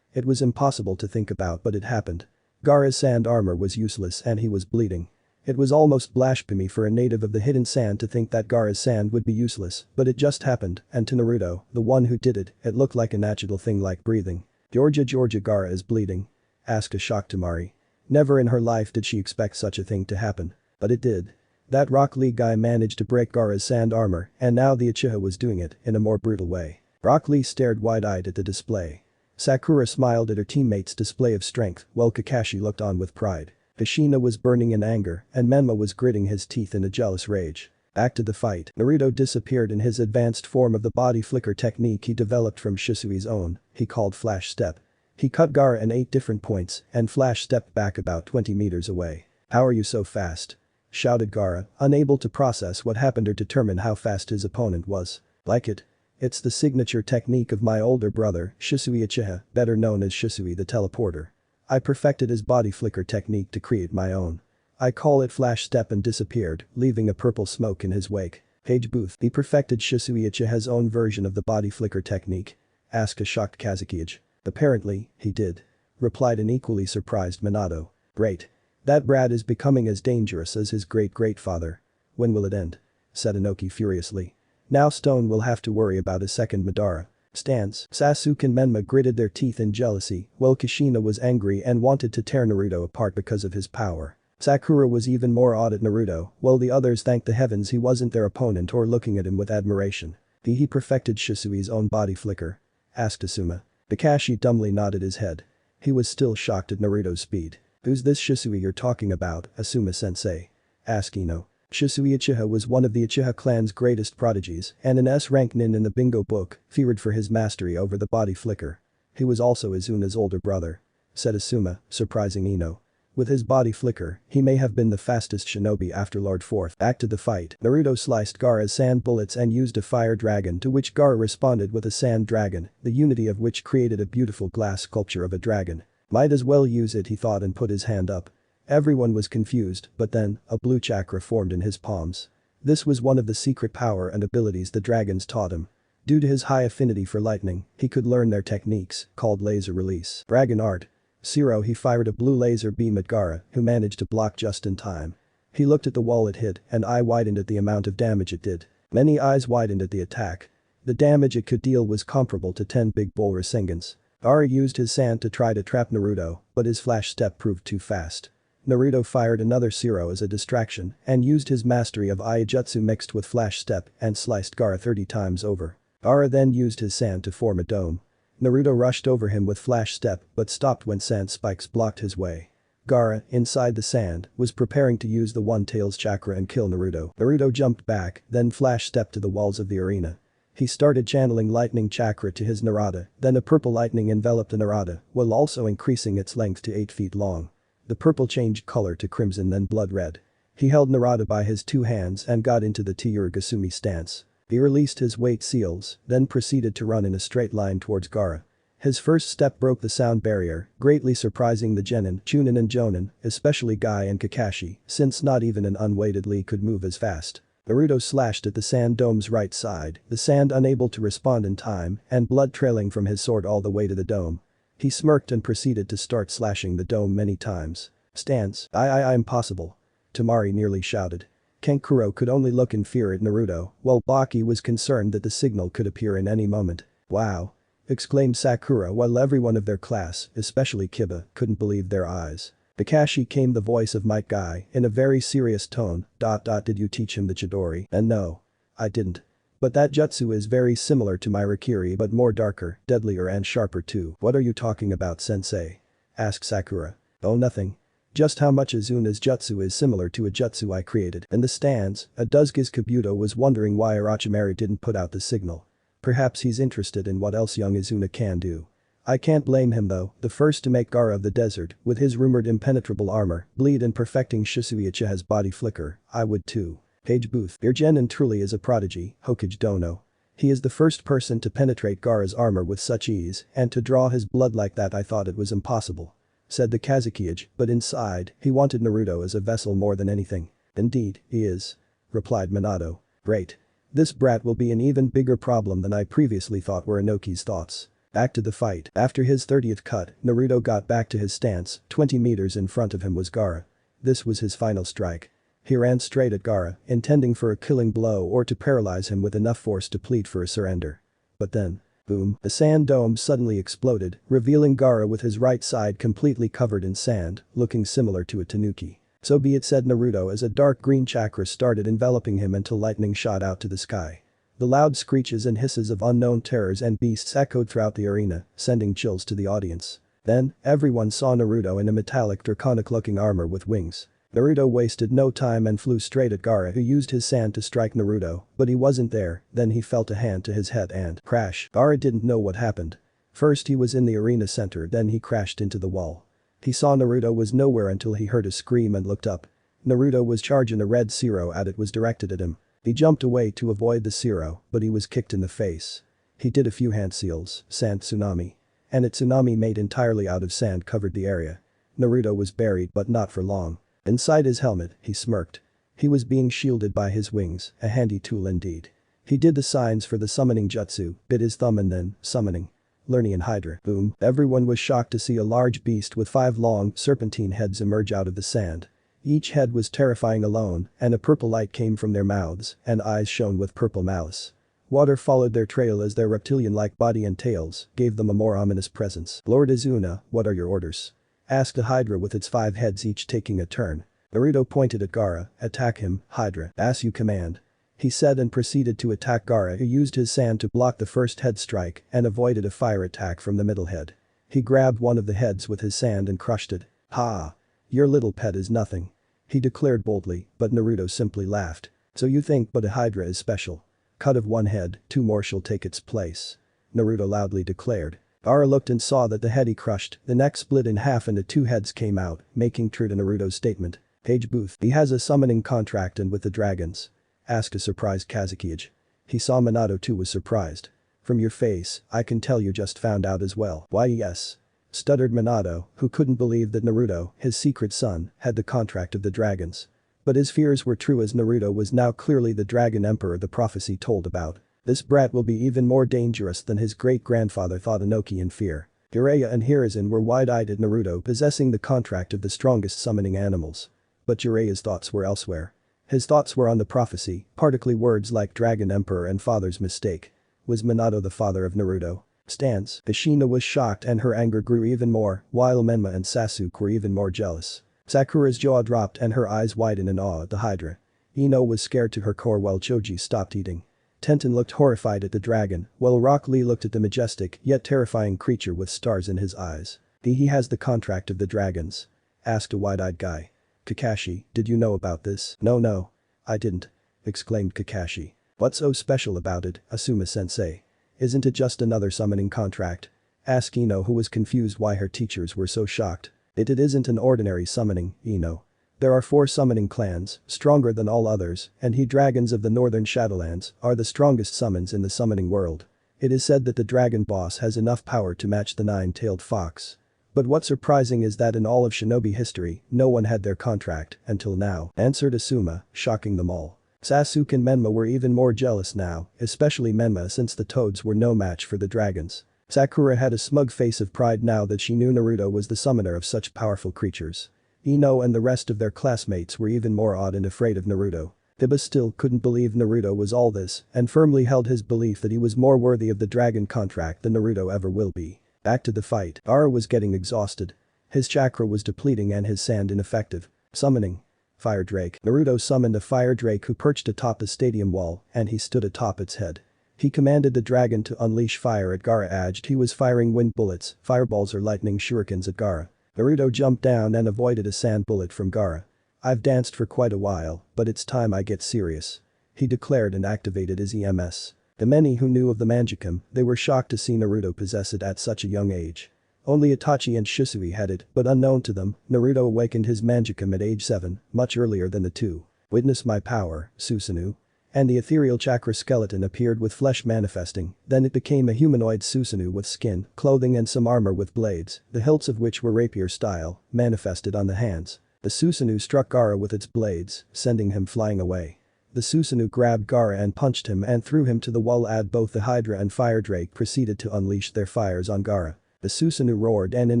It was impossible to think about, but it happened. Gaara's sand armor was useless and he was bleeding. It was almost blasphemy for a native of the hidden sand to think that Gaara's sand would be useless, but it just happened, and to Naruto, the one who did it, it looked like a natural thing like breathing. Georgia Gaara is bleeding? Asked a shocked Temari. Never in her life did she expect such a thing to happen. But it did. That Rock Lee guy managed to break Gaara's sand armor, and now the Uchiha was doing it in a more brutal way. Rock Lee stared wide-eyed at the display. Sakura smiled at her teammates' display of strength, while Kakashi looked on with pride. Kushina was burning in anger, and Menma was gritting his teeth in a jealous rage. Back to the fight, Naruto disappeared in his advanced form of the body flicker technique he developed from Shisui's own, he called Flash Step. He cut Gaara in 8 different points, and Flash stepped back about 20 meters away. "How are you so fast?" shouted Gaara, unable to process what happened or determine how fast his opponent was. "Like it? It's the signature technique of my older brother, Shisui Uchiha, better known as Shisui the Teleporter. I perfected his body flicker technique to create my own. I call it Flash Step," and disappeared, leaving a purple smoke in his wake. Page Booth. He perfected Shisui Uchiha's own version of the body flicker technique? Asked a shocked Kazukiage. Apparently, he did. Replied an equally surprised Minato. Great. That brat is becoming as dangerous as his great-great-father. When will it end? Said Inoki furiously. Now Stone will have to worry about a second Madara. Stance. Sasuke and Menma gritted their teeth in jealousy, while Kushina was angry and wanted to tear Naruto apart because of his power. Sakura was even more awed at Naruto, while the others thanked the heavens he wasn't their opponent or looking at him with admiration. He perfected Shisui's own body flicker? Asked Asuma. Kakashi dumbly nodded his head. He was still shocked at Naruto's speed. Who's this Shisui you're talking about, Asuma-sensei? Asked Ino. Shisui Uchiha was one of the Uchiha clan's greatest prodigies and an S-rank nin in the bingo book, feared for his mastery over the body flicker. He was also Izuna's older brother. Said Asuma, surprising Ino. With his body flicker, he may have been the fastest shinobi after Lord Fourth. Back to the fight, Naruto sliced Gaara's sand bullets and used a fire dragon, to which Gaara responded with a sand dragon, the unity of which created a beautiful glass sculpture of a dragon. Might as well use it, he thought, and put his hand up. Everyone was confused, but then, a blue chakra formed in his palms. This was one of the secret power and abilities the dragons taught him. Due to his high affinity for lightning, he could learn their techniques, called laser release. Dragon art. Zero. He fired a blue laser beam at Gaara, who managed to block just in time. He looked at the wall it hit, and eye widened at the amount of damage it did. Many eyes widened at the attack. The damage it could deal was comparable to 10 big bull Rasengans. Gaara used his sand to try to trap Naruto, but his flash step proved too fast. Naruto fired another Zero as a distraction and used his mastery of Iaijutsu mixed with flash step and sliced Gaara 30 times over. Gaara then used his sand to form a dome. Naruto rushed over him with flash step but stopped when sand spikes blocked his way. Gaara, inside the sand, was preparing to use the One-Tails chakra and kill Naruto. Naruto jumped back, then flash stepped to the walls of the arena. He started channeling lightning chakra to his Narada, then a purple lightning enveloped the Narada, while also increasing its length to 8 feet long. The purple changed color to crimson then blood red. He held Narada by his 2 hands and got into the Tsurugasumi stance. He released his weight seals, then proceeded to run in a straight line towards Gaara. His first step broke the sound barrier, greatly surprising the Genin, Chunin and Jonin, especially Guy and Kakashi, since not even an unweighted Lee could move as fast. Naruto slashed at the sand dome's right side, the sand unable to respond in time and blood trailing from his sword all the way to the dome. He smirked and proceeded to start slashing the dome many times. Stance. Impossible. Temari nearly shouted. Kankuro could only look in fear at Naruto, while Baki was concerned that the signal could appear in any moment. Wow. Exclaimed Sakura while everyone of their class, especially Kiba, couldn't believe their eyes. Kakashi came the voice of Might Guy in a very serious tone. Did you teach him the Chidori? And no. I didn't. But that jutsu is very similar to my Rikiri but more darker, deadlier and sharper too. What are you talking about, sensei? Asked Sakura. Oh, nothing. Just how much Izuna's jutsu is similar to a jutsu I created. In the stands, Aduzgi's Kabuto was wondering why Orochimaru didn't put out the signal. Perhaps he's interested in what else young Izuna can do. I can't blame him though, the first to make Gaara of the desert, with his rumored impenetrable armor, bleed and perfecting Shisui Uchiha's body flicker, I would too. Page Booth. Your Genin truly is a prodigy, Hokage Dono. He is the first person to penetrate Gaara's armor with such ease, and to draw his blood like that I thought it was impossible. Said the Kazukiage, but inside, he wanted Naruto as a vessel more than anything. Indeed, he is. Replied Minato. Great. This brat will be an even bigger problem than I previously thought were Inoki's thoughts. Back to the fight. After his 30th cut, Naruto got back to his stance. 20 meters in front of him was Gaara. This was his final strike. He ran straight at Gaara, intending for a killing blow or to paralyze him with enough force to plead for a surrender. But then, boom, the sand dome suddenly exploded, revealing Gaara with his right side completely covered in sand, looking similar to a tanuki. So be it, said Naruto as a dark green chakra started enveloping him until lightning shot out to the sky. The loud screeches and hisses of unknown terrors and beasts echoed throughout the arena, sending chills to the audience. Then, everyone saw Naruto in a metallic draconic-looking armor with wings. Naruto wasted no time and flew straight at Gaara, who used his sand to strike Naruto, but he wasn't there. Then he felt a hand to his head and crash. Gaara didn't know what happened. First he was in the arena center, then he crashed into the wall. He saw Naruto was nowhere until he heard a scream and looked up. Naruto was charging a red zero at it was directed at him. He jumped away to avoid the zero, but he was kicked in the face. He did a few hand seals, sand tsunami. And a tsunami made entirely out of sand covered the area. Naruto was buried but not for long. Inside his helmet, he smirked. He was being shielded by his wings, a handy tool indeed. He did the signs for the summoning jutsu, bit his thumb and then, summoning. Lernian Hydra. Boom. Everyone was shocked to see a large beast with 5 long, serpentine heads emerge out of the sand. Each head was terrifying alone, and a purple light came from their mouths, and eyes shone with purple malice. Water followed their trail as their reptilian-like body and tails gave them a more ominous presence. Lord Izuna, what are your orders? Asked the Hydra with its 5 heads each taking a turn. Naruto pointed at Gaara, attack him, Hydra, as you command. He said and proceeded to attack Gaara, who used his sand to block the first head strike and avoided a fire attack from the middle head. He grabbed one of the heads with his sand and crushed it. Ha! Your little pet is nothing. He declared boldly, but Naruto simply laughed. So you think but a Hydra is special. Cut of one head, 2 more shall take its place. Naruto loudly declared. Gaara looked and saw that the head he crushed, the neck split in half and the 2 heads came out, making true to Naruto's statement. Page Booth. He has a summoning contract and with the dragons. Asked a surprised Kazukiage. He saw Minato too was surprised. From your face, I can tell you just found out as well. Why yes. Stuttered Minato, who couldn't believe that Naruto, his secret son, had the contract of the dragons. But his fears were true as Naruto was now clearly the dragon emperor the prophecy told about. This brat will be even more dangerous than his great-grandfather thought Inoki in fear. Jiraiya and Hiruzen were wide-eyed at Naruto possessing the contract of the strongest summoning animals. But Jiraiya's thoughts were elsewhere. His thoughts were on the prophecy, particularly words like dragon emperor and father's mistake. Was Minato the father of Naruto? Stance. Kushina was shocked and her anger grew even more, while Menma and Sasuke were even more jealous. Sakura's jaw dropped and her eyes widened in awe at the Hydra. Ino was scared to her core while Choji stopped eating. Tenten looked horrified at the dragon, while Rock Lee looked at the majestic yet terrifying creature with stars in his eyes. He has the contract of the dragons. Asked a wide-eyed guy. Kakashi, did you know about this? No, I didn't. Exclaimed Kakashi. What's so special about it, Asuma-sensei? Isn't it just another summoning contract? Asked Ino, who was confused why her teachers were so shocked. It isn't an ordinary summoning, Ino. There are 4 summoning clans, stronger than all others, and he dragons of the northern Shadowlands are the strongest summons in the summoning world. It is said that the dragon boss has enough power to match the 9-tailed fox. But what's surprising is that in all of shinobi history, no one had their contract until now, answered Asuma, shocking them all. Sasuke and Menma were even more jealous now, especially Menma since the toads were no match for the dragons. Sakura had a smug face of pride now that she knew Naruto was the summoner of such powerful creatures. Ino and the rest of their classmates were even more awed and afraid of Naruto. Kiba still couldn't believe Naruto was all this and firmly held his belief that he was more worthy of the dragon contract than Naruto ever will be. Back to the fight. Gaara was getting exhausted. His chakra was depleting and his sand ineffective. Summoning. Fire Drake. Naruto summoned a fire drake who perched atop the stadium wall and he stood atop its head. He commanded the dragon to unleash fire at Gaara as he was firing wind bullets, fireballs or lightning shurikens at Gaara. Naruto jumped down and avoided a sand bullet from Gaara. I've danced for quite a while, but it's time I get serious. He declared and activated his EMS. The many who knew of the Manjikam, they were shocked to see Naruto possess it at such a young age. Only Itachi and Shisui had it, but unknown to them, Naruto awakened his Manjikam at age 7, much earlier than the two. Witness my power, Susanoo. And the ethereal chakra skeleton appeared with flesh manifesting, then it became a humanoid Susanoo with skin, clothing and some armor with blades, the hilts of which were rapier style, manifested on the hands. The Susanoo struck Gaara with its blades, sending him flying away. The Susanoo grabbed Gaara and punched him and threw him to the wall. Both the Hydra and Fire Drake proceeded to unleash their fires on Gaara. The Susanoo roared and in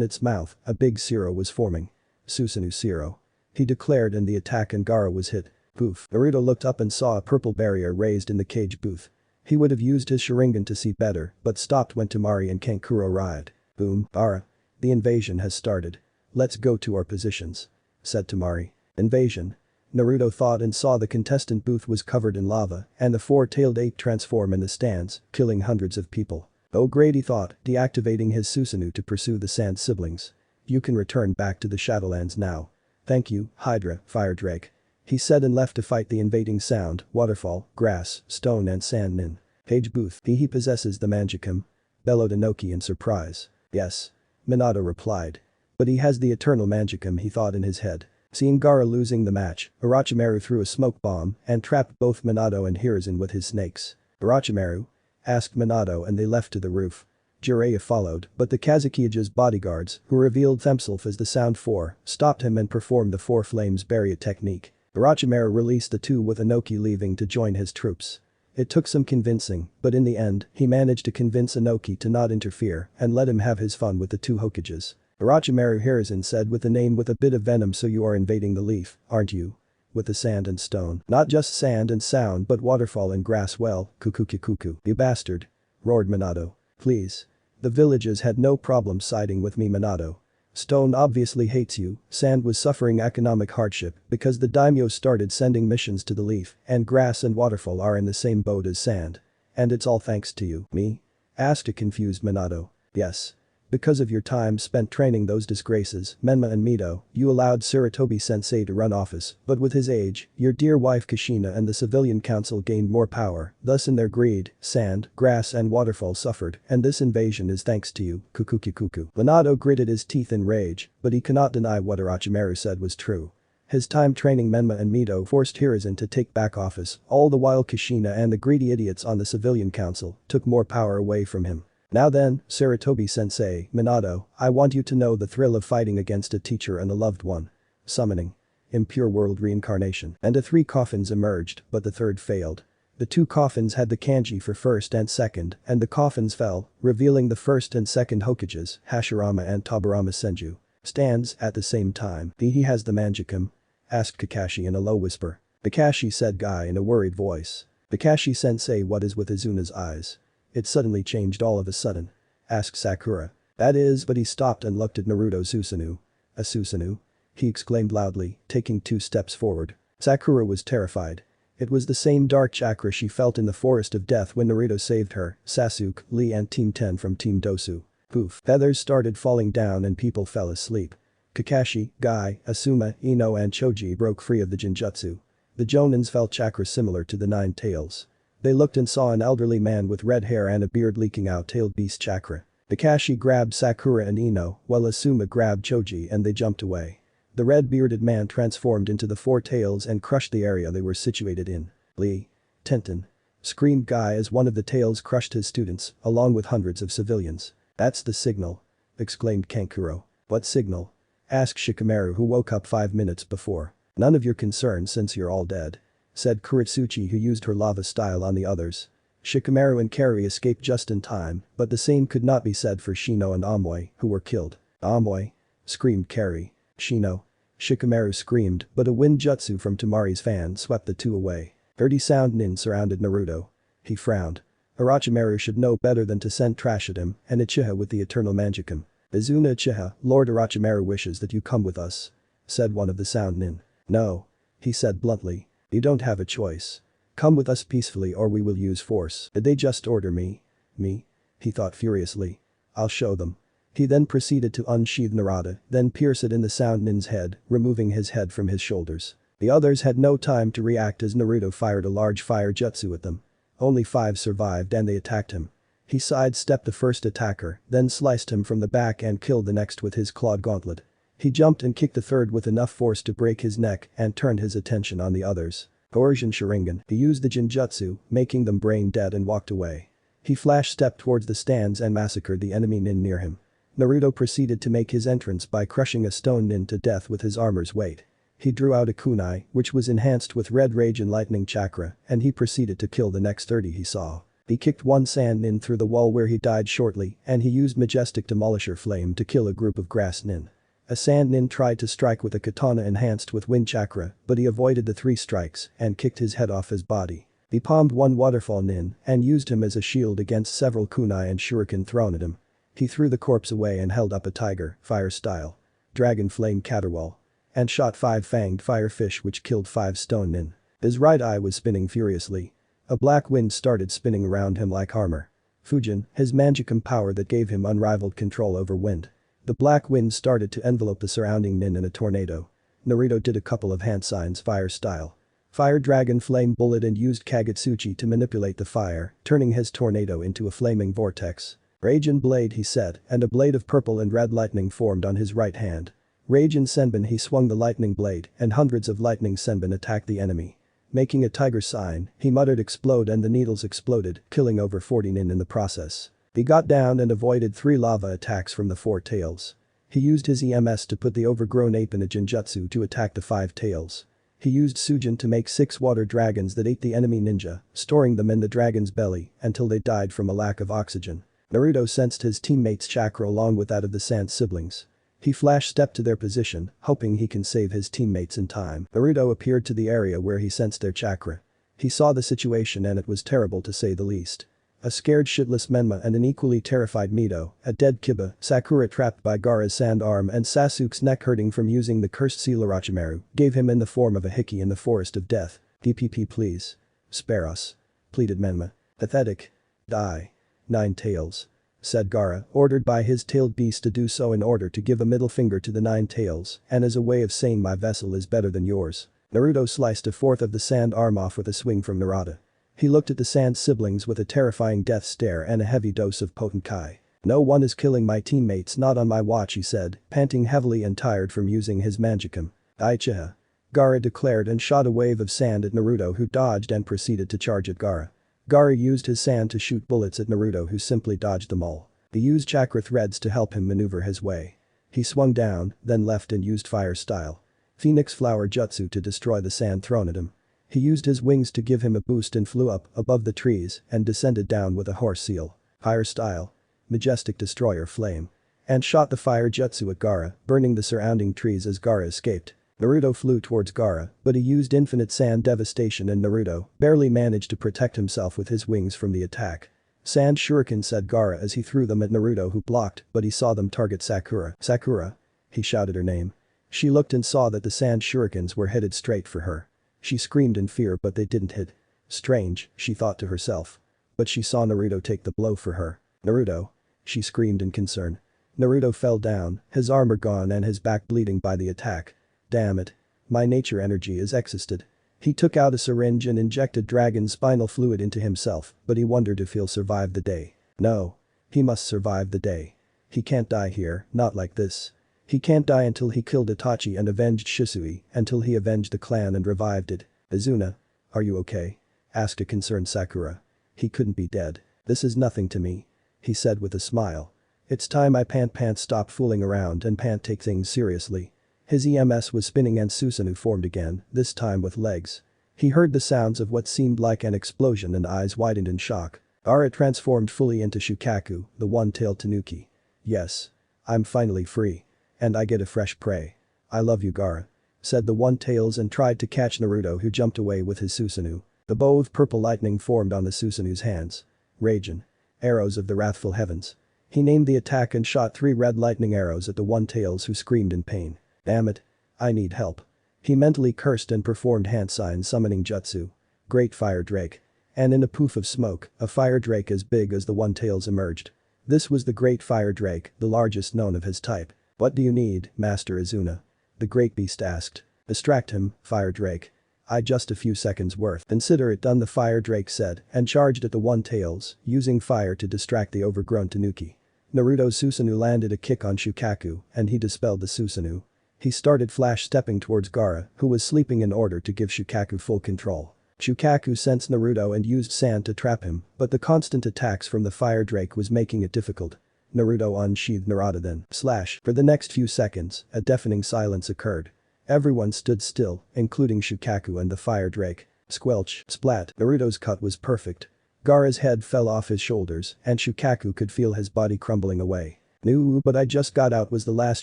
its mouth, a big Zero was forming. Susanoo Zero. He declared and the attack and Gaara was hit. Poof. Naruto looked up and saw a purple barrier raised in the cage booth. He would have used his Sharingan to see better, but stopped when Temari and Kankuro arrived. Boom. Gaara. The invasion has started. Let's go to our positions. Said Temari. Invasion. Naruto thought and saw the contestant booth was covered in lava and the four-tailed ape transform in the stands, killing hundreds of people. Oh great, he thought, deactivating his Susanoo to pursue the Sand siblings. You can return back to the Shadowlands now. Thank you, Hydra, Fire Drake. He said and left to fight the invading sound, waterfall, grass, stone and sand nin. Page booth. He possesses the Mangekyo. Bellowed Inoki in surprise. Yes. Minato replied. But he has the eternal Mangekyo, he thought in his head. Seeing Gaara losing the match, Orochimaru threw a smoke bomb and trapped both Minato and Hiruzen with his snakes. Orochimaru? Asked Minato and they left to the roof. Jiraiya followed, but the Kazukiyage's bodyguards, who revealed themselves as the Sound Four, stopped him and performed the Four Flames barrier technique. Orochimaru released the two with Inoki leaving to join his troops. It took some convincing, but in the end, he managed to convince Inoki to not interfere and let him have his fun with the two Hokages. Orochimaru Hiruzen said with a name with a bit of venom, so you are invading the leaf, aren't you? With the sand and stone. Not just sand and sound but waterfall and grass. Well, kuku. You bastard. Roared Minato. Please. The villages had no problem siding with me, Minato. Stone obviously hates you, sand was suffering economic hardship because the daimyo started sending missions to the leaf and grass and waterfall are in the same boat as sand. And it's all thanks to you. Me? Asked a confused Minato. Yes. Because of your time spent training those disgraces, Menma and Mito, you allowed Sarutobi-sensei to run office, but with his age, your dear wife Kushina and the civilian council gained more power, thus in their greed, sand, grass and waterfall suffered, and this invasion is thanks to you, kuku. Minato gritted his teeth in rage, but he cannot deny what Orochimaru said was true. His time training Menma and Mito forced Hiruzen to take back office, all the while Kushina and the greedy idiots on the civilian council took more power away from him. Now then, Sarutobi-sensei, Minato, I want you to know the thrill of fighting against a teacher and a loved one. Summoning. Impure world reincarnation. And the three coffins emerged, but the third failed. The two coffins had the kanji for first and second, and the coffins fell, revealing the first and second Hokages, Hashirama and Tobirama Senju. Stands at the same time. He has the Mangekyo? Asked Kakashi in a low whisper. Kakashi said Guy in a worried voice. Kakashi-sensei, what is with Izuna's eyes? It suddenly changed all of a sudden. Asked Sakura. That is, but he stopped and looked at Naruto Susanoo. A Susanoo? He exclaimed loudly, taking 2 steps forward. Sakura was terrified. It was the same dark chakra she felt in the forest of death when Naruto saved her, Sasuke, Lee and Team 10 from Team Dosu. Poof. Feathers started falling down and people fell asleep. Kakashi, Guy, Asuma, Ino and Choji broke free of the Jinjutsu. The Jonins felt chakra similar to the 9 tails. They looked and saw an elderly man with red hair and a beard leaking out tailed beast chakra. Kakashi grabbed Sakura and Ino, while Asuma grabbed Choji and they jumped away. The red-bearded man transformed into the 4 tails and crushed the area they were situated in. Lee. Tenten. Screamed Guy as one of the tails crushed his students, along with hundreds of civilians. That's the signal. Exclaimed Kankuro. What signal? Asked Shikamaru, who woke up 5 minutes before. None of your concern since you're all dead. Said Kuritsuchi, who used her lava style on the others. Shikamaru and Kari escaped just in time, but the same could not be said for Shino and Amoy, who were killed. Amoy? Screamed Kari. Shino? Shikamaru screamed, but a wind jutsu from Temari's fan swept the two away. 30 sound nin surrounded Naruto. He frowned. Orochimaru should know better than to send trash at him, and Uchiha with the eternal Mangekyo. Izuna Uchiha, Lord Orochimaru wishes that you come with us. Said one of the sound nin. No. He said bluntly. You don't have a choice. Come with us peacefully or we will use force. Did they just order me? Me? He thought furiously. I'll show them. He then proceeded to unsheath Narada, then pierce it in the sound nin's head, removing his head from his shoulders. The others had no time to react as Naruto fired a large fire jutsu at them. Only 5 survived and they attacked him. He sidestepped the first attacker, then sliced him from the back and killed the next with his clawed gauntlet. He jumped and kicked the third with enough force to break his neck and turned his attention on the others. Coercion Sharingan. He used the Jinjutsu, making them brain dead and walked away. He flash-stepped towards the stands and massacred the enemy nin near him. Naruto proceeded to make his entrance by crushing a stone nin to death with his armor's weight. He drew out a kunai, which was enhanced with red rage and lightning chakra, and he proceeded to kill the next 30 he saw. He kicked one sand nin through the wall where he died shortly, and he used majestic demolisher flame to kill a group of grass nin. A sand nin tried to strike with a katana enhanced with wind chakra, but he avoided the 3 strikes and kicked his head off his body. He palmed one waterfall nin and used him as a shield against several kunai and shuriken thrown at him. He threw the corpse away and held up a tiger, fire style. Dragon flame caterwaul. And shot 5 fanged fire fish which killed 5 stone nin. His right eye was spinning furiously. A black wind started spinning around him like armor. Fujin, his Manjikam power that gave him unrivaled control over wind. The black wind started to envelope the surrounding nin in a tornado. Naruto did a couple of hand signs fire style. Fire dragon flame bullet and used Kagetsuchi to manipulate the fire, turning his tornado into a flaming vortex. Rage and blade he said, and a blade of purple and red lightning formed on his right hand. Rage and senbon he swung the lightning blade and hundreds of lightning senbon attacked the enemy. Making a tiger sign, he muttered explode and the needles exploded, killing over 40 nin in the process. He got down and avoided 3 lava attacks from the 4 tails. He used his EMS to put the overgrown ape in a genjutsu to attack the 5 tails. He used Sujin to make 6 water dragons that ate the enemy ninja, storing them in the dragon's belly until they died from a lack of oxygen. Naruto sensed his teammates' chakra along with that of the Sand siblings. He flash-stepped to their position, hoping he can save his teammates in time. Naruto appeared to the area where he sensed their chakra. He saw the situation and it was terrible to say the least. A scared shitless Menma and an equally terrified Mito, a dead Kiba, Sakura trapped by Gaara's sand arm and Sasuke's neck hurting from using the cursed seal Orochimaru gave him in the form of a Hiki in the forest of death. DPP please. Spare us. Pleaded Menma. Pathetic. Die. 9 tails. Said Gaara, ordered by his tailed beast to do so in order to give a middle finger to the 9 tails and as a way of saying my vessel is better than yours. Naruto sliced a fourth of the sand arm off with a swing from Narada. He looked at the Sand siblings with a terrifying death stare and a heavy dose of potent Kai. No one is killing my teammates not on my watch he said, panting heavily and tired from using his Manjikam. Uchiha. Gaara declared and shot a wave of sand at Naruto who dodged and proceeded to charge at Gaara. Gaara used his sand to shoot bullets at Naruto who simply dodged them all. He used chakra threads to help him maneuver his way. He swung down, then left and used fire style. Phoenix flower jutsu to destroy the sand thrown at him. He used his wings to give him a boost and flew up above the trees and descended down with a horse seal. Fire style. Majestic destroyer flame. And shot the fire jutsu at Gaara, burning the surrounding trees as Gaara escaped. Naruto flew towards Gaara, but he used infinite sand devastation and Naruto barely managed to protect himself with his wings from the attack. Sand shuriken said Gaara as he threw them at Naruto who blocked but he saw them target Sakura. Sakura. He shouted her name. She looked and saw that the sand shurikens were headed straight for her. She screamed in fear but they didn't hit. Strange, she thought to herself. But she saw Naruto take the blow for her. Naruto. She screamed in concern. Naruto fell down, his armor gone and his back bleeding by the attack. Damn it. My nature energy is exhausted. He took out a syringe and injected dragon spinal fluid into himself, but he wondered if he'll survive the day. No. He must survive the day. He can't die here, not like this. He can't die until he killed Itachi and avenged Shisui, until he avenged the clan and revived it. Izuna. Are you okay? Asked a concerned Sakura. He couldn't be dead. This is nothing to me. He said with a smile. It's time I Pant stop fooling around and Pant take things seriously. His EMS was spinning and Susanoo formed again, this time with legs. He heard the sounds of what seemed like an explosion and eyes widened in shock. Gaara transformed fully into Shukaku, the one-tailed tanuki. Yes. I'm finally free. And I get a fresh prey. I love you Gaara. Said the one-tails and tried to catch Naruto who jumped away with his Susanoo. The bow of purple lightning formed on the Susanoo's hands. Raijin. Arrows of the wrathful heavens. He named the attack and shot 3 red lightning arrows at the one-tails who screamed in pain. Damn it. I need help. He mentally cursed and performed hand sign summoning jutsu. Great fire drake. And in a poof of smoke, a fire drake as big as the one-tails emerged. This was the great fire drake, the largest known of his type. What do you need, Master Izuna? The great beast asked. Distract him, fire drake. I just a few seconds worth. Consider it done the fire drake said and charged at the one-tails, using fire to distract the overgrown tanuki. Naruto's Susanoo landed a kick on Shukaku and he dispelled the Susanoo. He started flash-stepping towards Gaara, who was sleeping in order to give Shukaku full control. Shukaku sensed Naruto and used sand to trap him, but the constant attacks from the fire drake was making it difficult. Naruto unsheathed Narada then. For the next few seconds, a deafening silence occurred. Everyone stood still, including Shukaku and the fire drake. Squelch, splat, Naruto's cut was perfect. Gaara's head fell off his shoulders and Shukaku could feel his body crumbling away. "No, but I just got out," was the last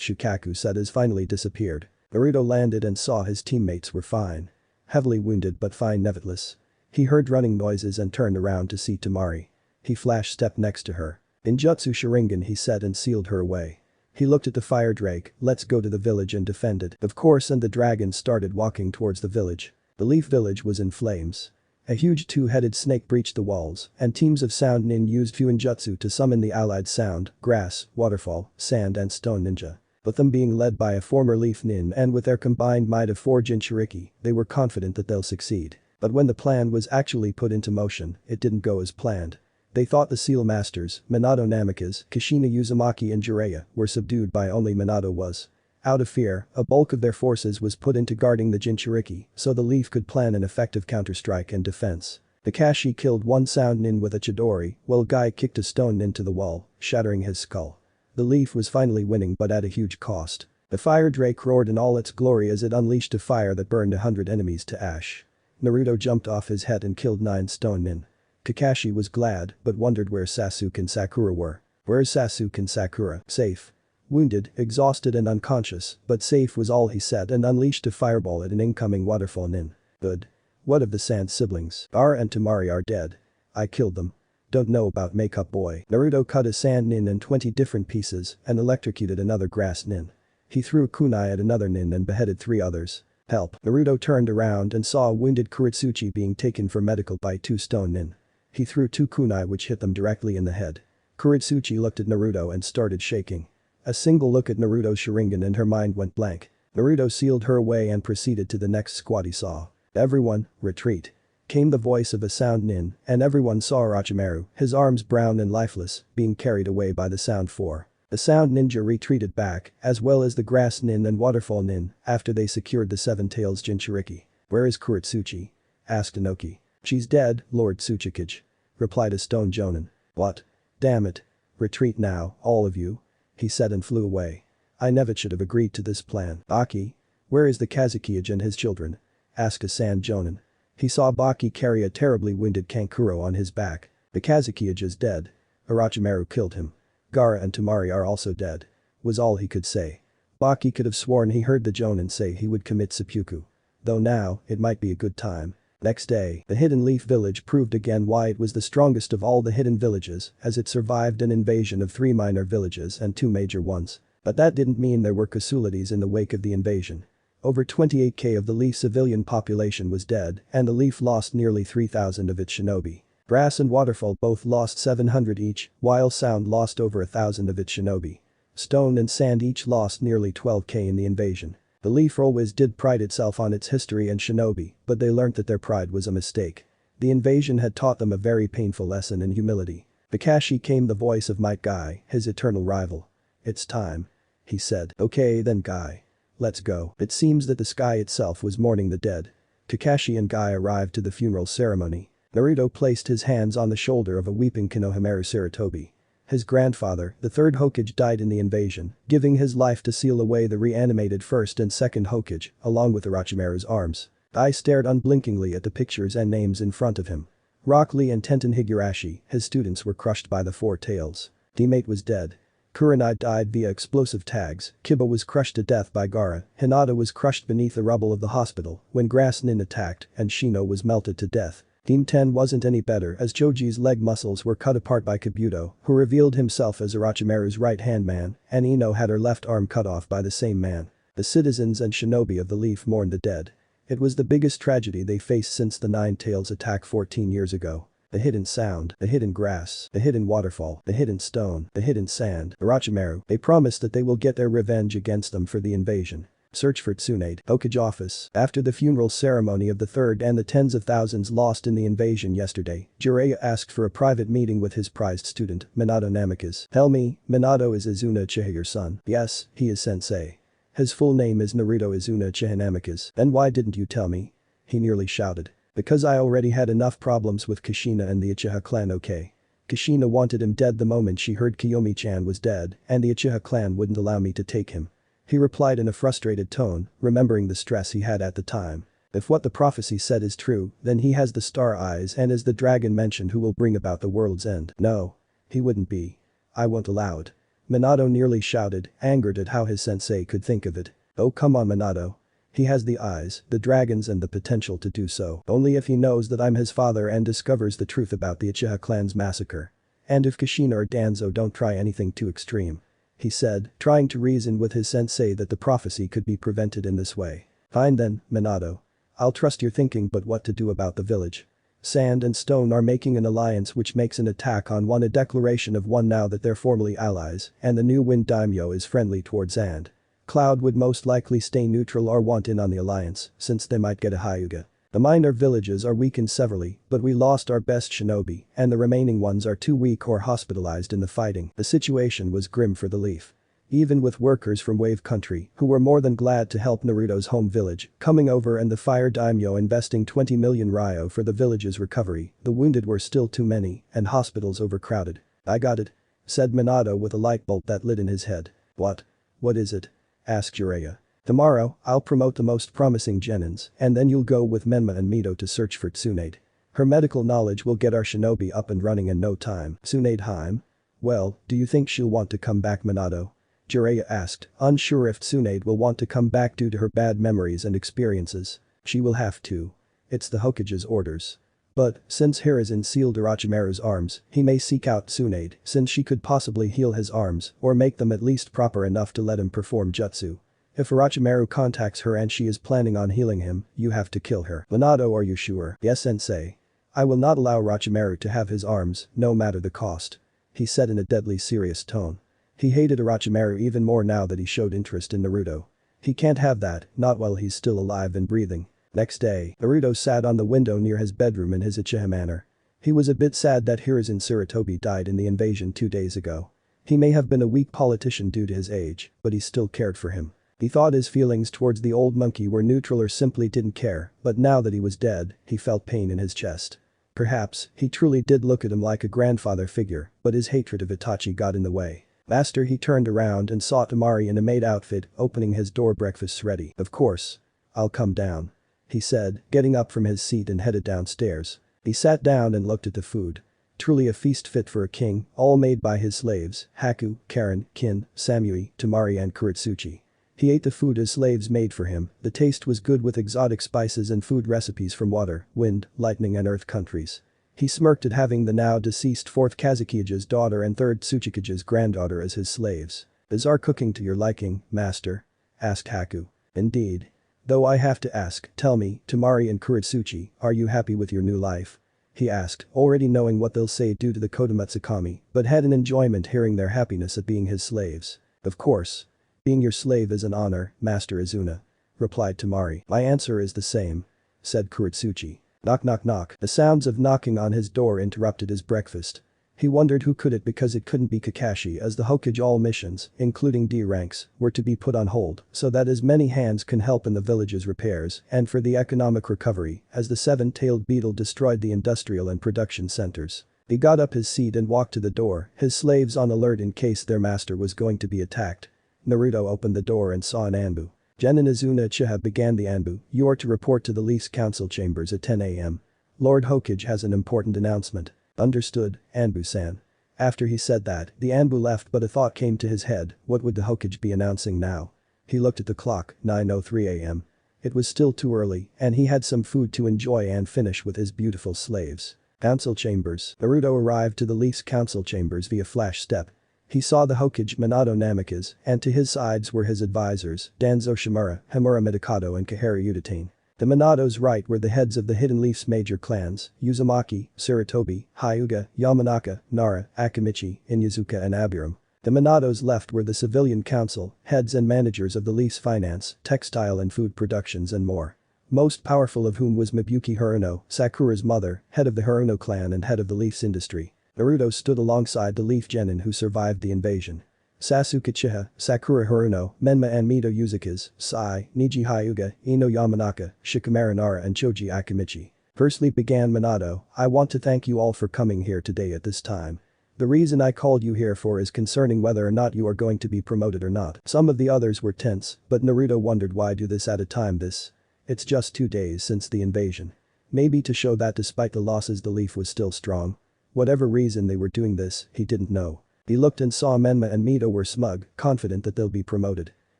Shukaku said as finally disappeared. Naruto landed and saw his teammates were fine. Heavily wounded but fine nevertheless. He heard running noises and turned around to see Temari. He flash stepped next to her. "Injutsu Sharingan," he said and sealed her away. He looked at the fire drake, "Let's go to the village and defend it." Of course, and the dragon started walking towards the village. The leaf village was in flames. A huge two-headed snake breached the walls, and teams of sound nin used Fuinjutsu to summon the allied sound, grass, waterfall, sand and stone ninja. With them being led by a former leaf nin and with their combined might of 4 Jinchuriki, they were confident that they'll succeed. But when the plan was actually put into motion, it didn't go as planned. They thought the seal masters, Minato Namikaze, Kushina Uzumaki and Jiraiya, were subdued by only Minato was. Out of fear, a bulk of their forces was put into guarding the Jinchuriki, so the Leaf could plan an effective counterstrike and defense. Kakashi killed one sound nin with a Chidori, while Guy kicked a stone nin to the wall, shattering his skull. The Leaf was finally winning but at a huge cost. The fire drake roared in all its glory as it unleashed a fire that burned 100 enemies to ash. Naruto jumped off his head and killed 9 stone nin. Kakashi was glad but wondered where Sasuke and Sakura were. "Where's Sasuke and Sakura?" "Safe." Wounded, exhausted and unconscious, but safe was all he said and unleashed a fireball at an incoming waterfall nin. "Good. What of the Sand siblings? Gaara and Temari are dead. I killed them. Don't know about Makeup Boy." Naruto cut a sand nin in 20 different pieces and electrocuted another grass nin. He threw a kunai at another nin and beheaded 3 others. "Help." Naruto turned around and saw a wounded Kuretsuchi being taken for medical by 2 stone nin. He threw 2 kunai which hit them directly in the head. Kuretsuchi looked at Naruto and started shaking. A single look at Naruto's Sharingan and her mind went blank. Naruto sealed her away and proceeded to the next squad he saw. "Everyone, retreat." Came the voice of a sound nin, and everyone saw Orochimaru, his arms brown and lifeless, being carried away by the sound 4. The sound ninja retreated back, as well as the grass nin and waterfall nin, after they secured the 7 tails Jinchuriki. "Where is Kuretsuchi?" asked Inoki. "She's dead, Lord Tsuchikage," replied a stone jonin. "What? Damn it. Retreat now, all of you," he said and flew away. "I never should have agreed to this plan." "Baki? Where is the Kazekage and his children?" asked a sand jonin. He saw Baki carry a terribly wounded Kankuro on his back. "The Kazekage is dead. Orochimaru killed him. Gaara and Temari are also dead," was all he could say. Baki could have sworn he heard the jonin say he would commit seppuku. Though now, it might be a good time. Next day, the Hidden Leaf Village proved again why it was the strongest of all the hidden villages, as it survived an invasion of 3 minor villages and 2 major ones. But that didn't mean there were casualties in the wake of the invasion. Over 28k of the Leaf civilian population was dead, and the Leaf lost nearly 3,000 of its shinobi. Grass and Waterfall both lost 700 each, while Sound lost over 1,000 of its shinobi. Stone and Sand each lost nearly 12k in the invasion. The Leaf always did pride itself on its history and shinobi, but they learnt that their pride was a mistake. The invasion had taught them a very painful lesson in humility. Kakashi came the voice of Might Guy, his eternal rival. "It's time," he said. "Okay then Guy. Let's go." It seems that the sky itself was mourning the dead. Kakashi and Guy arrived to the funeral ceremony. Naruto placed his hands on the shoulder of a weeping Konohamaru Sarutobi. His grandfather, the 3rd Hokage, died in the invasion, giving his life to seal away the reanimated 1st and 2nd Hokage, along with Orochimaru's arms. Guy stared unblinkingly at the pictures and names in front of him. Rock Lee and Tenten Higurashi, his students, were crushed by the 4 tails. Teammate was dead. Kurenai died via explosive tags, Kiba was crushed to death by Gaara, Hinata was crushed beneath the rubble of the hospital when Grass Nin attacked, and Shino was melted to death. Team 10 wasn't any better as Choji's leg muscles were cut apart by Kabuto, who revealed himself as Orochimaru's right-hand man, and Ino had her left arm cut off by the same man. The citizens and shinobi of the Leaf mourned the dead. It was the biggest tragedy they faced since the Nine Tails attack 14 years ago. The hidden sound, the hidden grass, the hidden waterfall, the hidden stone, the hidden sand, Orochimaru, they promised that they will get their revenge against them for the invasion. Search for Tsunade, Hokage office. After the funeral ceremony of the 3rd and the tens of thousands lost in the invasion yesterday, Jiraiya asked for a private meeting with his prized student, Minato Namikaze. "Tell me, Minato is Izuna Uchiha your son?" "Yes, he is sensei." "His full name is Naruto Izuna Uchiha Namikaze." "Then why didn't you tell me?" he nearly shouted. "Because I already had enough problems with Kushina and the Uchiha clan, okay? Kushina wanted him dead the moment she heard Kiyomi-chan was dead, and the Uchiha clan wouldn't allow me to take him. He replied in a frustrated tone, remembering the stress he had at the time. If what the prophecy said is true, then he has the star eyes and is the dragon mentioned who will bring about the world's end. No. He wouldn't be. I won't allow it. Minato nearly shouted, angered at how his sensei could think of it. Oh come on Minato. He has the eyes, the dragons and the potential to do so. Only if he knows that I'm his father and discovers the truth about the Uchiha clan's massacre. And if Kushina or Danzo don't try anything too extreme. He said, trying to reason with his sensei that the prophecy could be prevented in this way. Fine then, Minato. I'll trust your thinking, but what to do about the village? Sand and Stone are making an alliance which makes an attack on one a declaration of one now that they're formally allies, and the new Wind Daimyo is friendly towards Sand. Cloud would most likely stay neutral or want in on the alliance, since they might get a Hyuga. The minor villages are weakened severely, but we lost our best shinobi, and the remaining ones are too weak or hospitalized in the fighting. The situation was grim for the Leaf. Even with workers from Wave Country, who were more than glad to help Naruto's home village, coming over and the Fire Daimyo investing 20 million ryo for the village's recovery, the wounded were still too many, and hospitals overcrowded. I got it. Said Minato with a light bulb that lit in his head. What? What is it? Asked Jiraiya. Tomorrow, I'll promote the most promising genins, and then you'll go with Menma and Mito to search for Tsunade. Her medical knowledge will get our shinobi up and running in no time. Tsunade Heim? Well, do you think she'll want to come back Minato? Jiraiya asked, unsure if Tsunade will want to come back due to her bad memories and experiences. She will have to. It's the Hokage's orders. But, since Hiruzen sealed Orochimaru's arms, he may seek out Tsunade, since she could possibly heal his arms, or make them at least proper enough to let him perform jutsu. If Orochimaru contacts her and she is planning on healing him, you have to kill her. Minato, are you sure? Yes sensei. I will not allow Orochimaru to have his arms, no matter the cost. He said in a deadly serious tone. He hated Orochimaru even more now that he showed interest in Naruto. He can't have that, not while he's still alive and breathing. Next day, Naruto sat on the window near his bedroom in his Uchiha manner. He was a bit sad that Hiruzen Sarutobi died in the invasion 2 days ago. He may have been a weak politician due to his age, but he still cared for him. He thought his feelings towards the old monkey were neutral or simply didn't care, but now that he was dead, he felt pain in his chest. Perhaps, he truly did look at him like a grandfather figure, but his hatred of Itachi got in the way. Master, he turned around and saw Temari in a maid outfit, opening his door. Breakfast's ready. Of course. I'll come down. He said, getting up from his seat and headed downstairs. He sat down and looked at the food. Truly a feast fit for a king, all made by his slaves, Haku, Karin, Kin, Samui, Temari and Kuretsuchi. He ate the food his slaves made for him. The taste was good with exotic spices and food recipes from water, wind, lightning and earth countries. He smirked at having the now deceased 4th Kazukige's daughter and 3rd Tsuchikage's granddaughter as his slaves. Is our cooking to your liking, master? Asked Haku. Indeed. Though I have to ask, tell me, Temari and Kuretsuchi, are you happy with your new life? He asked, already knowing what they'll say due to the Kodomatsukami, but had an enjoyment hearing their happiness at being his slaves. Of course. Being your slave is an honor, Master Izuna. Replied Temari. My answer is the same. Said Kuretsuchi. Knock knock knock. The sounds of knocking on his door interrupted his breakfast. He wondered who could it because it couldn't be Kakashi as the Hokage all missions, including D ranks, were to be put on hold so that as many hands can help in the village's repairs and for the economic recovery as the 7-tailed beetle destroyed the industrial and production centers. He got up his seat and walked to the door, his slaves on alert in case their master was going to be attacked. Naruto opened the door and saw an Anbu. Genin Izuna Uchiha began the Anbu. You are to report to the Leaf's council chambers at 10 a.m. Lord Hokage has an important announcement. Understood, Anbu-san. After he said that, the Anbu left but a thought came to his head, what would the Hokage be announcing now? He looked at the clock, 9:03 a.m. It was still too early, and he had some food to enjoy and finish with his beautiful slaves. Council chambers. Naruto arrived to the Leaf's council chambers via flash step. He saw the Hokage Minato Namikaze, and to his sides were his advisors, Danzo Shimura, Himura Mitokado and Kahara Udatain. To Minato's right were the heads of the Hidden Leaf's major clans, Uzumaki, Sarutobi, Hyuga, Yamanaka, Nara, Akimichi, Inyazuka and Abiram. To Minato's left were the civilian council, heads and managers of the Leaf's finance, textile and food productions and more. Most powerful of whom was Mibuki Haruno, Sakura's mother, head of the Haruno clan and head of the Leaf's industry. Naruto stood alongside the Leaf Genin who survived the invasion. Sasuke Uchiha, Sakura Haruno, Menma and Mito Uzuka's, Sai, Neji Hyuga, Ino Yamanaka, Shikamaru Nara and Choji Akimichi. Firstly began Minato, I want to thank you all for coming here today at this time. The reason I called you here for is concerning whether or not you are going to be promoted or not. Some of the others were tense, but Naruto wondered why do this at a time this. It's just 2 days since the invasion. Maybe to show that despite the losses the leaf was still strong. Whatever reason they were doing this, he didn't know. He looked and saw Menma and Mito were smug, confident that they'll be promoted.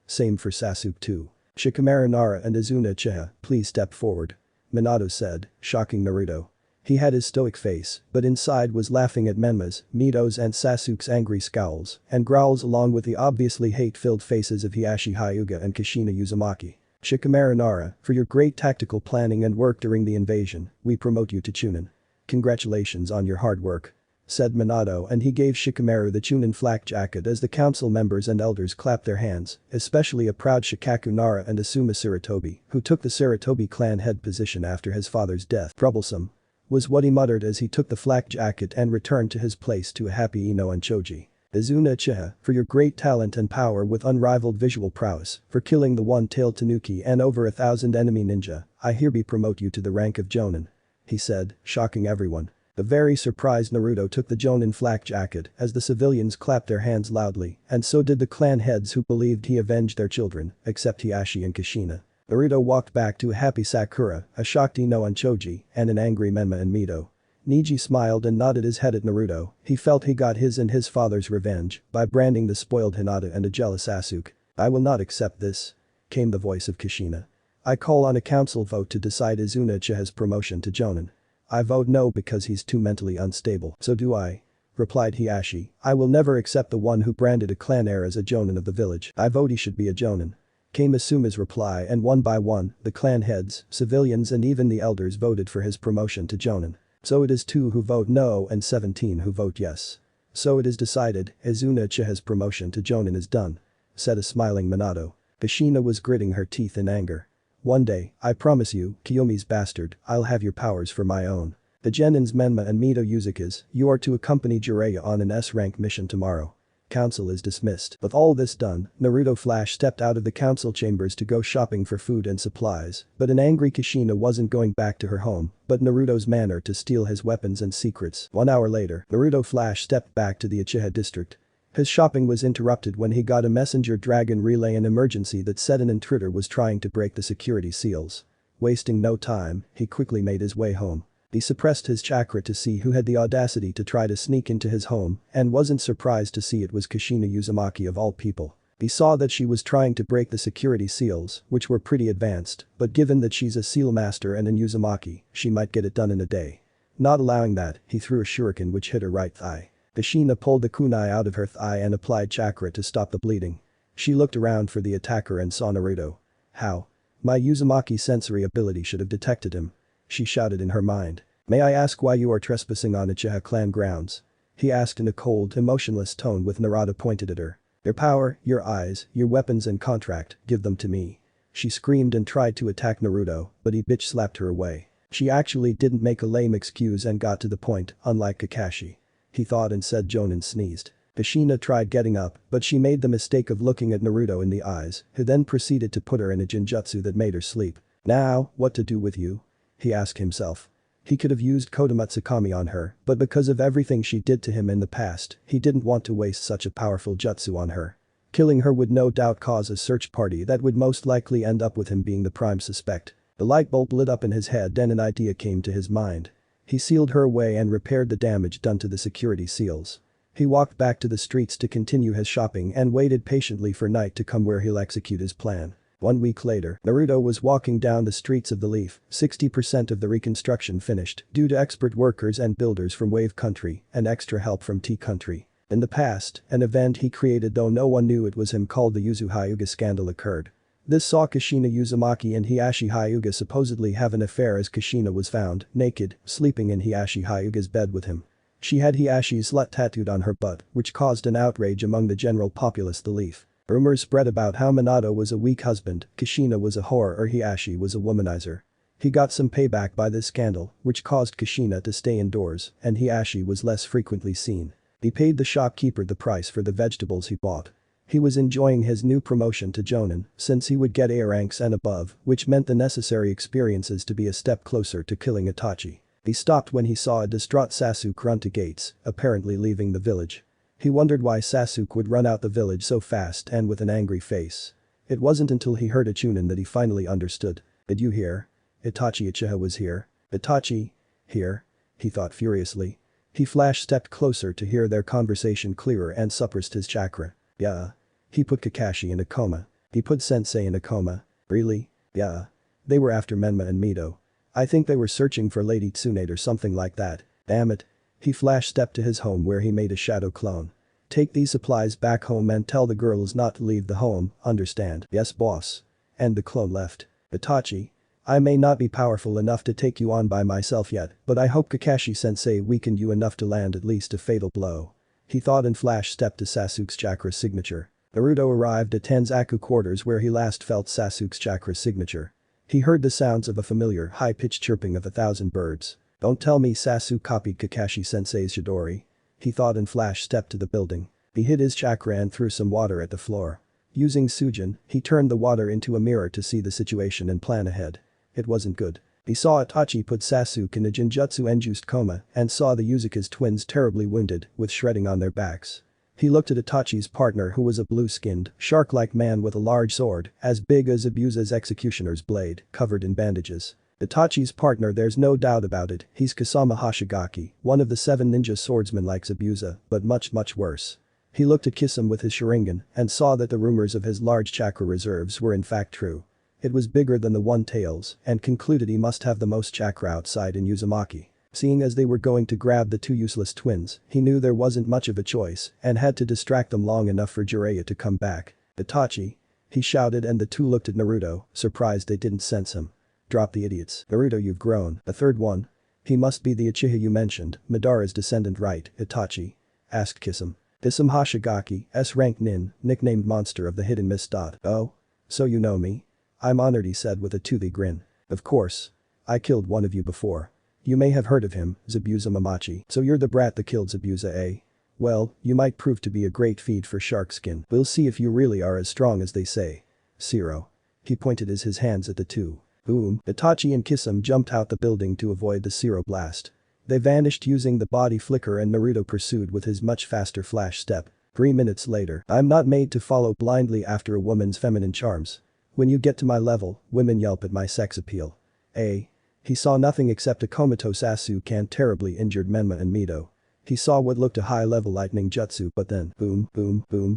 Same for Sasuke too. Shikamaru Nara and Izuna Uchiha, please step forward. Minato said, shocking Naruto. He had his stoic face, but inside was laughing at Menma's, Mito's and Sasuke's angry scowls and growls along with the obviously hate-filled faces of Hiashi Hyuga and Kushina Uzumaki. Shikamaru Nara, for your great tactical planning and work during the invasion, we promote you to Chunin. Congratulations on your hard work. Said Minato, and he gave Shikamaru the Chunin flak jacket as the council members and elders clapped their hands, especially a proud Shikaku Nara and Asuma Sarutobi, who took the Sarutobi clan head position after his father's death. Troublesome. Was what he muttered as he took the flak jacket and returned to his place to a happy Ino and Choji. Izuna Uchiha, for your great talent and power with unrivaled visual prowess, for killing the one-tailed Tanuki and over 1,000 enemy ninja, I hereby promote you to the rank of Jonin. He said, shocking everyone. The very surprised Naruto took the Jonin flak jacket as the civilians clapped their hands loudly, and so did the clan heads who believed he avenged their children, except Hiashi and Kushina. Naruto walked back to a happy Sakura, a shocked Ino and Choji, and an angry Menma and Mito. Neji smiled and nodded his head at Naruto. He felt he got his and his father's revenge by branding the spoiled Hinata and a jealous Sasuke. I will not accept this. Came the voice of Kushina. I call on a council vote to decide Izuna Uchiha's promotion to Jonin. I vote no because he's too mentally unstable. So do I. Replied Hiashi. I will never accept the one who branded a clan heir as a Jonin of the village. I vote he should be a Jonin. Came Asuma's reply, and one by one, the clan heads, civilians and even the elders voted for his promotion to Jonin. So it is 2 who vote no and 17 who vote yes. So it is decided, Izuna Uchiha's promotion to Jonin is done. Said a smiling Minato. Kushina was gritting her teeth in anger. One day, I promise you, Kiyomi's bastard, I'll have your powers for my own. The Genin's Menma and Mito Uzuka's, you are to accompany Jiraiya on an S-rank mission tomorrow. Council is dismissed. With all this done, Naruto Flash stepped out of the council chambers to go shopping for food and supplies, but an angry Kushina wasn't going back to her home, but Naruto's manner to steal his weapons and secrets. 1 hour later, Naruto Flash stepped back to the Uchiha district. His shopping was interrupted when he got a messenger dragon relay an emergency that said an intruder was trying to break the security seals. Wasting no time, he quickly made his way home. He suppressed his chakra to see who had the audacity to try to sneak into his home and wasn't surprised to see it was Kushina Uzumaki of all people. He saw that she was trying to break the security seals, which were pretty advanced, but given that she's a seal master and an Uzumaki, she might get it done in a day. Not allowing that, he threw a shuriken which hit her right thigh. Kushina pulled the kunai out of her thigh and applied chakra to stop the bleeding. She looked around for the attacker and saw Naruto. How? My Uzumaki sensory ability should have detected him. She shouted in her mind. May I ask why you are trespassing on Uchiha clan grounds? He asked in a cold, emotionless tone with Naruto pointed at her. Your power, your eyes, your weapons and contract, give them to me. She screamed and tried to attack Naruto, but he bitch slapped her away. She actually didn't make a lame excuse and got to the point, unlike Kakashi. He thought and said Jonin sneezed. Kushina tried getting up, but she made the mistake of looking at Naruto in the eyes, who then proceeded to put her in a genjutsu that made her sleep. Now, what to do with you? He asked himself. He could have used Kodomatsukami on her, but because of everything she did to him in the past, he didn't want to waste such a powerful jutsu on her. Killing her would no doubt cause a search party that would most likely end up with him being the prime suspect. The light bulb lit up in his head and an idea came to his mind. He sealed her away and repaired the damage done to the security seals. He walked back to the streets to continue his shopping and waited patiently for night to come where he'll execute his plan. 1 week later, Naruto was walking down the streets of the Leaf, 60% of the reconstruction finished due to expert workers and builders from Wave Country and extra help from T Country. In the past, an event he created though no one knew it was him called the Yuzu Hyuga scandal occurred. This saw Kushina Uzumaki and Hiashi Hyuga supposedly have an affair as Kushina was found, naked, sleeping in Hiashi Hyuga's bed with him. She had Hiashi's slut tattooed on her butt, which caused an outrage among the general populace the Leaf. Rumors spread about how Minato was a weak husband, Kushina was a whore or Hiashi was a womanizer. He got some payback by this scandal, which caused Kushina to stay indoors, and Hiashi was less frequently seen. He paid the shopkeeper the price for the vegetables he bought. He was enjoying his new promotion to Jonin, since he would get A ranks and above, which meant the necessary experiences to be a step closer to killing Itachi. He stopped when he saw a distraught Sasuke run to gates, apparently leaving the village. He wondered why Sasuke would run out the village so fast and with an angry face. It wasn't until he heard a Chunin that he finally understood. Did you hear? Itachi Uchiha was here. Itachi? Here? He thought furiously. He flash-stepped closer to hear their conversation clearer and suppressed his chakra. Yeah. He put Kakashi in a coma. He put Sensei in a coma. Really? Yeah. They were after Menma and Mito. I think they were searching for Lady Tsunade or something like that. Damn it. He flash-stepped to his home where he made a shadow clone. Take these supplies back home and tell the girls not to leave the home, understand? Yes boss. And the clone left. Itachi. I may not be powerful enough to take you on by myself yet, but I hope Kakashi-sensei weakened you enough to land at least a fatal blow. He thought and flash-stepped to Sasuke's chakra signature. Naruto arrived at Tenzaku quarters where he last felt Sasuke's chakra signature. He heard the sounds of a familiar high-pitched chirping of 1,000 birds. Don't tell me Sasuke copied Kakashi-sensei's Chidori. He thought and flash-stepped to the building. He hid his chakra and threw some water at the floor. Using Sujin, he turned the water into a mirror to see the situation and plan ahead. It wasn't good. He saw Itachi put Sasuke in a Genjutsu-induced coma and saw the Uzuka's twins terribly wounded, with shredding on their backs. He looked at Itachi's partner who was a blue-skinned, shark-like man with a large sword, as big as Abusa's executioner's blade, covered in bandages. Itachi's partner, there's no doubt about it, he's Kasama Hashigaki, one of the 7 ninja swordsmen like Zabuza, but much worse. He looked at Kisame with his Sharingan and saw that the rumors of his large chakra reserves were in fact true. It was bigger than the One-Tails and concluded he must have the most chakra outside in Uzumaki. Seeing as they were going to grab the 2 useless twins, he knew there wasn't much of a choice and had to distract them long enough for Jiraiya to come back. Itachi? He shouted and the 2 looked at Naruto, surprised they didn't sense him. Drop the idiots. Naruto, you've grown. A third one? He must be the Uchiha you mentioned, Madara's descendant, right, Itachi? Asked Kisame. Kisame Hashigaki, S-rank nin, nicknamed Monster of the Hidden Mist. Oh? So you know me? I'm honored, he said with a toothy grin. Of course. I killed one of you before. You may have heard of him, Zabuza Mamachi. So you're the brat that killed Zabuza, eh? Well, you might prove to be a great feed for shark skin. We'll see if you really are as strong as they say. Zero. He pointed his hands at the 2. Boom. Itachi and Kisame jumped out the building to avoid the Zero blast. They vanished using the body flicker and Naruto pursued with his much faster flash step. 3 minutes later. I'm not made to follow blindly after a woman's feminine charms. When you get to my level, women yelp at my sex appeal. He saw nothing except a comatose Sasuke and terribly injured Menma and Mito. He saw what looked a high-level lightning jutsu but then boom.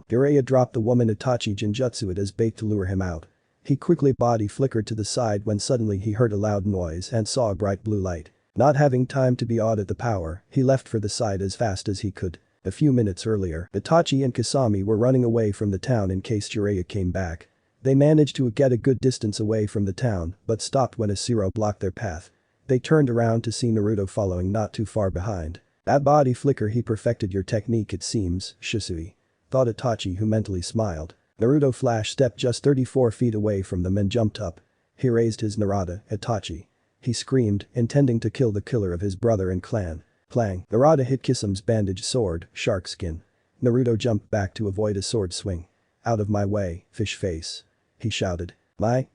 Jiraiya dropped the woman Itachi Genjutsu it as bait to lure him out. He quickly body flickered to the side when suddenly he heard a loud noise and saw a bright blue light. Not having time to be awed at the power, he left for the side as fast as he could. A few minutes earlier, Itachi and Kasami were running away from the town in case Jiraiya came back. They managed to get a good distance away from the town but stopped when a Zero blocked their path. They turned around to see Naruto following not too far behind. That body flicker, he perfected your technique it seems, Shisui. Thought Itachi who mentally smiled. Naruto flash-stepped just 34 feet away from them and jumped up. He raised his Narada, Itachi. He screamed, intending to kill the killer of his brother and clan. Clang. Narada hit Kisame's bandaged sword, shark skin. Naruto jumped back to avoid a sword swing. Out of my way, fish face. He shouted. My,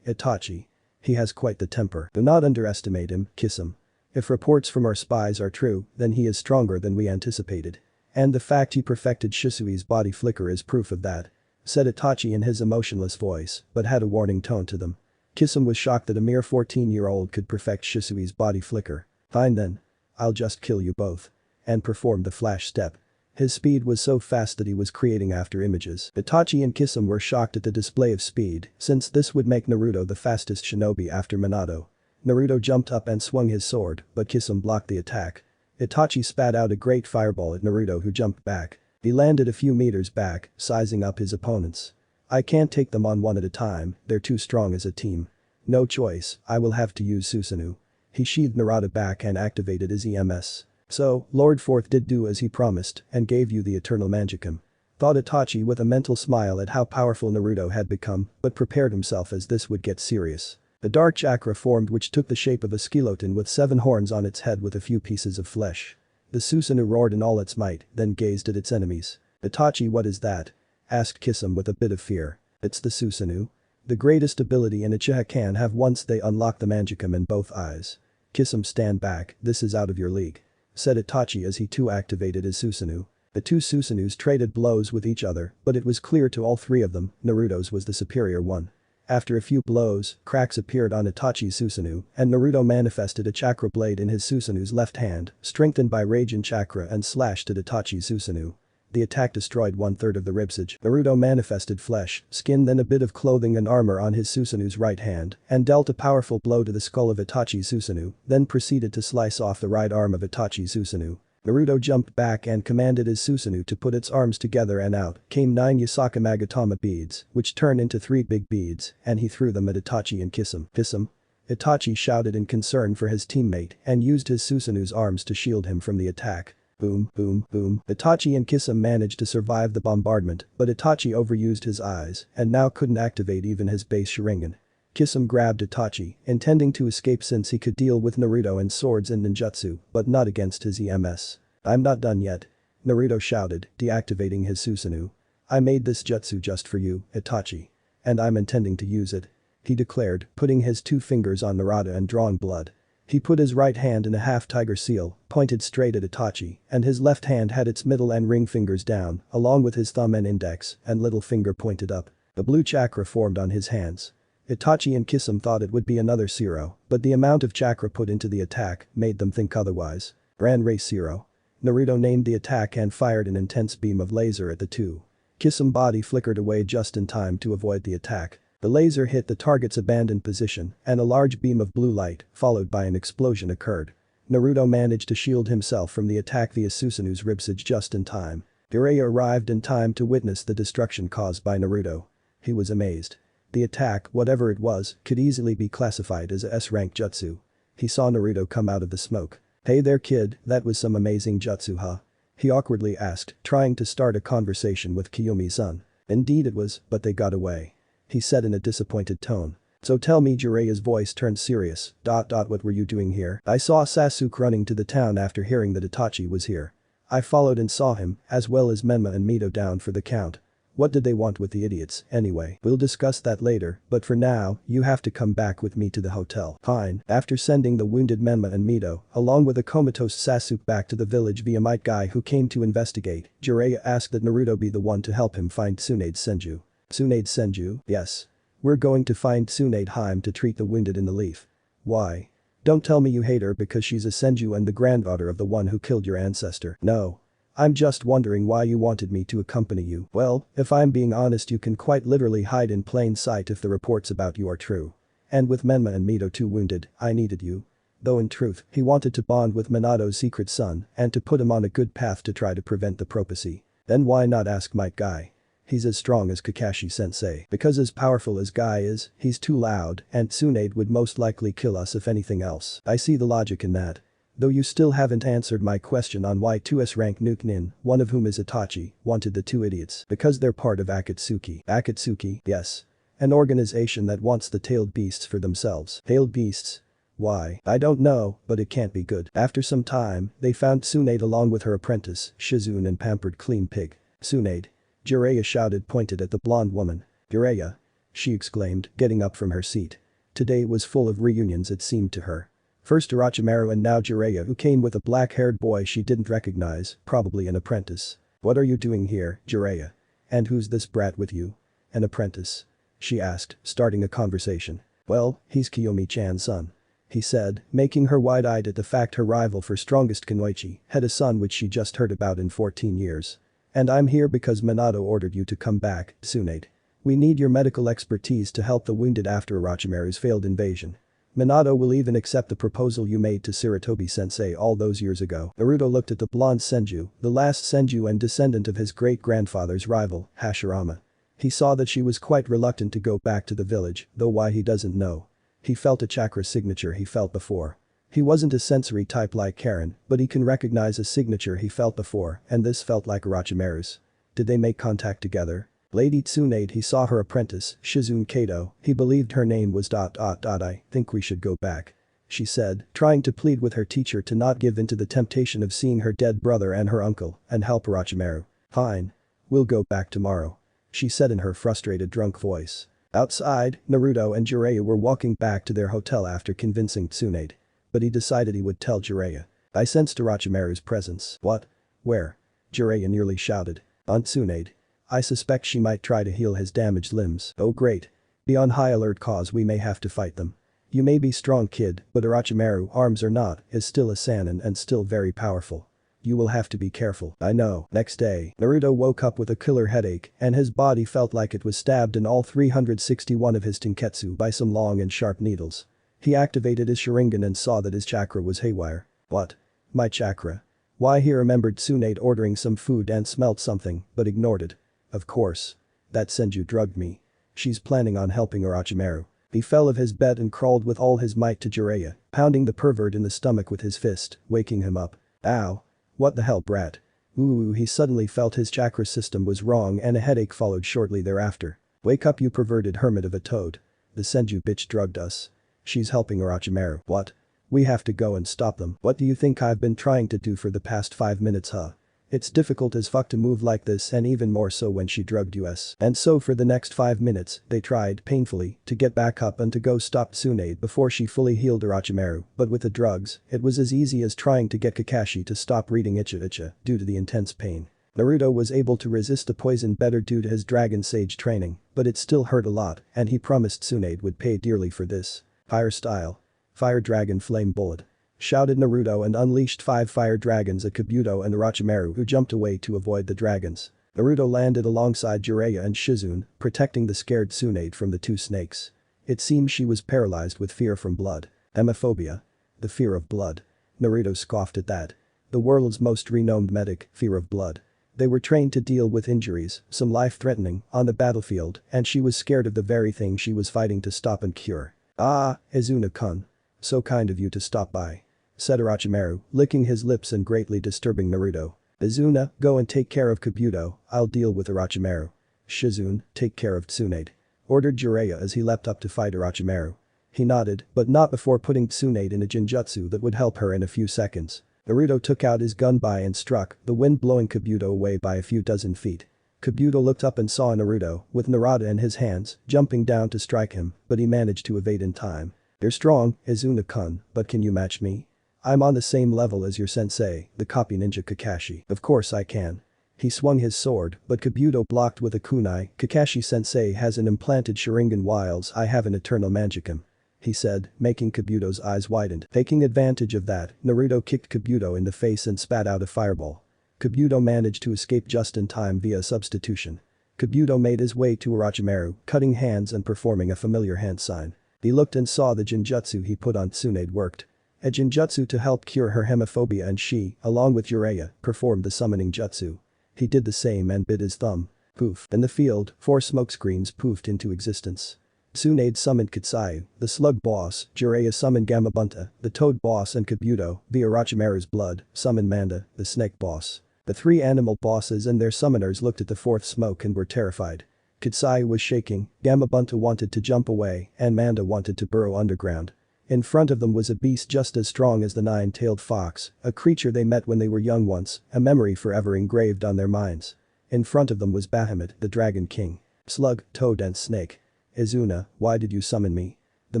Itachi. He has quite the temper. Do not underestimate him, Kisame. If reports from our spies are true, then he is stronger than we anticipated. And the fact he perfected Shisui's body flicker is proof of that. Said Itachi in his emotionless voice, but had a warning tone to them. Kisame was shocked that a mere 14-year-old could perfect Shisui's body flicker. Fine then. I'll just kill you both. And performed the flash step. His speed was so fast that he was creating after images. Itachi and Kisame were shocked at the display of speed, since this would make Naruto the fastest shinobi after Minato. Naruto jumped up and swung his sword, but Kisame blocked the attack. Itachi spat out a great fireball at Naruto who jumped back. He landed a few meters back, sizing up his opponents. I can't take them on one at a time, they're too strong as a team. No choice, I will have to use Susanoo. He sheathed Narada back and activated his EMS. So, Lord Fourth did do as he promised and gave you the eternal magicum. Thought Itachi with a mental smile at how powerful Naruto had become, but prepared himself as this would get serious. The dark chakra formed which took the shape of a skeleton with 7 horns on its head with a few pieces of flesh. The Susanoo roared in all its might, then gazed at its enemies. Itachi, what is that? Asked Kisame with a bit of fear. It's the Susanoo. The greatest ability an Uchiha can have once they unlock the magicum in both eyes. Kiss him, stand back, this is out of your league. Said Itachi as he too activated his Susanoo. The two Susanuos traded blows with each other, but it was clear to all three of them, Naruto's was the superior one. After a few blows, cracks appeared on Itachi's Susanoo, and Naruto manifested a chakra blade in his Susanoo's left hand, strengthened by rage and chakra and slashed at Itachi's Susanoo. The attack destroyed 1/3 of the ribsage. Naruto manifested flesh, skin then a bit of clothing and armor on his Susanoo's right hand, and dealt a powerful blow to the skull of Itachi's Susanoo, then proceeded to slice off the right arm of Itachi's Susanoo. Naruto jumped back and commanded his Susanoo to put its arms together and out came 9 Yasaka Magatama beads, which turned into 3 big beads, and he threw them at Itachi and kiss him. Kiss him? Itachi shouted in concern for his teammate and used his Susanoo's arms to shield him from the attack. Boom, boom, boom. Itachi and Kiss him managed to survive the bombardment, but Itachi overused his eyes and now couldn't activate even his base Sharingan. Kiss him grabbed Itachi, intending to escape since he could deal with Naruto and swords and ninjutsu, but not against his EMS. I'm not done yet. Naruto shouted, deactivating his Susanoo. I made this jutsu just for you, Itachi. And I'm intending to use it. He declared, putting his 2 fingers on Naruto and drawing blood. He put his right hand in a half-tiger seal, pointed straight at Itachi, and his left hand had its middle and ring fingers down, along with his thumb and index, and little finger pointed up. The blue chakra formed on his hands. Itachi and Kiss him thought it would be another Zero, but the amount of chakra put into the attack made them think otherwise. Ran Race Zero. Naruto named the attack and fired an intense beam of laser at the two. Kiss him body flickered away just in time to avoid the attack. The laser hit the target's abandoned position, and a large beam of blue light, followed by an explosion occurred. Naruto managed to shield himself from the attack via Susanu's ribsage just in time. Jiraiya arrived in time to witness the destruction caused by Naruto. He was amazed. The attack, whatever it was, could easily be classified as a S-rank jutsu. He saw Naruto come out of the smoke. Hey there kid, that was some amazing jutsu huh? He awkwardly asked, trying to start a conversation with Kiyomi-san. Indeed it was, but they got away. He said in a disappointed tone. So tell me, Jiraiya's voice turned serious. What were you doing here? I saw Sasuke running to the town after hearing that Itachi was here. I followed and saw him, as well as Menma and Mito down for the count. What did they want with the idiots, anyway? We'll discuss that later, but for now, you have to come back with me to the hotel. Fine. After sending the wounded Menma and Mito, along with a comatose Sasuke back to the village via Might Guy who came to investigate, Jiraiya asked that Naruto be the one to help him find Tsunade's Senju. Tsunade's Senju? Yes. We're going to find Tsunade Haim to treat the wounded in the leaf. Why? Don't tell me you hate her because she's a Senju and the granddaughter of the one who killed your ancestor. No. I'm just wondering why you wanted me to accompany you. Well, if I'm being honest, you can quite literally hide in plain sight if the reports about you are true. And with Menma and Mito too wounded, I needed you. Though in truth, he wanted to bond with Minato's secret son and to put him on a good path to try to prevent the propacy. Then why not ask Might Guy? He's as strong as Kakashi-sensei. Because as powerful as Guy is, he's too loud and Tsunade would most likely kill us if anything else. I see the logic in that. Though you still haven't answered my question on why 2 S-rank Nuke Nin, one of whom is Itachi, wanted the 2 idiots. Because they're part of Akatsuki. Akatsuki? Yes. An organization that wants the tailed beasts for themselves. Tailed beasts? Why? I don't know, but it can't be good. After some time, they found Tsunade along with her apprentice, Shizune and pampered clean pig. Tsunade. Jiraiya shouted, pointed at the blonde woman. Jiraiya. She exclaimed, getting up from her seat. Today was full of reunions it seemed to her. First Orochimaru and now Jiraiya who came with a black-haired boy she didn't recognize, probably an apprentice. What are you doing here, Jiraiya? And who's this brat with you? An apprentice? She asked, starting a conversation. Well, he's Kiyomi-chan's son. He said, making her wide-eyed at the fact her rival for strongest Kunoichi had a son which she just heard about in 14 years. And I'm here because Minato ordered you to come back, Tsunade. We need your medical expertise to help the wounded after Orochimaru's failed invasion. Minato will even accept the proposal you made to Sarutobi-sensei all those years ago. Naruto looked at the blonde Senju, the last Senju and descendant of his great-grandfather's rival, Hashirama. He saw that she was quite reluctant to go back to the village, though why he doesn't know. He felt a chakra signature he felt before. He wasn't a sensory type like Karin, but he can recognize a signature he felt before, and this felt like Orochimaru's. Did they make contact together? Lady Tsunade he saw her apprentice, Shizune Kato, he believed her name was ... I think we should go back. She said, trying to plead with her teacher to not give in to the temptation of seeing her dead brother and her uncle, and help Orochimaru. Fine. We'll go back tomorrow. She said in her frustrated drunk voice. Outside, Naruto and Jiraiya were walking back to their hotel after convincing Tsunade. but he decided he would tell Jiraiya. I sensed Orochimaru's presence. What? Where? Jiraiya nearly shouted. On Tsunade. I suspect she might try to heal his damaged limbs. Oh great. Be on high alert cause we may have to fight them. You may be strong kid, but Orochimaru, arms or not, is still a Sannin and still very powerful. You will have to be careful. I know. Next day, Naruto woke up with a killer headache and his body felt like it was stabbed in all 361 of his tenketsu by some long and sharp needles. He activated his Sharingan and saw that his chakra was haywire. What? My chakra? Why he remembered Tsunade ordering some food and smelt something, but ignored it. Of course. That Senju drugged me. She's planning on helping Orochimaru. He fell of his bed and crawled with all his might to Jiraiya, pounding the pervert in the stomach with his fist, waking him up. Ow. What the hell brat? Ooh, he suddenly felt his chakra system was wrong and a headache followed shortly thereafter. Wake up you perverted hermit of a toad. The Senju bitch drugged us. She's helping Orochimaru. What? We have to go and stop them. What do you think I've been trying to do for the past 5 minutes huh? It's difficult as fuck to move like this and even more so when she drugged us. And so for the next 5 minutes, they tried, painfully, to get back up and to go stop Tsunade before she fully healed Orochimaru, but with the drugs, it was as easy as trying to get Kakashi to stop reading Icha due to the intense pain. Naruto was able to resist the poison better due to his Dragon Sage training, but it still hurt a lot and he promised Tsunade would pay dearly for this. Fire style. Fire Dragon Flame Bullet. Shouted Naruto and unleashed 5 fire dragons at Kabuto and Orochimaru who jumped away to avoid the dragons. Naruto landed alongside Jiraiya and Shizune, protecting the scared Tsunade from the 2 snakes. It seems she was paralyzed with fear from blood. Hemophobia. The fear of blood. Naruto scoffed at that. The world's most renowned medic, fear of blood. They were trained to deal with injuries, some life-threatening, on the battlefield and she was scared of the very thing she was fighting to stop and cure. Ah, Izuna-kun. So kind of you to stop by. Said Orochimaru, licking his lips and greatly disturbing Naruto. Izuna, go and take care of Kabuto, I'll deal with Orochimaru. Shizune, take care of Tsunade. Ordered Jiraiya as he leapt up to fight Orochimaru. He nodded, but not before putting Tsunade in a genjutsu that would help her in a few seconds. Naruto took out his gun by and struck, the wind blowing Kabuto away by a few dozen feet. Kabuto looked up and saw Naruto, with Narada in his hands, jumping down to strike him, but he managed to evade in time. You're strong, Izuna-kun, but can you match me? I'm on the same level as your sensei, the copy ninja Kakashi. Of course I can. He swung his sword, but Kabuto blocked with a kunai. Kakashi-sensei has an implanted Sharingan whilst I have an eternal magicum. He said, making Kabuto's eyes widen. Taking advantage of that, Naruto kicked Kabuto in the face and spat out a fireball. Kabuto managed to escape just in time via substitution. Kabuto made his way to Orochimaru, cutting hands and performing a familiar hand sign. He looked and saw the genjutsu he put on Tsunade worked. A genjutsu to help cure her hemophobia and she, along with Jiraiya, performed the summoning jutsu. He did the same and bit his thumb. Poof. In the field, 4 smokescreens poofed into existence. Tsunade summoned Kitsayu, the slug boss, Jiraiya summoned Gamabunta, the toad boss and Kabuto, via Orochimaru's blood, summoned Manda, the snake boss. The 3 animal bosses and their summoners looked at the 4th smoke and were terrified. Kitsayu was shaking, Gamabunta wanted to jump away, and Manda wanted to burrow underground. In front of them was a beast just as strong as the 9-tailed fox, a creature they met when they were young once, a memory forever engraved on their minds. In front of them was Bahamut, the Dragon King. Slug, toad and snake. Izuna, why did you summon me? The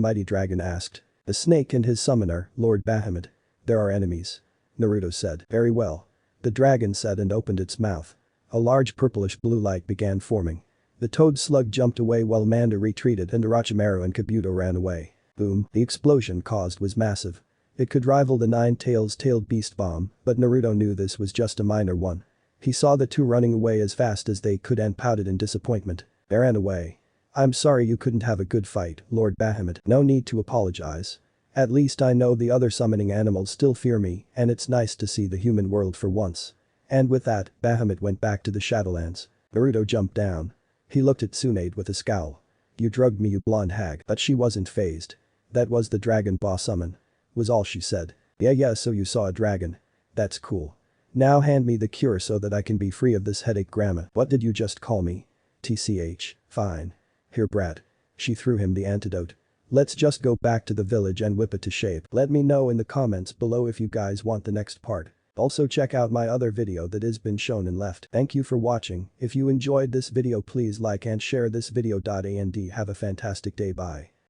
mighty dragon asked. The snake and his summoner, Lord Bahamut. There are enemies. Naruto said. Very well. The dragon said and opened its mouth. A large purplish blue light began forming. The toad slug jumped away while Manda retreated and Orochimaru and Kabuto ran away. Boom, the explosion caused was massive. It could rival the 9-tailed beast bomb, but Naruto knew this was just a minor one. He saw the 2 running away as fast as they could and pouted in disappointment. They ran away. I'm sorry you couldn't have a good fight, Lord Bahamut. No need to apologize. At least I know the other summoning animals still fear me and it's nice to see the human world for once. And with that, Bahamut went back to the Shadowlands. Naruto jumped down. He looked at Tsunade with a scowl. You drugged me you blonde hag. But she wasn't fazed. That was the dragon boss summon. Was all she said. Yeah so you saw a dragon. That's cool. Now hand me the cure so that I can be free of this headache grandma. What did you just call me? TCH, fine. Here brat. She threw him the antidote. Let's just go back to the village and whip it to shape. Let me know in the comments below if you guys want the next part. Also check out my other video that has been shown and left. Thank you for watching. If you enjoyed this video please like and share this video. And have a fantastic day. Bye.